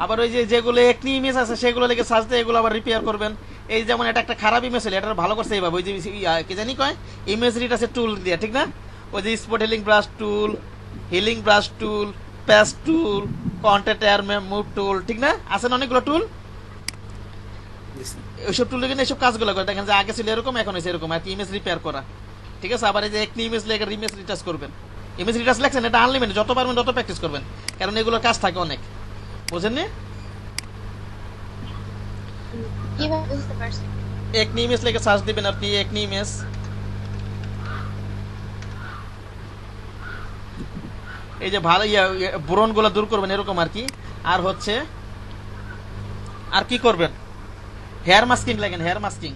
আবার ওই যে যেগুলো একনি ইমেজ আছে সেগুলো লিখে সার্চ দিয়ে এগুলো আবার রিপেয়ার করবেন। এই যেমন এটা একটা খারাপ ইমেজ ছিল, এটা ভালো করছে এইভাবে, ওই যে কি জানি কয় ইমেজ রিটাচের টুল দিয়ে, ঠিক না? ওই যে স্পট হিলিং ব্রাশ টুল, প্যাচ টুল, কন্টেন্ট এয়ার মুভ টুল, ঠিক না? আছে না অনেকগুলো টুল? ওইসব টুল কিন্তু এইসব কাজগুলো করে। দেখেন যে আগে ছিল এরকম, এখন হয়েছে এরকম আর কি, ইমেজ রিপেয়ার করা, ঠিক আছে? আবার এই যে একটি ইমেজ লেখে ইমেজ রিটাচ করবেন। ইমেজ রিটাচ লেখছেন, এটা আনলিমিটেড, যত পারবেন তত প্র্যাকটিস করবেন, কারণ এগুলোর কাজ থাকে অনেক, বুঝেননি? কিভাবে বুঝতে পারছি? একনি ইমেজ লিখে সার্চ দিবেন আপনি, একনি ইমেজ। এই যে ভালো ব্রণ গুলো দূর করবেন এরকম আর কি। আর হচ্ছে আর কি করবেন, হেয়ার মাস্কিং লাগেন, হেয়ার মাস্কিং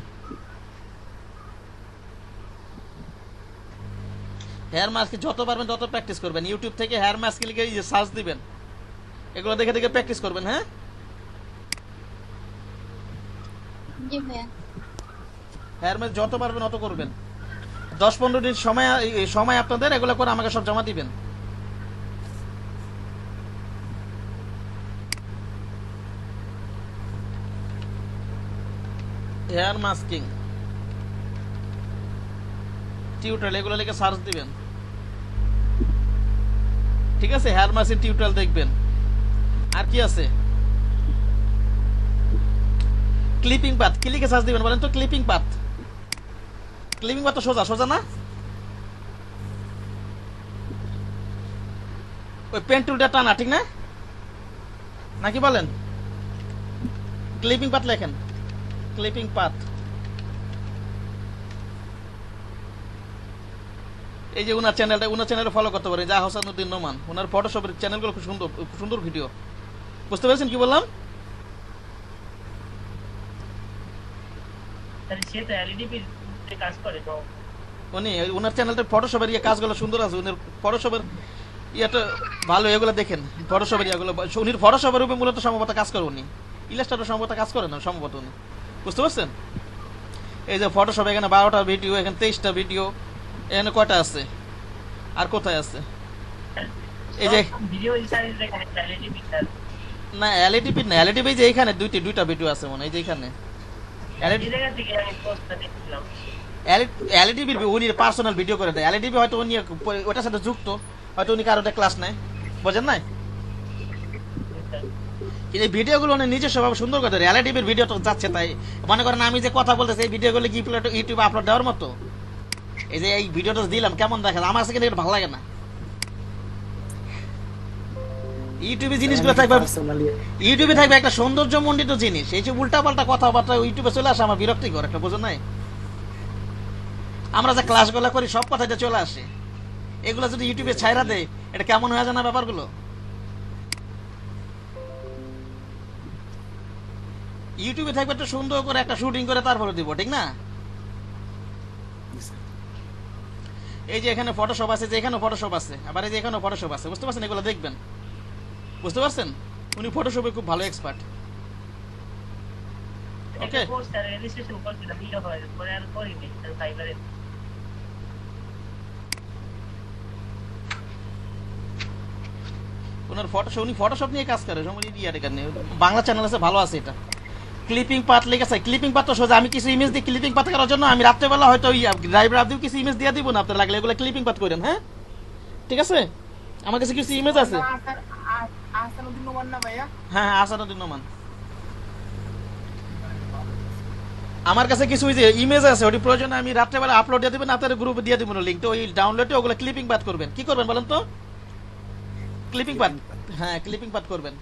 যত পারবেন তত প্র্যাকটিস করবেন। ইউটিউব থেকে হেয়ার মাস্কিং লিখে সার্চ দিবেন, এগুলো দেখে দেখে প্র্যাকটিস করবেন। হ্যাঁ, জি ভাইয়া। হেয়ার মাস্ক যত পারবেন অত করবেন। 10-15 দিন সময় আপনাদের, এগুলো করে আমাকে সব জমা দিবেন। হেয়ার মাস্কিং টিউটোরিয়াল এগুলো লিখে সার্চ দিবেন, ঠিক আছে? হেয়ার মাস্কিং টিউটোরিয়াল দেখবেন। আর কি আছে? ক্লিপিং পাথ, কি লিখে সার্চ দিবেন বলেন তো? ক্লিপিং পাথ তো সোজা না? ওই পেন টুলটা টানা, ঠিক না? নাকি বলেন? ক্লিপিং পাথ লেখেন, ক্লিপিং পাথ। এই যে উনার চ্যানেলে ফলো করতে পারেন, যা হোসেনুদ্দিন নোমান, ওনার ফটোশপের চ্যানেলগুলো খুব সুন্দর ভিডিও। বুঝতে পেরেছেন কি বললাম? তাহলে সে তো এলইডি কাজ করে তো। ওনার চ্যানেলটা ফটোশপের কাজগুলো সুন্দর আছে, উনার ফটোশপের ইয়েটা ভালো, এগুলো দেখেন ফটোশপের ইয়েগুলো। উনি ফটোশপের উপরে মূলত সম্ভবত কাজ করে, উনি ইলাস্ট্রেটর সম্ভবত কাজ করে না সম্ভবত উনি। বুঝতে পারছেন? এই যে ফটোশপ, এখানে 12টা ভিডিও, এখানে 23টা ভিডিও, এখানে কয়টা আছে আর কোথায় আছে? এই যে ভিডিও সাইজ দেখেন এলইডি পিকচার না, এলইডি না, এলইডি যে এইখানে দুইটা ভিডিও আছে মনে হয়, এই যে এখানে এই জায়গা থেকে আমি পোস্টটা দেখছিলাম। এলইডি উনি পার্সোনাল ভিডিও করে দেয়। এলইডি হয়তো উনি ওটার সাথে যুক্ত, হয়তো উনি কারোটা ক্লাস নেয়, বোঝেন নাই? কিন্তু এই ভিডিওগুলো অনেক নিজস্ব ভাবে সুন্দর করে রিয়েলিটিভির ভিডিও তো যাচ্ছে, তাই মনে করেন আমি যে কথা বলতেছি এই ভিডিওগুলো কি ইউটিউবে আপলোড দেওয়ার মতো? এই যে এই ভিডিওটা দিলাম কেমন দেখা যায়? আমার কাছে কিন্তু এটা ভালো লাগে না। ইউটিউবে জিনিসগুলো থাকবে, ইউটিউবে থাকবে একটা সৌন্দর্যমণ্ডিত জিনিস, এই যে উল্টাপাল্টা কথাবার্তা ইউটিউবে চলে আসে আমার বিরক্তিকর একটা, বোঝো নাই? আমরা যে ক্লাসগুলো করি সব কথা এটা চলে আসে, এগুলো যদি ইউটিউবে ছাইরা দেয় এটা কেমন হয়ে যায় না ব্যাপারগুলো? ইউটিউবে থাকবে একটা সুন্দর করে একটা শুটিং করে তারপরে দিব, ঠিক না? এই যে এখানে ফটোশপ আছে, যে এখানে ফটোশপ আছে, আবার এই যে এখানে ফটোশপ আছে, বুঝতে পারছেন? এগুলো দেখবেন, বুঝতে পারছেন? উনি ফটোশপে খুব ভালো এক্সপার্ট। একটা পোস্টার রেজিস্ট্রেশন করছিলাম ইয়ে হয় পরে আর করিনি ফাইবারে। ওনার ফটোশপ, উনি ফটোশপ নিয়ে কাজ করে, সময় ইয়ার কারণে বাংলা চ্যানেল আছে ভালো আছে। এটা ক্লিপিং পাথ লেগেছে, ক্লিপিং পাথ তো সোজা আমি কিছু ইমেজ দিই ক্লিপিং পাথ করার জন্য, আমি রাত্রেবেলা হয়তো ড্রাইভার আপনিও কিছু ইমেজ দিয়ে দিব না, আপনার লাগলে এগুলো ক্লিপিং পাথ করেন। হ্যাঁ ঠিক আছে, আমার কাছে কিছু ইমেজ আছে। হ্যাঁ হ্যাঁ আসানুদ্দিন নোমান, আমার কাছে কিছু ওই যে ইমেজ আছে, ওটি প্রয়োজনে আমি রাত্রেবেলা আপলোড দিয়ে দেবেন, আপনার গ্রুপে দিয়ে দেবেন লিঙ্ক, তো ওই ডাউনলোডে ওগুলো ক্লিপিং পাথ করবেন। কি করবেন বলেন তো? ক্লিপিং পাথ, হ্যাঁ ক্লিপিং পাথ করবেন।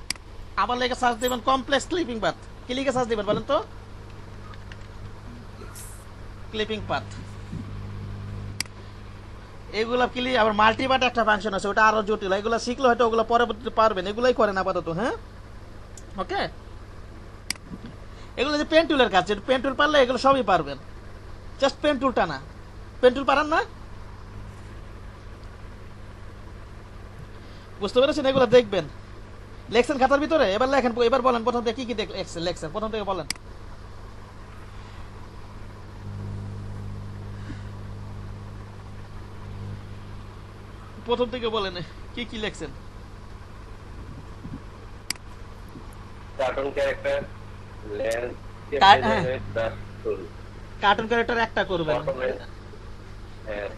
আবার লেগে সার্চ দেবেন কমপ্লেক্স ক্লিপিং পাথ, কি লিখে সার্চ দেবেন বলেন তো? Clipping path. এগুলা ক্লিপ আবার মাল্টিপার্ট একটা ফাংশন আছে, ওটা আরো জটিল, এগুলো শিখলে হয়তো ওগুলো পরবর্তীতে পারবেন, এগুলাই করেন আপাতত। হ্যাঁ ওকে, এগুলো যে পেন টুলের কাজ, পেন টুল পারলে এগুলো সবই পারবেন, জাস্ট পেন টুলটা না। পেন টুল পারেন না, বুঝতে পেরেছেন? এগুলো দেখবেন, লেখছেন খাতার ভিতরে, এবার লেখেন, এবার বলেন প্রথম থেকে কি কি লেখছেন, প্রথম থেকে বলেন। প্রথম থেকে বলেন কি কি লেখছেন। Cartoon character, lens, cartoon character একটা করবেন,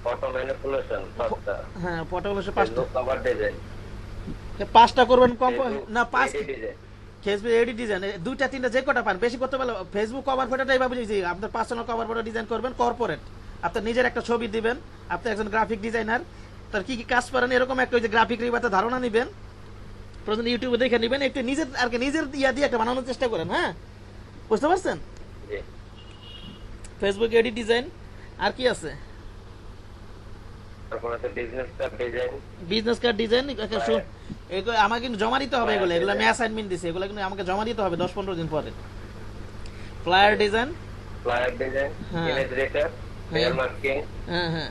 ফটো ম্যানিপুলেশন 5টা, হ্যাঁ ফটোগুলো 5টা, কভার ডিজাইন 5টা করবেন কম না, 5 ডিজাইন, ফেসবুক এডিট ডিজাইন 2টা 3টা যে কটা পান, বেশি করতে পারলে ফেসবুক কভার ফটোটা এইভাবে যে আপনার পার্সোনাল কভার ফটো ডিজাইন করবেন, কর্পোরেট আপনার নিজের একটা ছবি দিবেন, আপনি একজন গ্রাফিক ডিজাইনার, তার কি কি কাজ করেন এরকম একটা ওই যে গ্রাফিক রিবাতে ধারণা নেবেন, প্রথমে ইউটিউবে দেখে নেবেন, একটু নিজের আর কি নিজের ইয়া দিয়ে একটা বানানোর চেষ্টা করেন। হ্যাঁ বুঝতে পারছেন? ফেসবুক এডিট ডিজাইন, আর কি আছে? তারপর আছে business card design, business card design. এগুলো আমাকে কিন্তু জমা দিতে হবে, এগুলো এগুলো আমি অ্যাসাইনমেন্ট দিছি, এগুলো কিন্তু আমাকে জমা দিতে হবে 10-15 দিন পরে। Flyer design, flyer design, image রেটার, লেয়ার মার্কিং, হ্যাঁ হ্যাঁ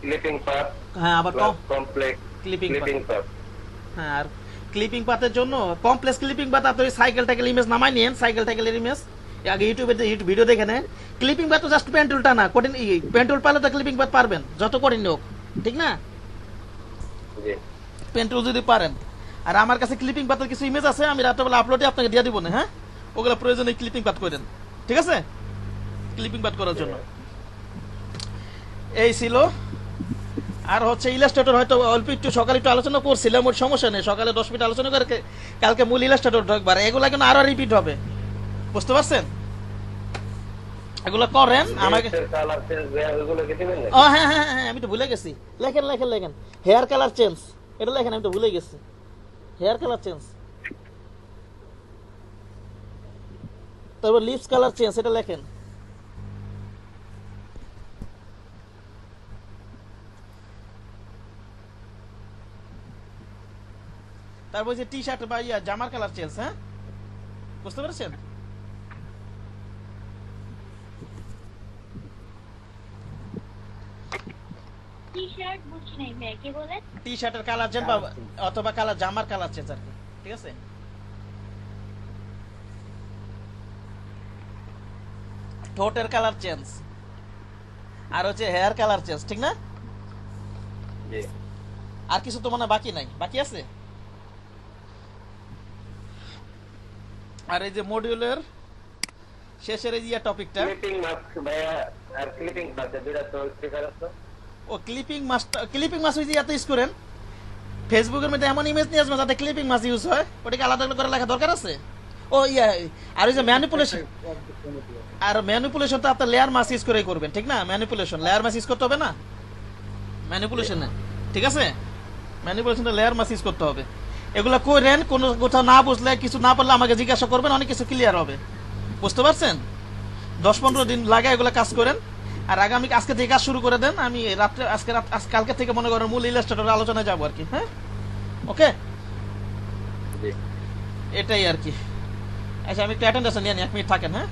ক্লিপিং পাথ, হ্যাঁ আবার কমপ্লেক্স ক্লিপিং পাথ। হ্যাঁ আর ক্লিপিং পাথের জন্য কমপ্লেক্স ক্লিপিং পাথ, আপনি সাইকেল টাইকেল ইমেজ নামাই নিয়েন, সাইকেল টাইকেলের ইমেজ আগে ইউটিউবে ভিডিও দেখে নেন। ক্লিপিং পাথ তো জাস্ট পেন টুলটা না, কঠিন পেন টুল পারলে তো ক্লিপিং পাথ পারবেন, যত কঠিন হোক, ঠিক না? পেন টুল যদি পারেন। আর আমার কাছে ক্লিপিং পাথের কিছু ইমেজ আছে, আমি রাত্রেবেলা আপলোডে আপনাকে দিয়ে দিব না। হ্যাঁ ওগুলো প্রয়োজনে ক্লিপিং পাথ করেন, ঠিক আছে? ক্লিপিং পাথ করার জন্য এই ছিল। আর হচ্ছে ইলাস্ট্রেটর হয়তো অল্প একটু সকালে একটু আলোচনা করছিলাম, ওর সমস্যা নেই, সকালে 10 মিনিট আলোচনা করে কালকে মূল ইলাস্ট্রেটর ঢোকবার, এগুলা কিন্তু আরো রিপিট হবে, বুঝতে পারছেন? এগুলো করেন আমাকে। হ্যাঁ হ্যাঁ হ্যাঁ আমি তো ভুলে গেছি, লেখেন লেখেন লেখেন হেয়ার কালার চেঞ্জ, এটা লেখেন, আমি তো ভুলে গেছি হেয়ার কালার চেঞ্জ। তারপর লিপস কালার চেঞ্জ, এটা লেখেন। তারপর যে টি শার্ট বা জামার কালার চেঞ্জ, হ্যাঁ বুঝতে পেরেছেন? টি শার্ট বুঝছি নাই ভাই, কি বলেন? টি শার্টের কালার চেঞ্জ বা অথবা কালার জামার কালার চেঞ্জ আর কি, ঠিক আছে? ঠোঁটের কালার চেঞ্জ, আর হচ্ছে হেয়ার কালার চেঞ্জ, ঠিক না? আর কিছু তো মনে বাকি নাই, বাকি আছে? আর এই যে মডিউলের শেষের এই টপিকটা, ক্লিপিং মাস্ক ভাইয়া, আর ক্লিপিং পাথ দুইটা তো স্টিকার আছে। ও ক্লিপিং মাস্টার, ক্লিপিং মাস্টার ইয়াতে ইউজ করেন, ফেসবুকের মধ্যে এমন ইমেজ নিয়ে আসবে যাতে ক্লিপিং মাছ ইউজ হয়, ওটাকে আলাদা করে লেখা দরকার আছে? ও ইয়া, আর ওই যে ম্যানিপুলেশন, আর ম্যানিপুলেশন তো আপনার লেয়ার মাস ইউজ করেই করবেন, ঠিক না? ম্যানিপুলেশন লেয়ার মাস ইউজ করতে হবে না ম্যানিপুলেশনে, ঠিক আছে? ম্যানিপুলেশনটা লেয়ার মাস ইউজ করতে হবে। এগুলো করেন, কোনো কোথাও না বুঝলে কিছু না পারলে আমাকে জিজ্ঞাসা করবেন, অনেক কিছু ক্লিয়ার হবে। বুঝতে পারছেন? 10-15 দিন লাগে এগুলো কাজ করেন, আর আজকে থেকে কাজ শুরু করে দেন। আমি রাত্রে কালকে থেকে মনে করেন মূল ইলাস্ট্রেটর আলোচনায় যাবো আর কি। হ্যাঁ, ওকে, এটাই আর কি। আচ্ছা, আমি একটু অ্যাটেন্ডেন্স নিয়ে নিই, 1 মিনিট থাকেন। হ্যাঁ।